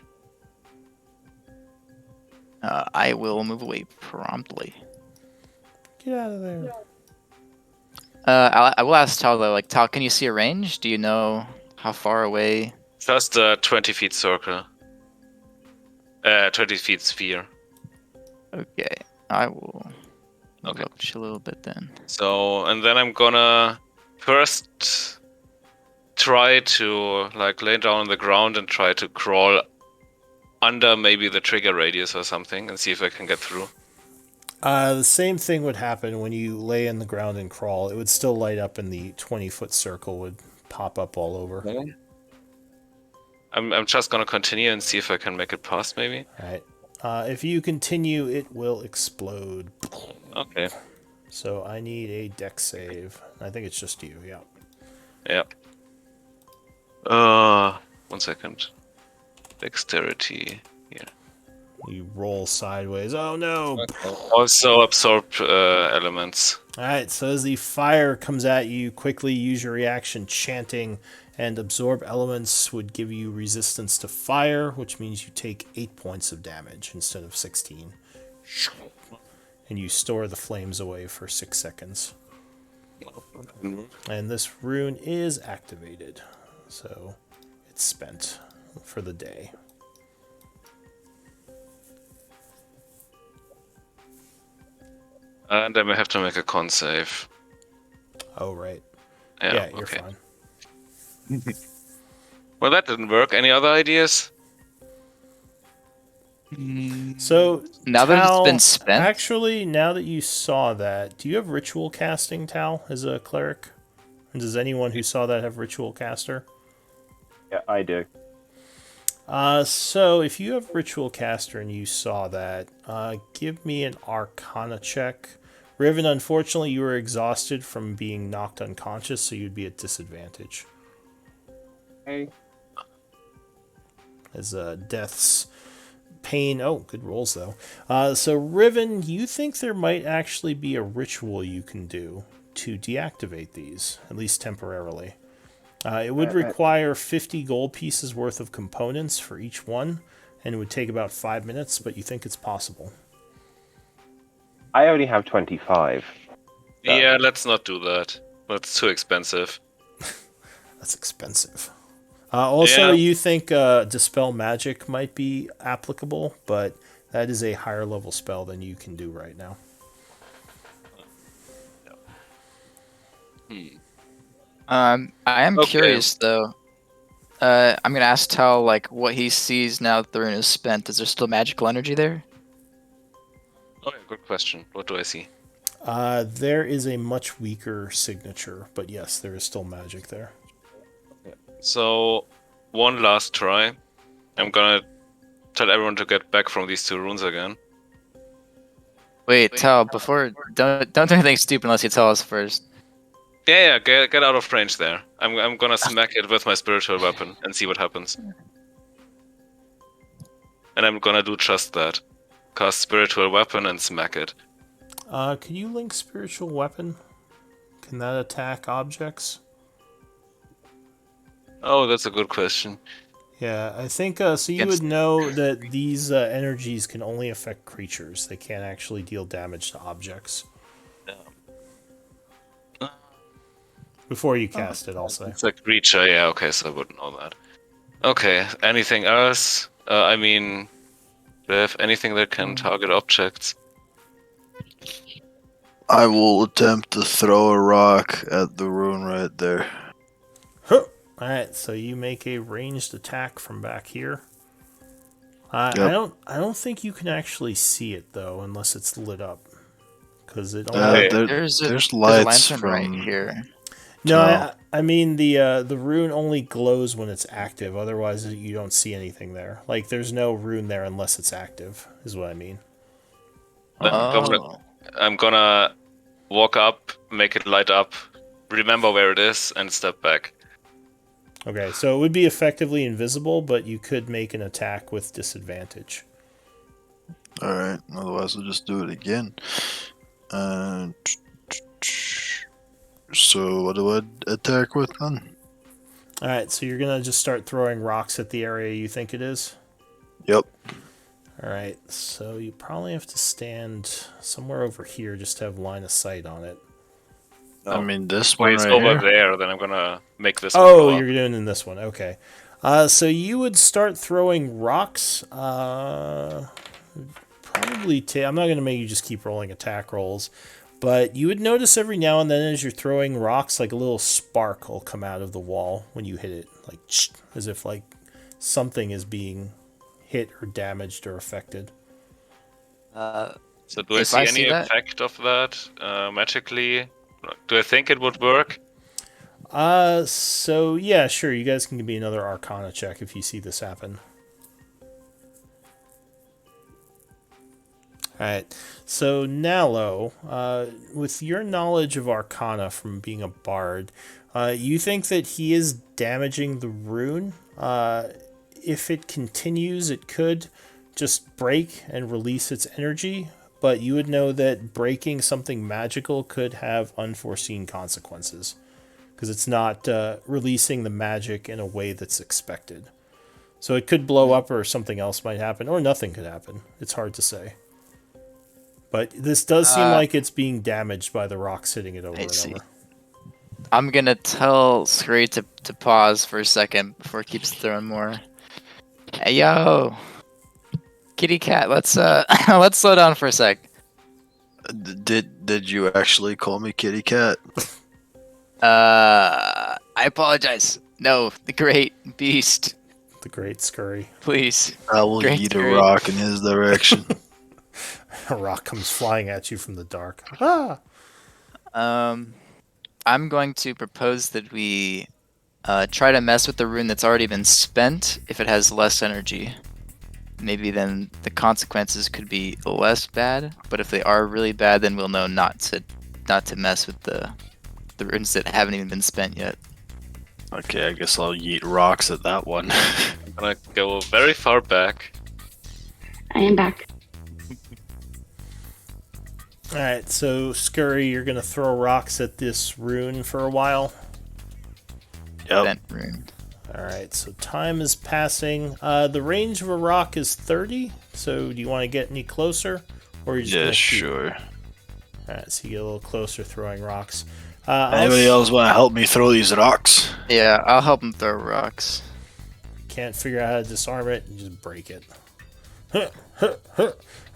I will move away promptly. Get out of there. I will ask Tal though. Like Tal, can you see a range? Do you know how far away? Just a 20 feet circle. 20 feet sphere. Okay, I will move Okay. up just a little bit then. So, and then I'm gonna first try to like lay down on the ground and try to crawl under maybe the trigger radius or something and see if I can get through. The same thing would happen when you lay in the ground and crawl. It would still light up and the 20-foot circle would pop up all over. I'm just gonna continue and see if I can make it past maybe. Alright. If you continue, it will explode. Okay. So I need a dex save. I think it's just you, yeah. Yeah. 1 second. Dexterity here. You roll sideways. Oh no! Also absorb elements. Alright, so as the fire comes at you, quickly use your reaction chanting, and absorb elements would give you resistance to fire, which means you take 8 points of damage instead of 16. And you store the flames away for 6 seconds. And this rune is activated, so it's spent for the day. And I may have to make a con save. Oh, right. Yeah, Yeah, you're okay. fine. Well, that didn't work. Any other ideas? So, Now that it's Tal, been spent? actually, now that you saw that, do you have ritual casting, Tal, as a cleric? And does anyone who saw that have ritual caster? Yeah, I do. So if you have Ritual Caster and you saw that, give me an Arcana check. Riven, unfortunately, you were exhausted from being knocked unconscious, so you'd be at disadvantage. Okay. As Death's pain. Oh, good rolls though. So Riven, you think there might actually be a ritual you can do to deactivate these, at least temporarily. It would require 50 gold pieces worth of components for each one, and it would take about 5 minutes, but you think it's possible. I only have 25. Yeah, let's not do that. That's too expensive. That's expensive. Also, Yeah. you think Dispel Magic might be applicable, but that is a higher level spell than you can do right now. I am Okay. curious though. I'm gonna ask Tal like what he sees now that the rune is spent. Is there still magical energy there? Oh, yeah, good question. What do I see? There is a much weaker signature, but yes, there is still magic there. So, one last try. I'm gonna tell everyone to get back from these two runes again. Wait, Tal, before don't do anything stupid unless you tell us first. Yeah, get out of range there. I'm gonna smack it with my spiritual weapon and see what happens. And I'm gonna do just that. Cast spiritual weapon and smack it. Can you link spiritual weapon? Can that attack objects? Oh, that's a good question. Yeah, I think so. You would know that these energies can only affect creatures. They can't actually deal damage to objects. Before you cast it, I'll say. It's a creature, yeah, okay, so I wouldn't know that. Okay, anything else? I mean, do I have anything that can target objects? I will attempt to throw a rock at the rune right there. Huh. Alright, so you make a ranged attack from back here. Yep. I don't think you can actually see it though, unless it's lit up, because it Okay. only. There's a lights lantern from right here. No, No. I mean the rune only glows when it's active. Otherwise, you don't see anything there. Like there's no rune there unless it's active. Is what I mean. Oh. I'm gonna walk up, make it light up, remember where it is, and step back. Okay, so it would be effectively invisible, but you could make an attack with disadvantage. Alright, otherwise I'll just do it again. So what do I attack with then? Alright, so you're gonna just start throwing rocks at the area you think it is? Yep. Alright, so you probably have to stand somewhere over here just to have line of sight on it. I mean this Wait, one it's right over here. there, then I'm gonna make this one Oh, go up. you're doing in this one. Okay. So you would start throwing rocks. Probably. I'm not going to make you just keep rolling attack rolls. But you would notice every now and then as you're throwing rocks, like a little spark will come out of the wall when you hit it. Like, as if like something is being hit or damaged or affected. So do I If see I any see that- effect of that magically? Do I think it would work? So yeah, sure. You guys can give me another Arcana check if you see this happen. Alright, so Nalo, with your knowledge of Arcana from being a bard, you think that he is damaging the rune? If it continues, it could just break and release its energy, but you would know that breaking something magical could have unforeseen consequences, because it's not releasing the magic in a way that's expected. So it could blow up, or something else might happen, or nothing could happen. It's hard to say. But this does seem like it's being damaged by the rocks hitting it over I and see. over. I'm gonna tell Scurry to pause for a second before it keeps throwing more. Hey yo, kitty cat, let's let's slow down for a sec. Did you actually call me kitty cat? I apologize. No, the great beast, The great scurry. please. I will Great yeet a Scurry. rock in his direction. A rock comes flying at you from the dark. Ah! I'm going to propose that we try to mess with the rune that's already been spent if it has less energy. Maybe then the consequences could be less bad, but if they are really bad, then we'll know not to mess with the runes that haven't even been spent yet. Okay, I guess I'll yeet rocks at that one. I'm gonna go very far back. I am back. Alright, so Scurry, you're going to throw rocks at this rune for a while. Yep. Spent rune. Alright, so time is passing. The range of a rock is 30, so do you want to get any closer? Or are you just Yeah, gonna keep- sure. Alright, so you get a little closer throwing rocks. Anybody else want to help me throw these rocks? Yeah, I'll help him throw rocks. Can't figure out how to disarm it, you just break it.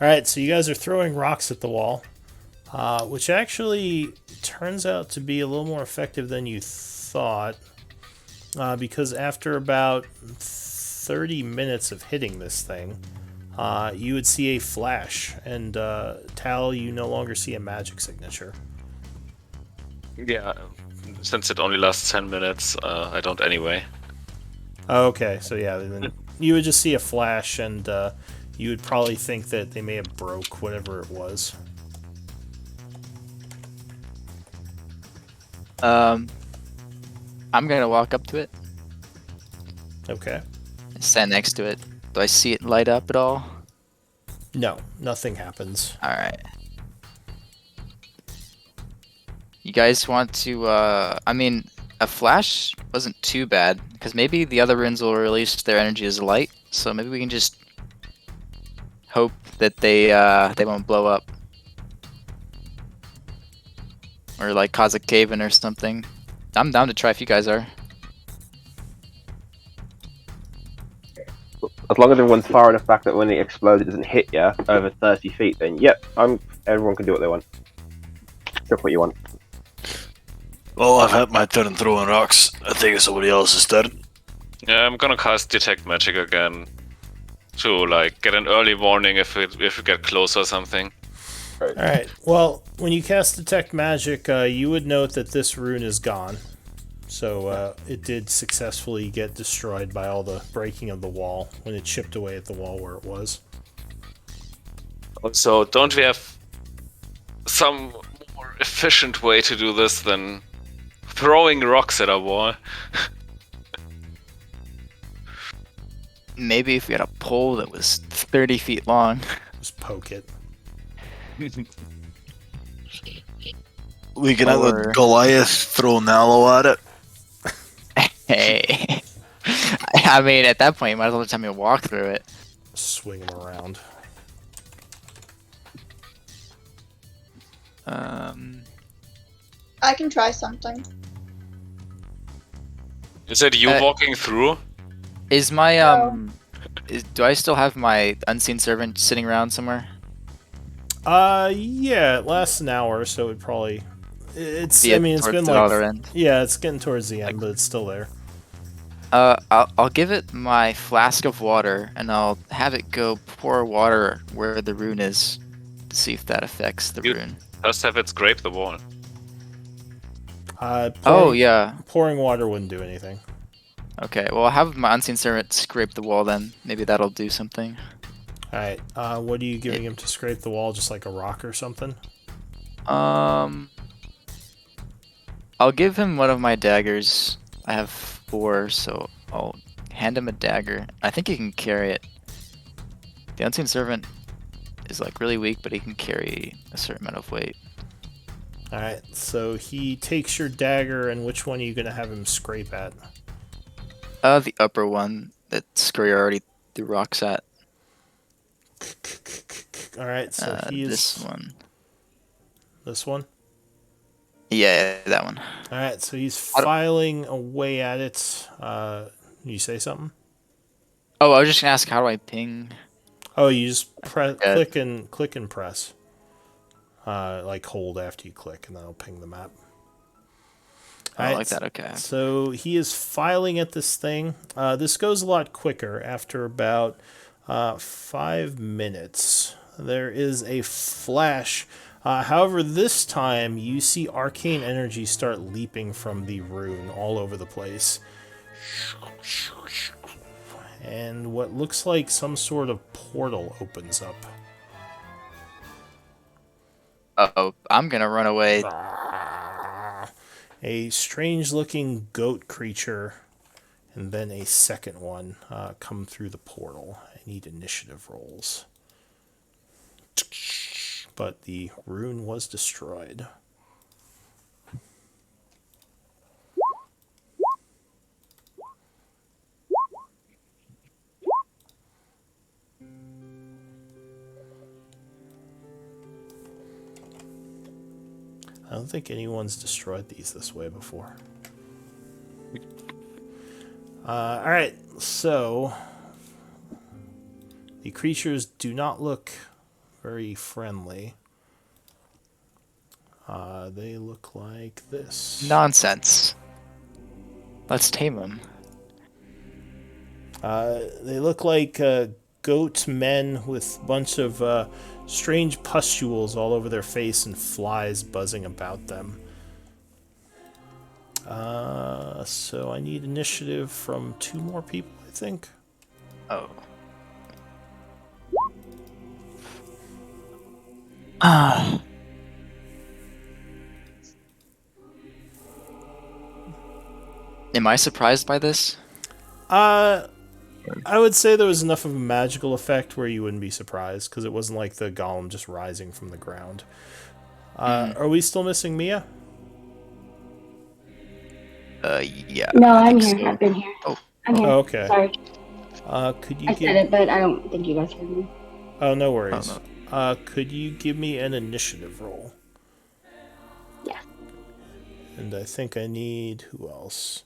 Alright, so you guys are throwing rocks at the wall, which actually turns out to be a little more effective than you thought, because after about 30 minutes of hitting this thing, you would see a flash, and Tal, you no longer see a magic signature. Yeah, since it only lasts 10 minutes, I don't anyway. Okay, so yeah, then you would just see a flash, and you would probably think that they may have broke whatever it was. I'm gonna walk up to it Okay. and stand next to it. Do I see it light up at all? No, nothing happens. Alright. You guys want to, I mean, a flash wasn't too bad, because maybe the other runes will release their energy as light, so maybe we can just hope that they won't blow up. Or like cause a cave-in or something. I'm down to try if you guys are. As long as everyone's far enough back that when it explodes, it doesn't hit you over 30 feet, then yep, everyone can do what they want. Pick what you want. Well, I've had my turn throwing rocks. I think it's somebody else's turn. Yeah, I'm gonna cast Detect Magic again to like get an early warning if we get close or something. Alright, well, when you cast Detect Magic, you would note that this rune is gone. So it did successfully get destroyed by all the breaking of the wall when it chipped away at the wall where it was. Also, don't we have some more efficient way to do this than throwing rocks at a wall? Maybe if we had a pole that was 30 feet long. Just poke it. We can have Or- a Goliath throw Nalo at it. Hey. I mean, at that point, you might as well just have me walk through it. Swing him around. I can try something. Is it you walking through? Is my, No. do I still have my unseen servant sitting around somewhere? Yeah, it lasts an hour, so it probably... It's, Be I mean, it's towards been the like... other end. Yeah, it's getting towards the end, but it's still there. I'll give it my flask of water, and I'll have it go pour water where the rune is, to see if that affects the You- rune. Just have it scrape the wall. Oh, yeah. Pouring water wouldn't do anything. Okay, well, I'll have my unseen servant scrape the wall then. Maybe that'll do something. Alright, what are you giving him to scrape the wall? Just like a rock or something? I'll give him one of my daggers. I have 4, so I'll hand him a dagger. I think he can carry it. The unseen servant is like really weak, but he can carry a certain amount of weight. Alright, so he takes your dagger, and which one are you going to have him scrape at? The upper one that Scurry already threw rocks at. Alright, so he is... This one. This one? Yeah, that one. Alright, so he's I don't- filing away at it. You say something? Oh, I was just gonna ask, how do I ping? Oh, you just press, Yeah. click and press. Like hold after you click, and that'll ping the map. Oh, Alright, like that, okay. So he is filing at this thing. This goes a lot quicker. After about 5 minutes, there is a flash However, this time you see arcane energy start leaping from the rune all over the place. And what looks like some sort of portal opens up. Uh-oh, I'm gonna run away. A strange-looking goat creature, and then a second one come through the portal. I need initiative rolls. But the rune was destroyed. I don't think anyone's destroyed these this way before. Alright, so the creatures do not look very friendly. They look like this. Nonsense. Let's tame them. They look like goat men with a bunch of strange pustules all over their face and flies buzzing about them. So I need initiative from 2 more people, I think. Oh. Am I surprised by this? I would say there was enough of a magical effect where you wouldn't be surprised, because it wasn't like the golem just rising from the ground. Are we still missing Mia? Yeah. No, I I'm think here. so. I've been here. Oh. I'm here. Oh, okay. Sorry. Could you I give... said it, but I don't think you guys heard me. Oh, no worries. Oh, Could you give me an initiative roll? Yeah. And I think I need... Who else?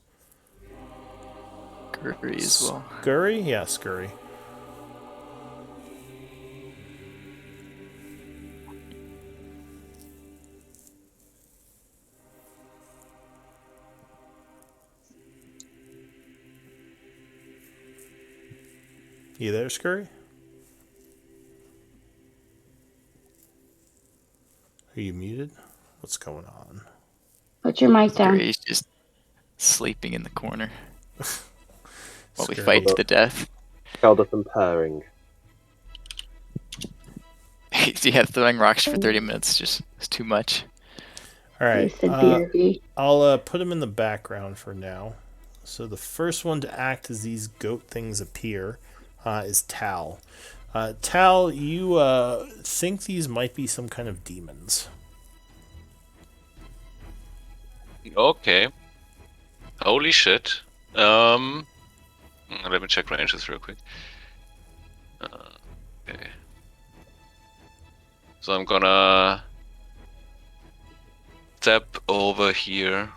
Scurry as well. Scurry? Yeah, Scurry. You there, Scurry? Are you muted? What's going on? Put your mic down. Scurry's just sleeping in the corner while we Scurry. fight to the death. Held up and purring. Yeah, throwing rocks for 30 minutes just is too much. Alright, Wasted BRB. I'll put him in the background for now. So the first one to act as these goat things appear is Tal. Tal, you think these might be some kind of demons. Okay. Holy shit. Let me check ranges real quick. Okay. So I'm gonna step over here.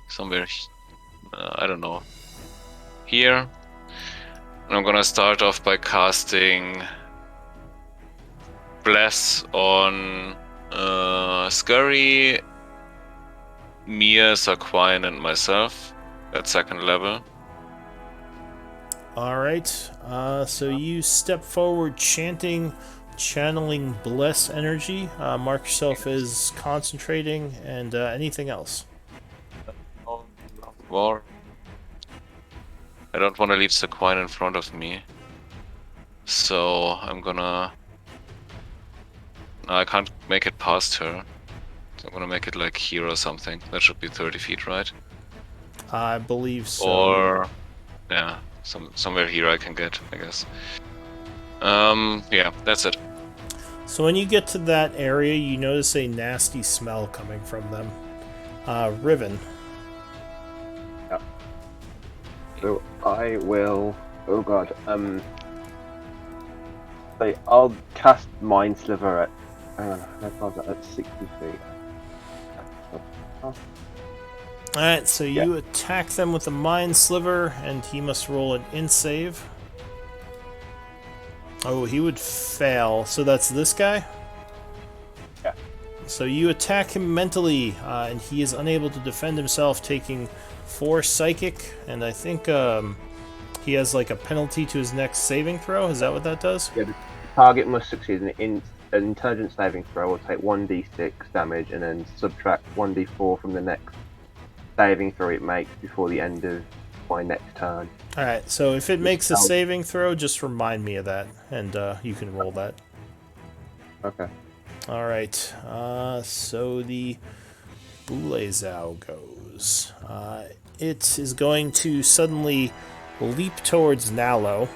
Somewhere. I don't know. Here. And I'm gonna start off by casting Bless on Scurry, Mia, Sarquine, and myself at 2nd level. Alright, so you step forward chanting, channeling bless energy. Mark yourself as concentrating, and anything else. War. I don't want to leave Sarquine in front of me. So I'm gonna... No, I can't make it past her. So I'm gonna make it like here or something. That should be 30 feet, right? I believe so. Or... yeah, somewhere here I can get, I guess. Yeah, that's it. So when you get to that area, you notice a nasty smell coming from them. Riven. So I will. Oh god. So I'll cast Mind Sliver at. At 60 feet. Alright, so you attack them with a Mind Sliver, and he must roll an int save. Oh, he would fail. So that's this guy? Yeah. So you attack him mentally, and he is unable to defend himself, taking 4 psychic, and I think he has like a penalty to his next saving throw. Is that what that does? Yeah, the target must succeed an an intelligence saving throw will take 1d6 damage and then subtract 1d4 from the next saving throw it makes before the end of my next turn. Alright, so if it makes a spell- saving throw, just remind me of that, and you can roll that. Okay. Alright, so the Bulezao goes. It is going to suddenly leap towards Nalo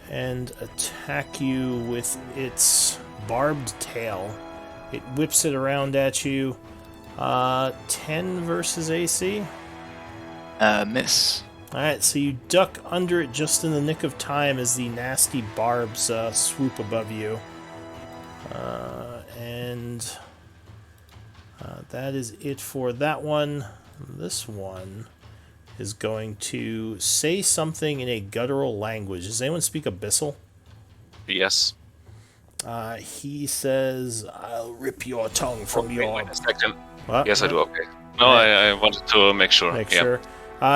and attack you with its barbed tail. It whips it around at you. 10 versus AC. Miss. Alright, so you duck under it just in the nick of time as the nasty barbs swoop above you. And that is it for that one. This one is going to say something in a guttural language. Does anyone speak Abyssal? Yes. He says, "I'll rip your tongue from Wait your..." a second. What? Yes, I What? do. Okay. No, Alright. I wanted to make sure. Make Yeah. sure.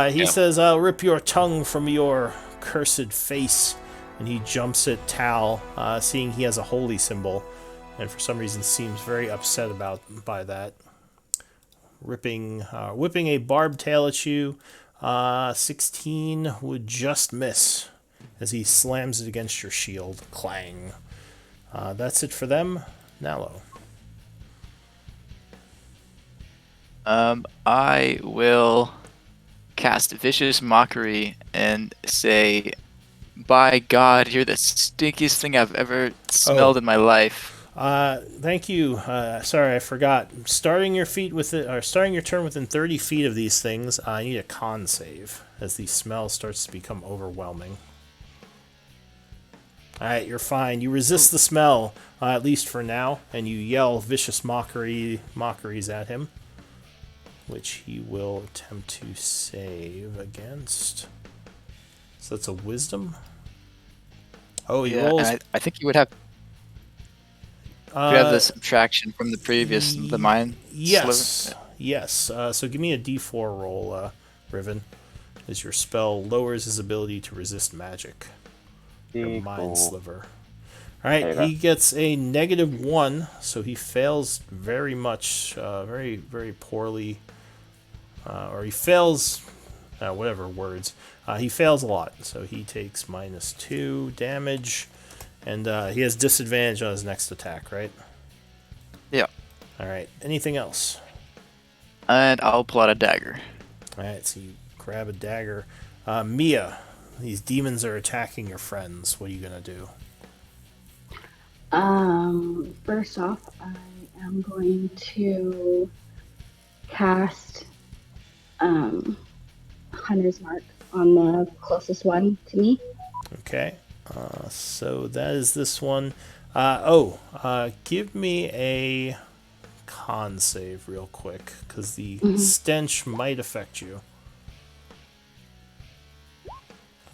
He Yeah. says, "I'll rip your tongue from your cursed face." And he jumps at Tal, seeing he has a holy symbol, and for some reason seems very upset by that. Whipping a barbed tail at you. 16 would just miss as he slams it against your shield. Clang. That's it for them. Nalo. I will cast Vicious Mockery and say, "By God, you're the stinkiest thing I've ever smelled in my life." Thank you. Sorry, I forgot. Starting your turn within 30 feet of these things, I need a con save as the smell starts to become overwhelming. Alright, you're fine. You resist the smell, at least for now, and you yell vicious mockeries at him, which he will attempt to save against. So that's a wisdom. Oh, he Yeah, rolls. and I think you would have the subtraction from the previous, the mine. Yes. sliver. Yes. So give me a D4 roll, Riven, as your spell lowers his ability to resist magic. Your mind sliver. Alright, Okay, he gets a -1, so he fails very much, very, very poorly. Or he fails, whatever words. He fails a lot, so he takes -2 damage. And he has disadvantage on his next attack, right? Yeah. Alright, anything else? And I'll pull out a dagger. Alright, so you grab a dagger. Mia, these demons are attacking your friends. What are you going to do? First off, I am going to cast Hunter's Mark on the closest one to me. Okay. So that is this one. Give me a con save real quick, because the stench might affect you.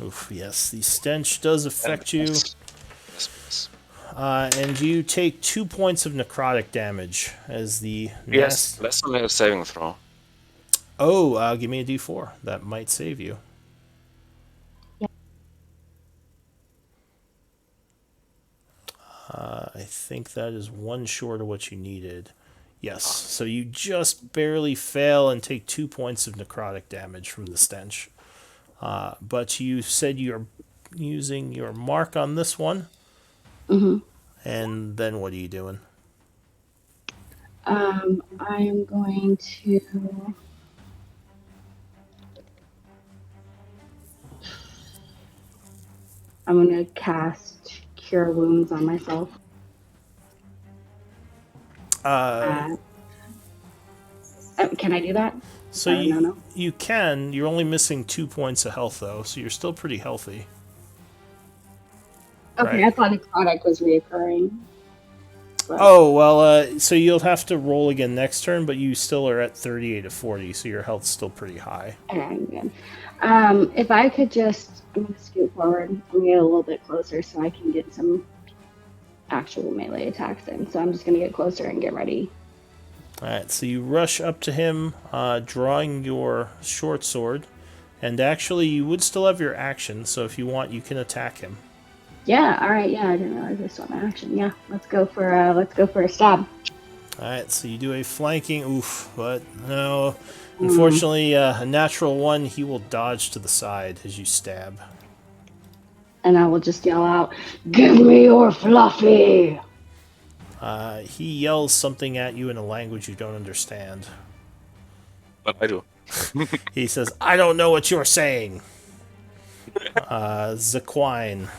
Oof, yes, the stench does affect you. Yes. And you take 2 points of necrotic damage as the Yes. Less than a saving throw. Give me a D4. That might save you. I think that is one short of what you needed. Yes, so you just barely fail and take 2 points of necrotic damage from the stench. But you said you're using your mark on this one. Mm-hmm. And then what are you doing? I am going to... I'm going to cast Cure Wounds on myself. Can I do that? So you can. You're only missing 2 points of health, though, so you're still pretty healthy. Okay, Right. I thought necrotic was reoccurring. But... So you'll have to roll again next turn, but you still are at 38 of 40, so your health's still pretty high. Okay, good. If I could just... I'm going to scoot forward. I'm going to get a little bit closer so I can get some actual melee attacks in. So I'm just going to get closer and get ready. Alright, so you rush up to him, drawing your short sword. And actually, you would still have your action, so if you want, you can attack him. Yeah. All right. Yeah, I didn't realize I saw an action. Yeah, let's go for a stab. Alright, so you do a flanking. Oof, but no. Mm. Unfortunately, a natural one, he will dodge to the side as you stab. And I will just yell out, "Give me your fluffy!" He yells something at you in a language you don't understand. But I do. He says, I don't know what you're saying. Zaquine,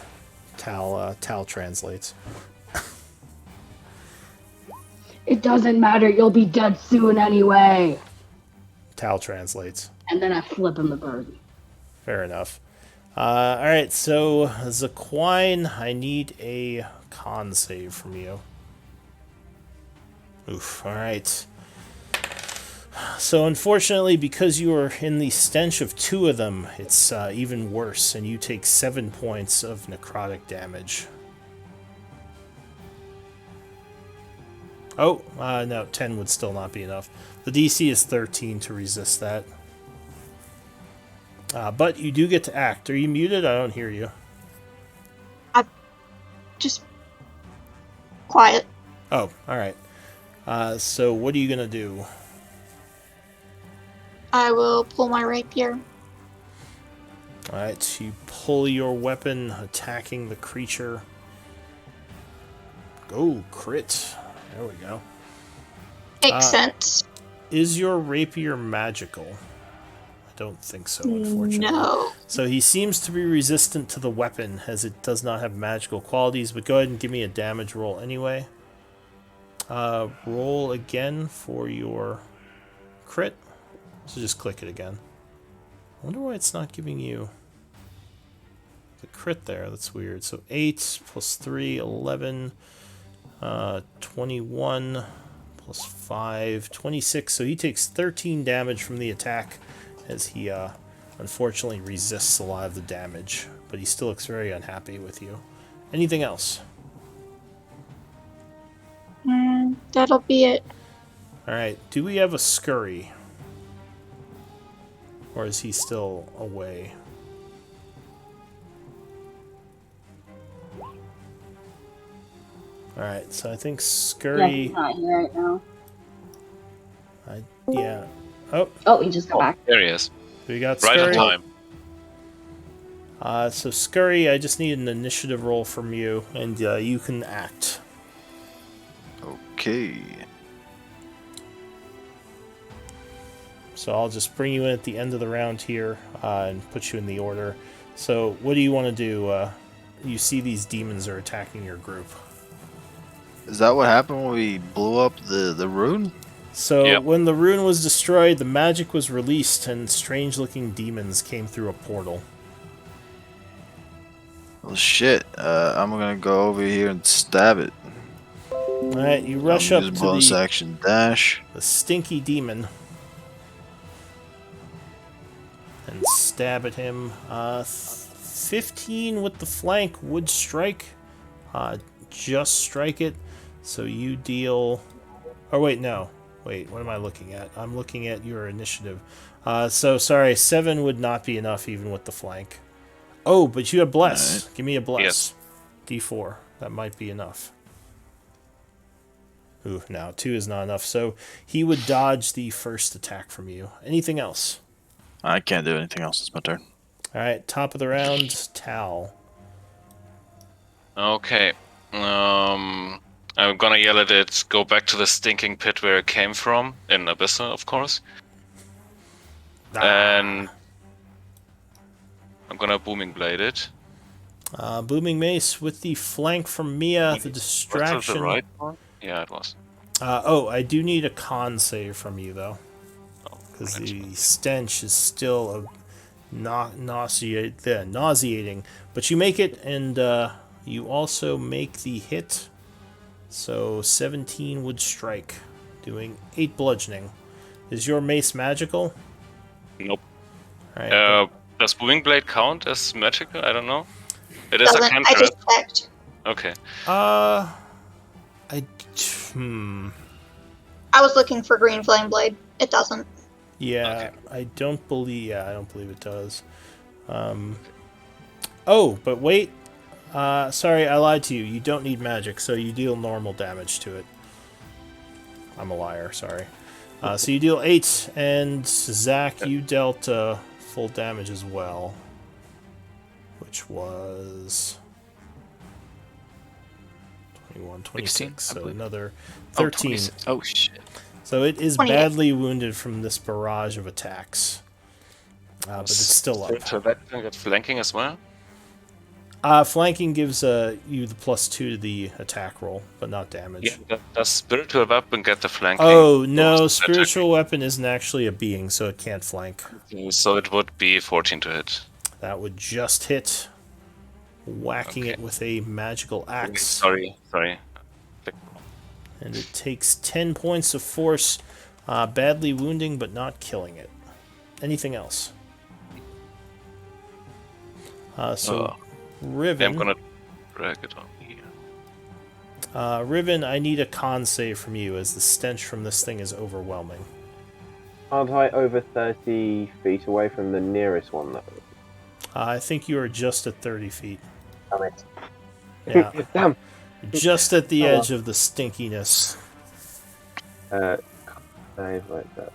Tal translates. It doesn't matter. You'll be dead soon anyway. Tal translates. And then I flip him the bird. Fair enough. Alright, so Zaquine, I need a con save from you. Oof, alright. So unfortunately, because you are in the stench of two of them, it's even worse, and you take 7 points of necrotic damage. Oh, no, 10 would still not be enough. The DC is 13 to resist that. But you do get to act. Are you muted? I don't hear you. Just quiet. Oh, alright. So what are you going to do? I will pull my rapier. Alright, you pull your weapon, attacking the creature. Go, crit. There we go. Makes sense. Is your rapier magical? I don't think so, unfortunately. No. So he seems to be resistant to the weapon, as it does not have magical qualities, but go ahead and give me a damage roll anyway. Roll again for your crit. So just click it again. I wonder why it's not giving you the crit there. That's weird. So 8 plus 3, 11, 21 plus 5, 26. So he takes 13 damage from the attack as he unfortunately resists a lot of the damage. But he still looks very unhappy with you. Anything else? That'll be it. Alright, do we have a scurry? Or is he still away? Alright, so I think Yeah, scurry... he's not here right now. Yeah. Oh, Oh, he just got back. There he is. we got Right on scurry. time. So scurry, I just need an initiative roll from you, and you can act. Okay. So I'll just bring you in at the end of the round here and put you in the order. So what do you want to do? You see these demons are attacking your group. Is that what happened when we blew up the rune? So Yep. when the rune was destroyed, the magic was released and strange-looking demons came through a portal. Well, shit. I'm gonna go over here and stab it. Alright, you rush up Use to bonus the action dash. stinky demon and stab at him. 15 with the flank would strike. Just strike it. So you deal... Oh, wait, no. Wait, what am I looking at? I'm looking at your initiative. So, sorry, 7 would not be enough even with the flank. Oh, but you have Bless. Alright. Give me a Bless. Yes. D4. That might be enough. Ooh, no, 2 is not enough. So he would dodge the first attack from you. Anything else? I can't do anything else. It's my turn. Alright, top of the round, Tal. Okay. I'm gonna yell at it, go back to the stinking pit where it came from, in Abyssa, of course. And I'm gonna booming blade it. Booming Mace with the flank from Mia, the Was distraction. that the right one? Yeah, it was. Oh, I do need a con save from you, though. Oh, Because right. the stench is still nauseating. But you make it, and you also make the hit. So 17 would strike, doing 8 bludgeoning. Is your mace magical? Nope. Alright. Does booming blade count as magical? I don't know. It is a Doesn't. I cantrip. just checked. Okay. I I was looking for green flame blade. It doesn't. Yeah, Okay. I don't believe. Yeah, I don't believe it does. Oh, but wait. Sorry, I lied to you. You don't need magic, so you deal normal damage to it. I'm a liar, sorry. So you deal 8, and Zach, you dealt full damage as well. Which was 21, 26, 16, I so believe. another Oh, 13. 26. Oh, shit. So it is 28. badly wounded from this barrage of attacks. But it's still up. So that can get flanking as well. Flanking gives you the +2 to the attack roll, but not damage. Yeah. Does spiritual weapon get the flanking? Oh, no, boost spiritual weapon isn't actually a being, so it can't flank. attacking? So it would be 14 to hit. That would just hit, whacking Okay. it with a magical axe. Sorry. And it takes 10 points of force, badly wounding but not killing it. Anything else? Riven. I'm gonna drag it on here. Riven, I need a con save from you as the stench from this thing is overwhelming. Aren't I over 30 feet away from the nearest one, though? I think you are just at 30 feet. Damn it. Yeah, Damn. just at the Oh, well. edge of the stinkiness. Save like that.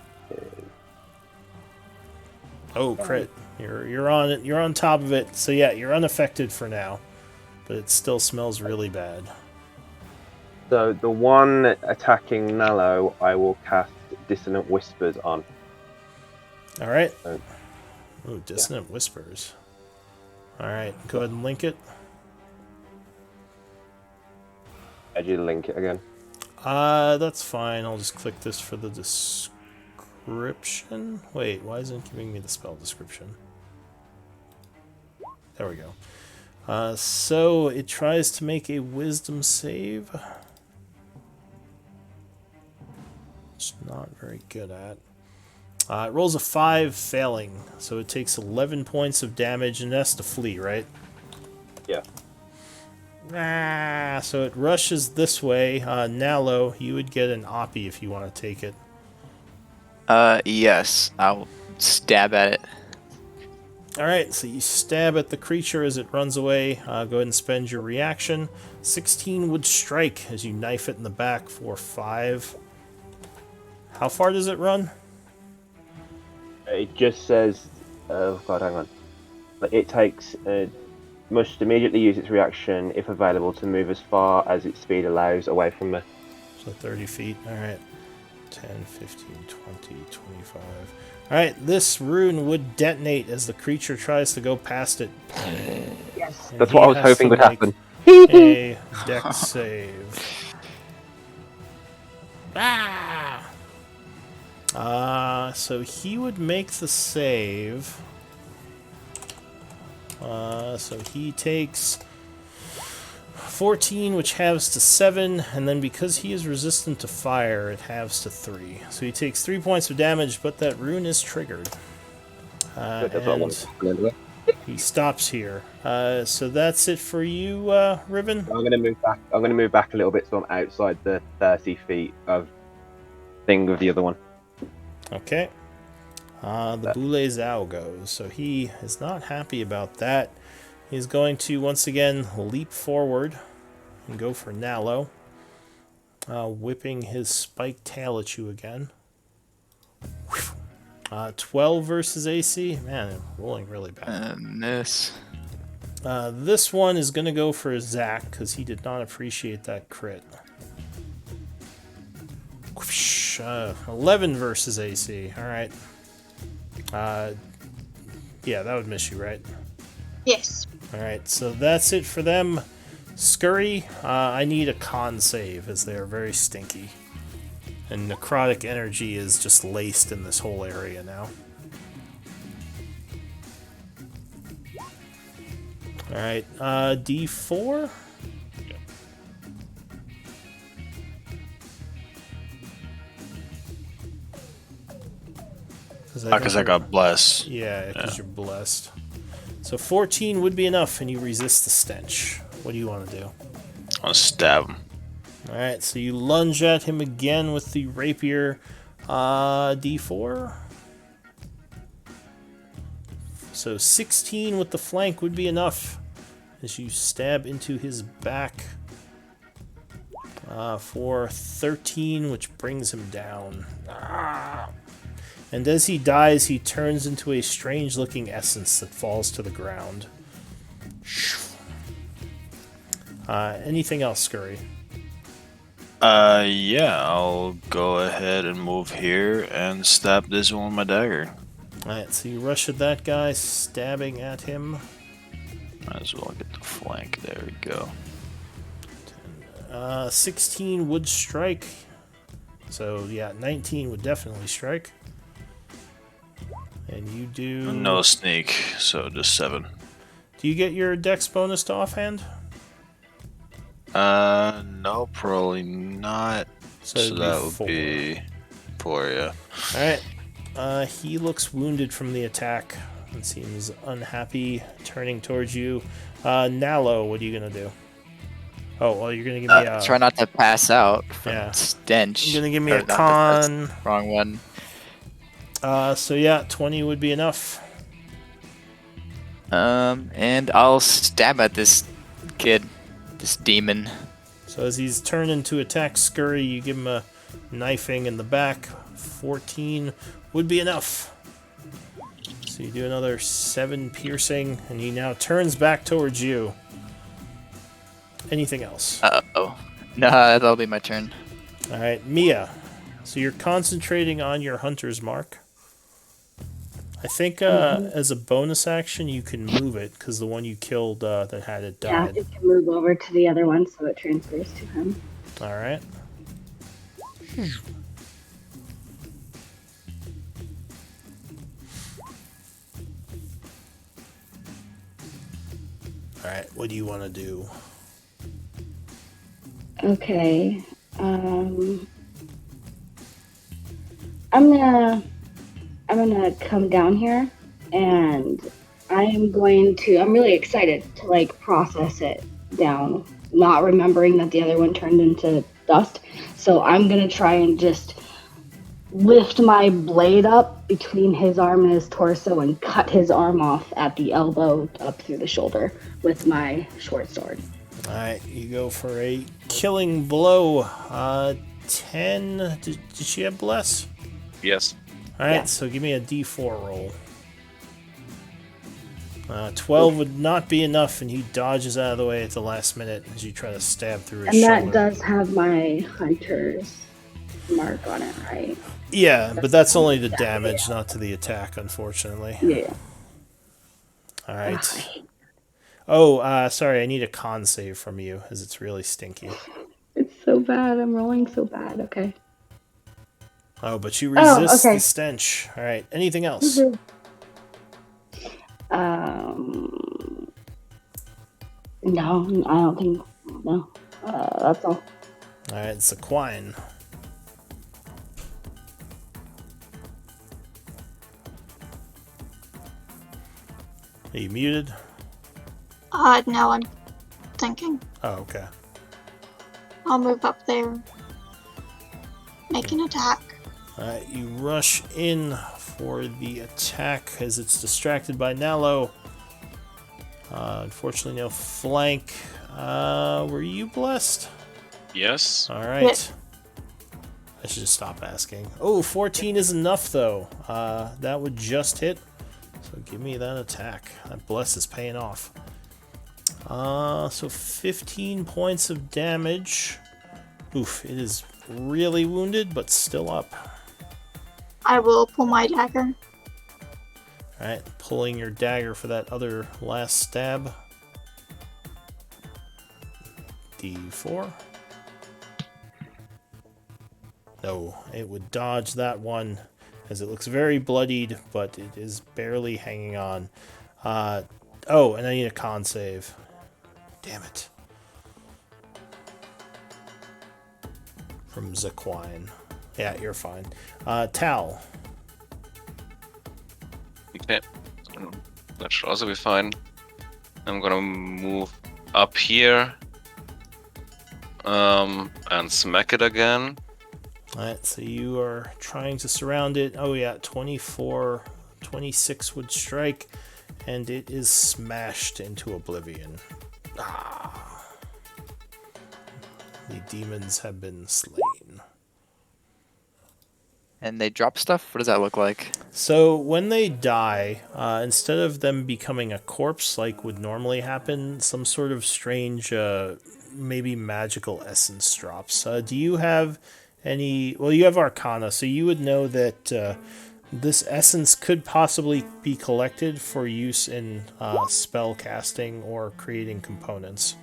Oh, crit! You're on it. You're on top of it. So yeah, you're unaffected for now, but it still smells really bad. So the one attacking Nallo, I will cast Dissonant Whispers on. All right. Oh. Oh, dissonant whispers. All right, go ahead and link it. Did you link it again? That's fine. I'll just click this for the description. Wait, why isn't it giving me the spell description? There we go. So it tries to make a wisdom save. It's not very good at. It rolls a 5, failing, so it takes 11 points of damage and has to flee, right? Yeah. So it rushes this way. Nalo, you would get an Oppie if you want to take it. Yes. I'll stab at it. Alright, so you stab at the creature as it runs away. Go ahead and spend your reaction. 16 would strike as you knife it in the back for 5. How far does it run? It just says, oh god, hang on. But it takes, must immediately use its reaction, if available, to move as far as its speed allows away from me. So 30 feet. Alright. 10, 15, 20, 25. Alright, this rune would detonate as the creature tries to go past it. Yes. And That's he what I was has hoping to would make happen. A dex save. So he would make the save. So he takes 14, which halves to 7, and then because he is resistant to fire, it halves to 3. So he takes 3 points of damage, but that rune is triggered. That's what I And wanted to happen anyway. he stops here. So that's it for you, Riven. I'm going to move back. I'm going to move back a little bit so I'm outside the 30 feet of thing of the other one. Okay. The Boule Zhao goes, so he is not happy about that. He's going to once again leap forward and go for Nalo, whipping his spiked tail at you again. 12 versus AC. Man, rolling really bad. Miss. This one is going to go for Zach because he did not appreciate that crit. 11 versus AC. All right. Yeah, that would miss you, right? Yes. Alright, so that's it for them. Scurry, I need a con save as they are very stinky. And necrotic energy is just laced in this whole area now. Alright, D4? Because I got blessed. Yeah, because you're blessed. So 14 would be enough, and you resist the stench. What do you want to do? I'll stab him. Alright, so you lunge at him again with the rapier. D4. So 16 with the flank would be enough. as you stab into his back for 13, which brings him down. And as he dies, he turns into a strange-looking essence that falls to the ground. Anything else, Scurry? Yeah, I'll go ahead and move here and stab this one with my dagger. Alright, so you rush at that guy, stabbing at him. Might as well get the flank. There we go. 16 would strike. So, yeah, 19 would definitely strike. And you do... No sneak, so just 7. Do you get your dex bonus to offhand? No, probably not. So that would 4. be 4, yeah. Alright. He looks wounded from the attack and seems unhappy, turning towards you. Nalo, what are you going to do? Oh, well, you're going to give me a... Try not to pass out from stench. You're going to give me Or a not that- con. that's the wrong one. So yeah, 20 would be enough. And I'll stab at this kid, this demon. So as he's turning to attack Scurry, you give him a knifing in the back. 14 would be enough. So you do another 7 piercing, and he now turns back towards you. Anything else? Uh-oh. No, that'll be my turn. Alright, Mia. So you're concentrating on your hunter's mark. I think as a bonus action, you can move it, because the one you killed that had it Yeah, died. it can move over to the other one so it transfers to him. Alright. Alright, what do you want to do? Okay. I'm gonna come down here, and I'm really excited to like process it down, not remembering that the other one turned into dust. So I'm gonna try and just lift my blade up between his arm and his torso and cut his arm off at the elbow up through the shoulder with my short sword. Alright, you go for a killing blow. 10. Did she have bless? Yes. Alright, Yeah. so give me a d4 roll. 12 would not be enough, and he dodges out of the way at the last minute as you try to stab through his And that shoulder. does have my hunter's mark on it, right? Yeah, but that's only the damage, not to the attack, unfortunately. Yeah. Alright. Oh, sorry, I need a con save from you, as it's really stinky. It's so bad. I'm rolling so bad. Okay. Oh, but you resist okay. the stench. Alright, anything else? No, I don't think. No. That's all. Alright, it's a Quine. Are you muted? No, I'm thinking. Oh, okay. I'll move up there. Make an attack. Alright, you rush in for the attack as it's distracted by Nalo. Unfortunately, no flank. Were you blessed? Yes. Alright. Yes. I should just stop asking. Oh, 14 is enough, though. That would just hit. So give me that attack. That bless is paying off. So 15 points of damage. Oof, it is really wounded, but still up. I will pull my dagger. Alright, pulling your dagger for that other last stab. D4. No, it would dodge that one, as it looks very bloodied, but it is barely hanging on. Oh, and I need a con save. Damn it. From Zaquine. Yeah, you're fine. Tal. Okay. That should also be fine. I'm gonna move up here. And smack it again. Alright, so you are trying to surround it. Oh yeah, 24, 26 would strike, and it is smashed into oblivion. The demons have been slain. And they drop stuff? What does that look like? So when they die, instead of them becoming a corpse like would normally happen, some sort of strange, maybe magical essence drops. Do you have any? Well, you have Arcana, so you would know that this essence could possibly be collected for use in spell casting or creating components.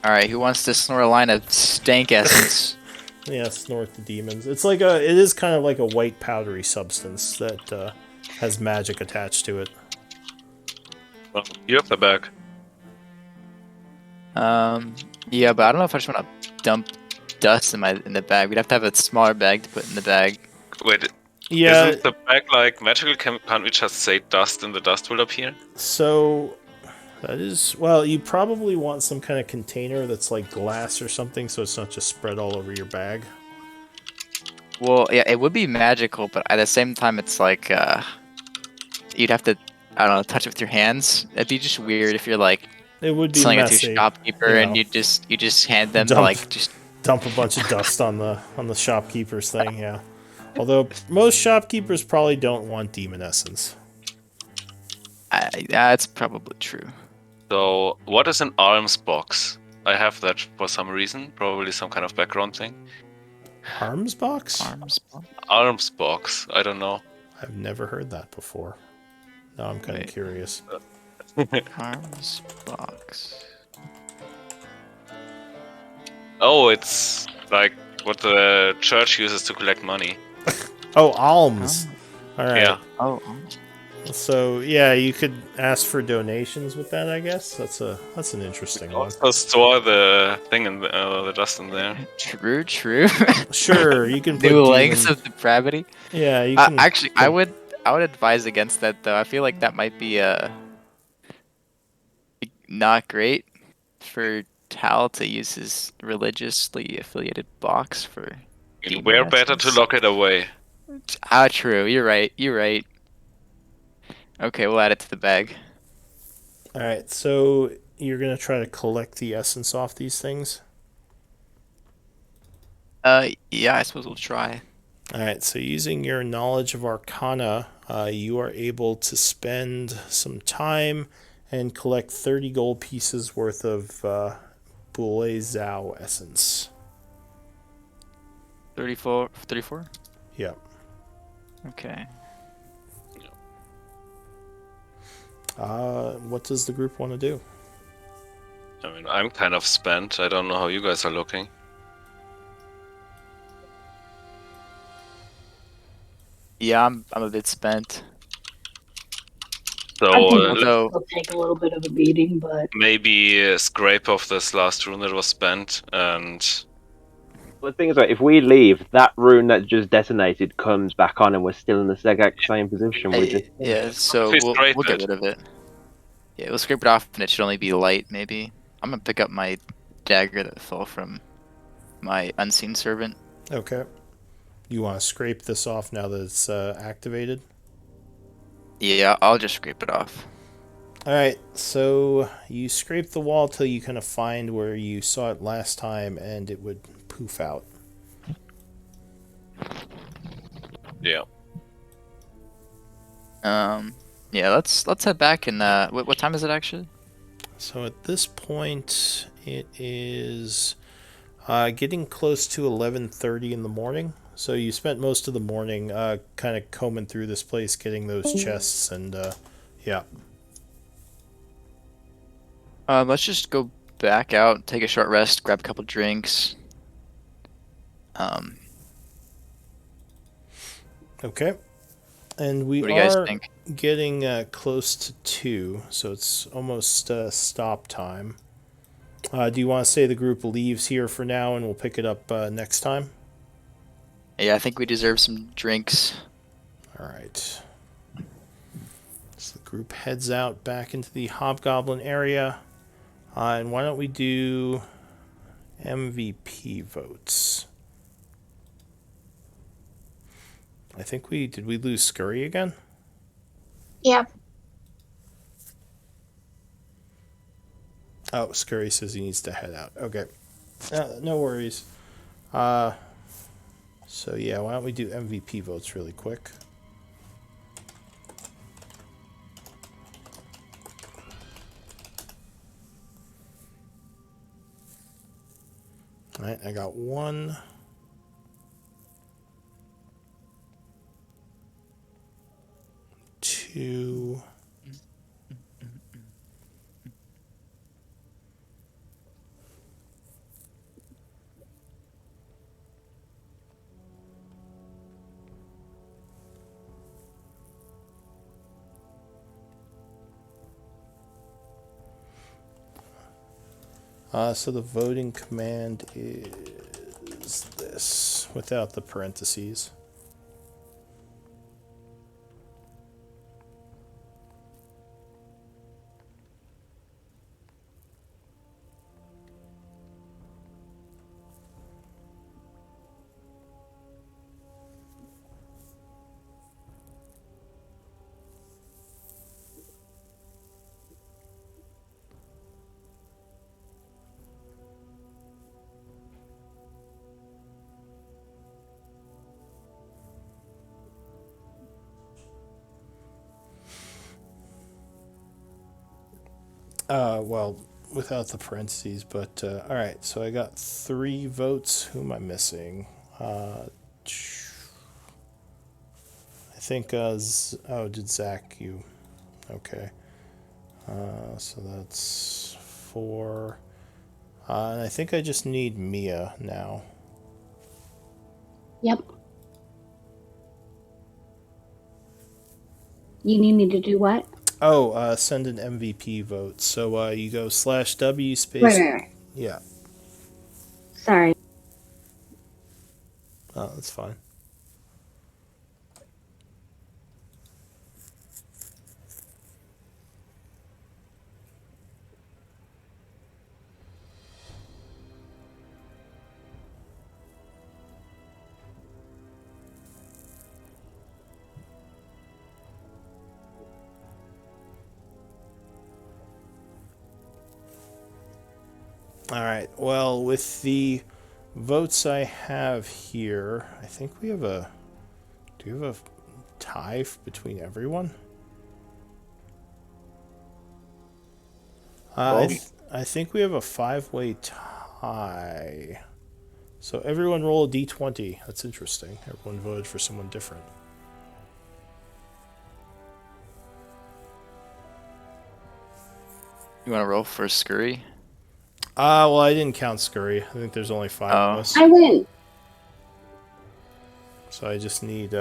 Alright, who wants to snort a line of stank essence? Yeah, snort the demons. It's like a. It is kind of like a white powdery substance that has magic attached to it. Well, you have the bag. Yeah, but I don't know if I just want to dump dust in the bag. We'd have to have a smaller bag to put in the bag. Wait, Yeah, isn't the bag like magical? Can't we just say dust and the dust will appear? so that is, well, you probably want some kind of container that's like glass or something so it's not just spread all over your bag. Well, yeah, it would be magical, but at the same time, it's like you'd have to, I don't know, touch it with your hands. It'd be just weird if you're like It would be selling it to messy. a shopkeeper you and know. you just hand them Dump. like just. Dump a bunch of dust on the shopkeeper's thing, yeah. Although most shopkeepers probably don't want demon essence. That's probably true. So, what is an arms box? I have that for some reason, probably some kind of background thing. Arms box? Arms box, I don't know. I've never heard that before. Now I'm kind of Wait. curious. Arms box. Oh, it's like what the church uses to collect money. Oh, alms. All right. Yeah. Oh. So yeah, you could ask for donations with that. I guess that's an interesting one. Also store the thing in the dust in there. True. Sure, you can put New lengths demon- of depravity. Yeah, you can. Actually, I would advise against that though. I feel like that might be not great for Tal to use his religiously affiliated box for. We're better to lock it away. True. You're right. Okay, we'll add it to the bag. All right, so you're gonna try to collect the essence off these things. Yeah, I suppose we'll try. All right, so using your knowledge of Arcana, you are able to spend some time and collect 30 gold pieces worth of Boule Zhao essence. 34? Yeah. Okay. What does the group want to do? I mean, I'm kind of spent. I don't know how you guys are looking. Yeah, I'm a bit spent. So I think although- it'll take a little bit of a beating, but maybe a scrape off this last rune that was spent, and Well, the thing is, like, if we leave, that rune that just detonated comes back on, and we're still in the exact same position. We just Yeah, so If we we'll scrape get it. rid of it. Yeah, we'll scrape it off, and it should only be light, maybe. I'm gonna pick up my dagger that fell from my unseen servant. Okay. You want to scrape this off now that it's activated? Yeah, I'll just scrape it off. All right, so you scrape the wall till you kind of find where you saw it last time, and it would poof out. yeah. Yeah, let's head back and what time is it actually? So at this point, it is getting close to 11:30 in the morning. So you spent most of the morning kind of combing through this place, getting those chests, and yeah. Let's just go back out, take a short rest, grab a couple drinks. Okay. And we What do you guys are think? getting close to 2, so it's almost stop time. Do you want to say the group leaves here for now and we'll pick it up next time? Yeah, I think we deserve some drinks. All right. So the group heads out back into the Hobgoblin area. And why don't we do MVP votes? I think did we lose Scurry again? Yeah. Oh, Scurry says he needs to head out. Okay. No worries. So yeah, why don't we do MVP votes really quick? All right, I got 1, 2. So the voting command is this, without the parentheses. Well, without the parentheses, but all right. So I got 3 votes. Who am I missing? I think. Oh, did Zach? You? Okay. So that's 4. And I think I just need Mia now. Yep. You need me to do what? Oh, send an MVP vote. So you go /W space. Right. Yeah. Sorry. Oh, that's fine. All right. Well, with the votes I have here, I think we have a. Do you have a tie between everyone? I think we have a 5-way tie. So everyone roll a d20. That's interesting. Everyone voted for someone different. You want to roll for Scurry? Well, I didn't count Scurry. I think there's only 5 of Oh. us. I win. So I just need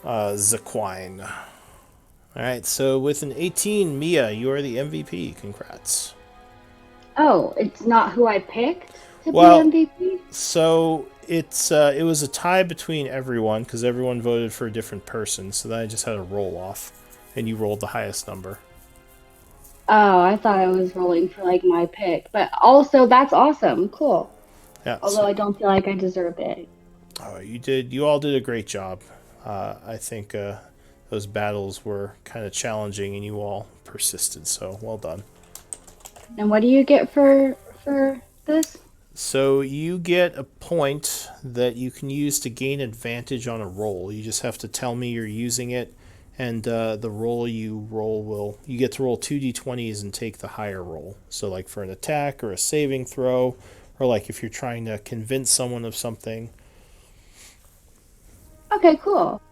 Zaquine. All right, so with an 18, Mia, you are the MVP. Congrats. Oh, it's not who I picked to Well, be MVP? So it was a tie between everyone because everyone voted for a different person. So then I just had a roll off, and you rolled the highest number. Oh, I thought I was rolling for like my pick. But also that's awesome. Cool. Yeah. Although I don't feel like I deserve it. Oh, you did. You all did a great job. I think those battles were kind of challenging, and you all persisted. So well done. And what do you get for this? So you get a point that you can use to gain advantage on a roll. You just have to tell me you're using it, and the roll you roll you get to roll 2d20s and take the higher roll. So like for an attack or a saving throw, or like if you're trying to convince someone of something. Okay, cool.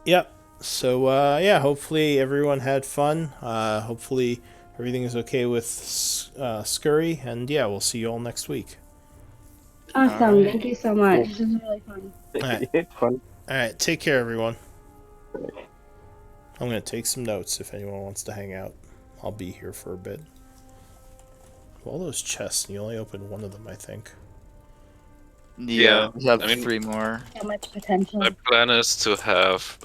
Yep. So yeah, hopefully everyone had fun. Hopefully everything is okay with Scurry, and yeah, we'll see you all next week. Awesome. All right. Thank you so much. This is really fun. Alright. It's fun. All right, take care, everyone. I'm going to take some notes if anyone wants to hang out. I'll be here for a bit. All those chests, and you only opened one of them, I think. Yeah, we have I mean- 3 more. So much potential. My plan is to have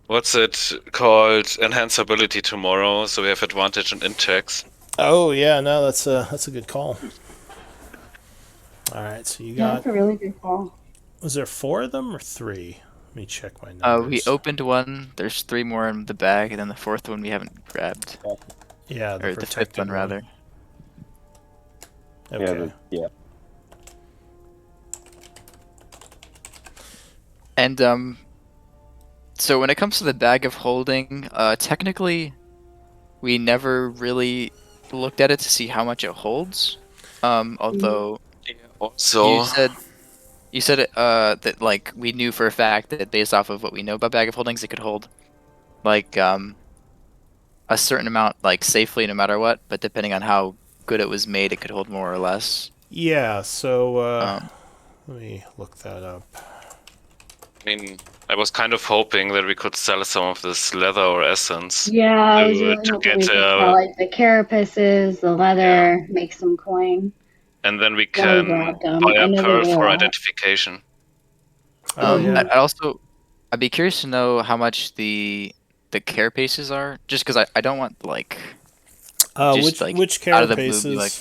what's it called? Enhance ability tomorrow, so we have advantage on int checks. Oh yeah, no, that's a good call. All right, so you Yeah, got. that's a really good call. Was there 4 of them or 3? Let me check my numbers. We opened one. There's 3 more in the bag, and then the 4th one we haven't grabbed. Yeah, the or the fifth protected one one. rather. Okay. Yeah. And so when it comes to the bag of holding, technically we never really looked at it to see how much it holds. Although you So said that like we knew for a fact that based off of what we know about bag of holdings, it could hold like a certain amount like safely no matter what, but depending on how good it was made, it could hold more or less. Yeah, so Um, let me look that up. I mean, I was kind of hoping that we could sell some of this leather or essence Yeah, I was to really hoping get we could sell like the carapaces, the leather, make some coin. and then we Then we can grabbed them. buy I a know they pearl weigh a for lot. identification. Oh I yeah. I'd be curious to know how much the carapaces are, just because I don't want like just like Which out of the blue be like,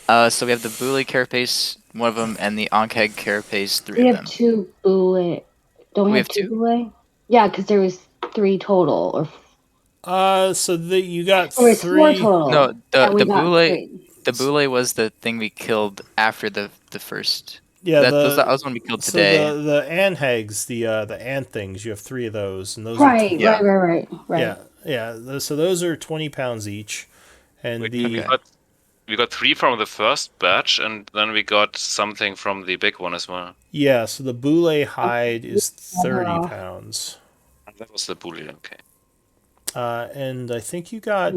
carapaces? so we have the Boule carapace, one of them, and the Ankeg carapace, three We of have them. 2 bullet. Don't we We have have two two. bullet? Yeah, because there was 3 total, or So you got there was 4 three. No, total, and we got 3. the Boule was the thing we killed after the first. Yeah, That was one we killed so today. the anhags, the ant things. You have 3 of those, and those are Right, Yeah. yeah, yeah. So those are 20 pounds each, and We the Okay. got we got 3 from the first batch, and then we got something from the big one as well. yeah. So the boule Okay. hide is Leather 30 off. pounds, And that was the bully. Okay. and I think you got.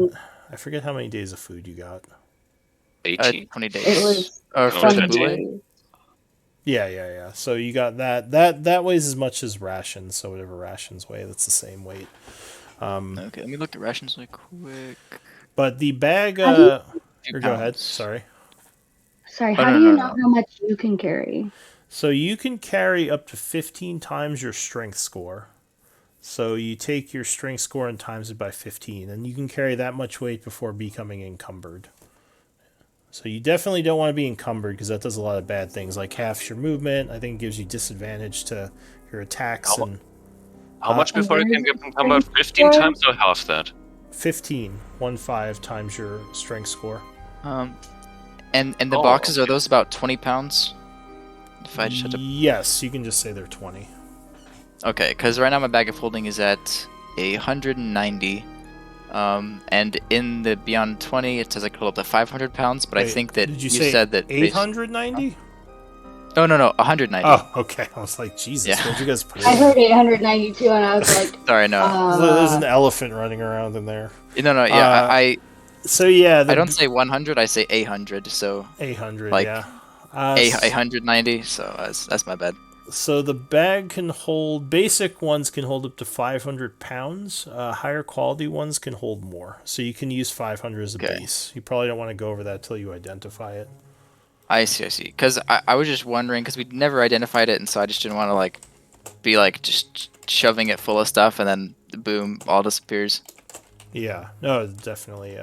I forget how many days of food you got. 18. 20 It days. was No, For the 20 20. Boule. days. Yeah, yeah, yeah. So you got that weighs as much as rations. So whatever rations weigh, that's the same weight. Okay, let me look at rations really quick. But the bag. How do you, Two Or go ahead. pounds. Sorry. sorry, Oh how do no you no know no. how much you can carry? So you can carry up to 15 times your strength score. So you take your strength score and times it by 15, and you can carry that much weight before becoming encumbered. So you definitely don't want to be encumbered because that does a lot of bad things, like halves your movement. I think it gives you disadvantage to your attacks How, and how much And before what you is can your get encumbered? strength 15 score? times or half that? 15, 1 5 times your strength score. Um, and the Oh, boxes, are okay. those about 20 pounds? If I just had to. Yes, you can just say they're 20. Okay, because right now my bag of holding is at 190. And in the Beyond 20, it says I could hold up to 500 pounds, but I Wait, think that did you you say said that base. 890? Oh, no, 190. Oh, okay. I was like, Jesus, Yeah. where'd you guys put it? I heard 892, and I was like, Sorry, no. There's an elephant running around in there. No, yeah, So yeah, I don't say 100, I say 800, so 800, like yeah. 890, so that's my bad. So the bag can hold, basic ones can hold up to 500 pounds. Higher quality ones can hold more. So you can use 500 as a Okay. base. You probably don't want to go over that till you identify it. I see. Because I was just wondering, because we never identified it, and so I just didn't want to like be like just shoving it full of stuff, and then boom, all disappears. Yeah, no, definitely.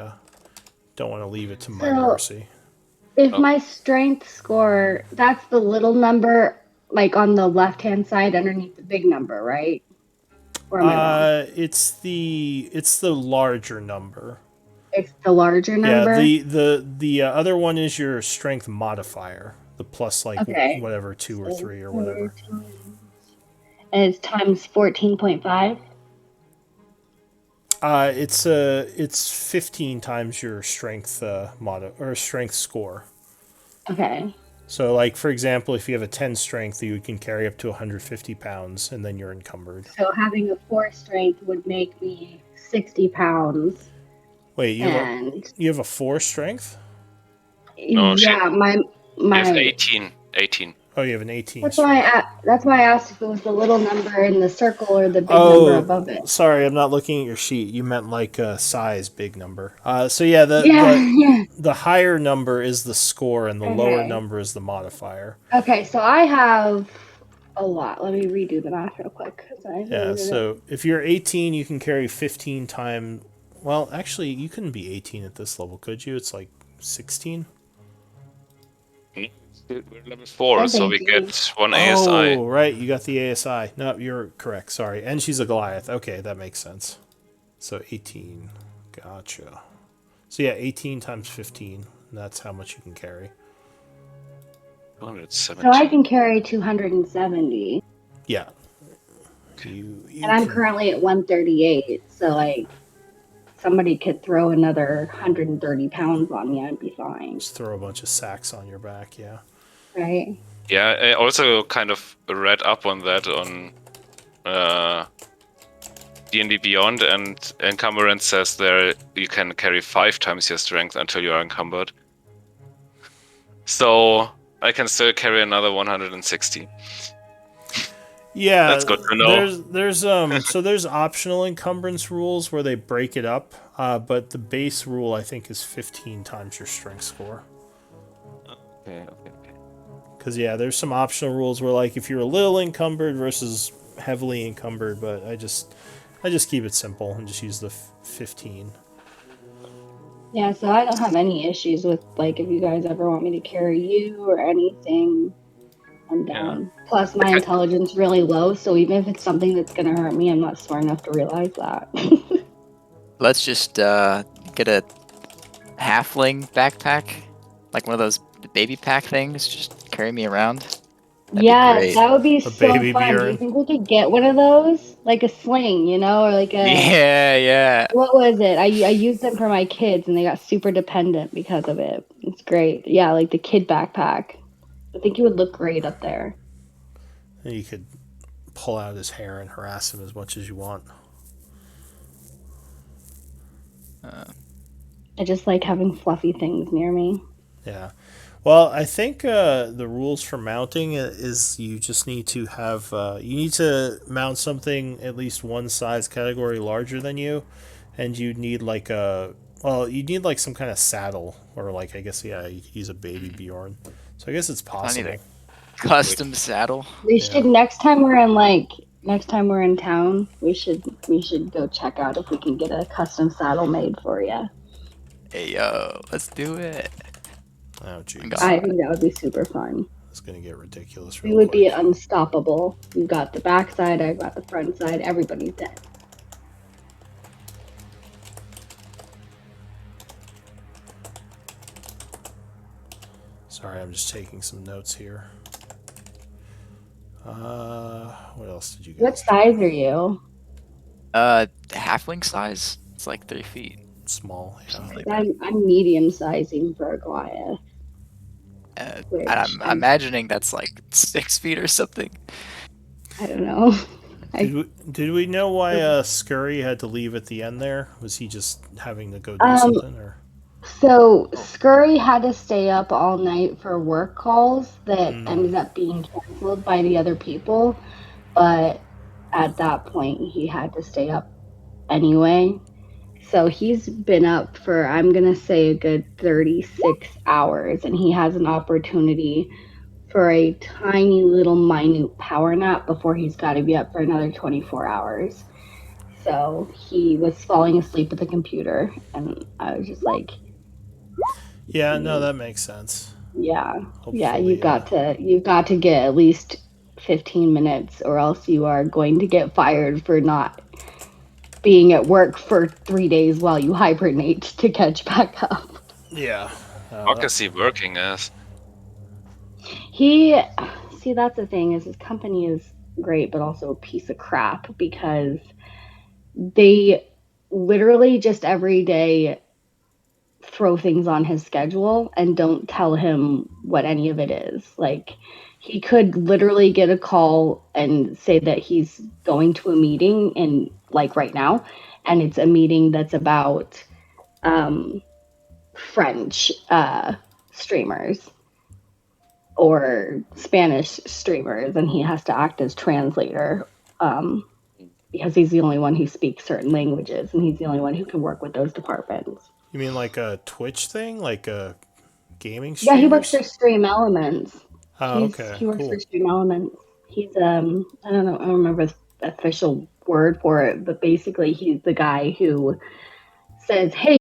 Don't want to leave it to my So- mercy. if Oh. my strength score, that's the little number, like on the left-hand side underneath the big number, right? Or am I wrong? It's the larger number. It's the larger Yeah, number? the other one is your strength modifier, the plus like Okay. whatever 2 or 3 or whatever. And it's times 14.5? It's 15 times your strength or strength score. Okay. So like for example, if you have a 10 strength, you can carry up to 150 pounds, and then you're encumbered. So having a 4 strength would make me 60 pounds. Wait, And you have a 4 strength? No, yeah, You have my 18. 18. Oh, you have an 18 that's strength. why I asked if it was the little number in the circle or the big number Oh, above it. sorry, I'm not looking at your sheet. You meant like a size big number. So yeah, Yeah. the higher number is the score, and the lower Okay. number is the modifier. Okay, so I have a lot. Let me redo the math real quick. 'Cause I Yeah, did it. so if you're 18, you can carry 15 times. Well, actually, you couldn't be 18 at this level, could you? It's like 16. We're level 4, so we 17. get 1 ASI. Oh, right, you got the ASI. No, you're correct. Sorry, and she's a Goliath. Okay, that makes sense. So 18. Gotcha. So yeah, 18 times 15. That's how much you can carry. 270. So I can carry 270, Yeah. Okay. You and I'm can. currently at 138. So like, somebody could throw another 130 pounds on me, I'd be fine, Just throw a bunch of sacks on your back, yeah. right? Yeah, I also kind of read up on that on D&D Beyond, and encumbrance says there you can carry 5 times your strength until you are encumbered. So I can still carry another 160. Yeah, That's good to know. there's optional encumbrance rules where they break it up, but the base rule I think is 15 times your strength score. Okay. Because yeah, there's some optional rules where like if you're a little encumbered versus heavily encumbered, but I just keep it simple and just use the 15. Yeah, so I don't have any issues with like if you guys ever want me to carry you or anything, I'm down. Plus, my intelligence really low, so even if it's something that's gonna hurt me, I'm not smart enough to realize that. Let's just get a halfling backpack, like one of those baby pack things. Just carry me around. That'd be Yes, great. that would be A so baby fun. Do you Bjorn. think we could get one of those? Like a sling, or like a Yeah, yeah. what was it? I used them for my kids and they got super dependent because of it. It's great. Yeah, like the kid backpack. I think it would look great up there. And you could pull out his hair and harass him as much as you want. I just like having fluffy things near me. Yeah. Well, I think the rules for mounting is you just need to have you need to mount something at least one size category larger than you, and you need like you need like some kind of saddle or like I guess yeah you could use a baby Bjorn. So I guess it's I need a possible. custom saddle. We Yeah. should next time we're in town, we should go check out if we can get a custom saddle made for you. Hey yo, let's do it. Oh My jeez, I God. think that would be super fun. it's gonna get ridiculous We real would be quick. unstoppable. You got the backside, I got the front side, everybody's dead. Sorry, I'm just taking some notes here. What else did you What guys size are you? Halfling size. It's like 3 feet. do? Small, yeah. Something like 'Cause that. I'm medium sizing for a Goliath, And which I'm imagining that's like 6 feet or something. I don't know. Did we know why Scurry had to leave at the end there? Was he just having to go do Um, something or? so Scurry had to stay up all night for work calls that Mm. ended up being canceled by the other people, but at that point he had to stay up anyway. So he's been up for, I'm going to say, a good 36 hours, and he has an opportunity for a tiny little minute power nap before he's got to be up for another 24 hours. So he was falling asleep at the computer, and I was just like, Yeah, no, that makes sense. yeah, Hopefully, you've got to get at least 15 minutes, or else you are going to get fired for not being at work for 3 days while you hibernate to catch back up. yeah. What is he working as? He, see, that's the thing is his company is great, but also a piece of crap because they literally just every day throw things on his schedule and don't tell him what any of it is. Like he could literally get a call and say that he's going to a meeting in like right now, and it's a meeting that's about French streamers or Spanish streamers, and he has to act as translator because he's the only one who speaks certain languages, and he's the only one who can work with those departments. You mean like a Twitch thing, like gaming Yeah, he works streamers? for Stream Elements. Oh, okay, He works for cool. Stream Elements. He's I don't know, I don't remember the official word for it, but basically he's the guy who says, "Hey,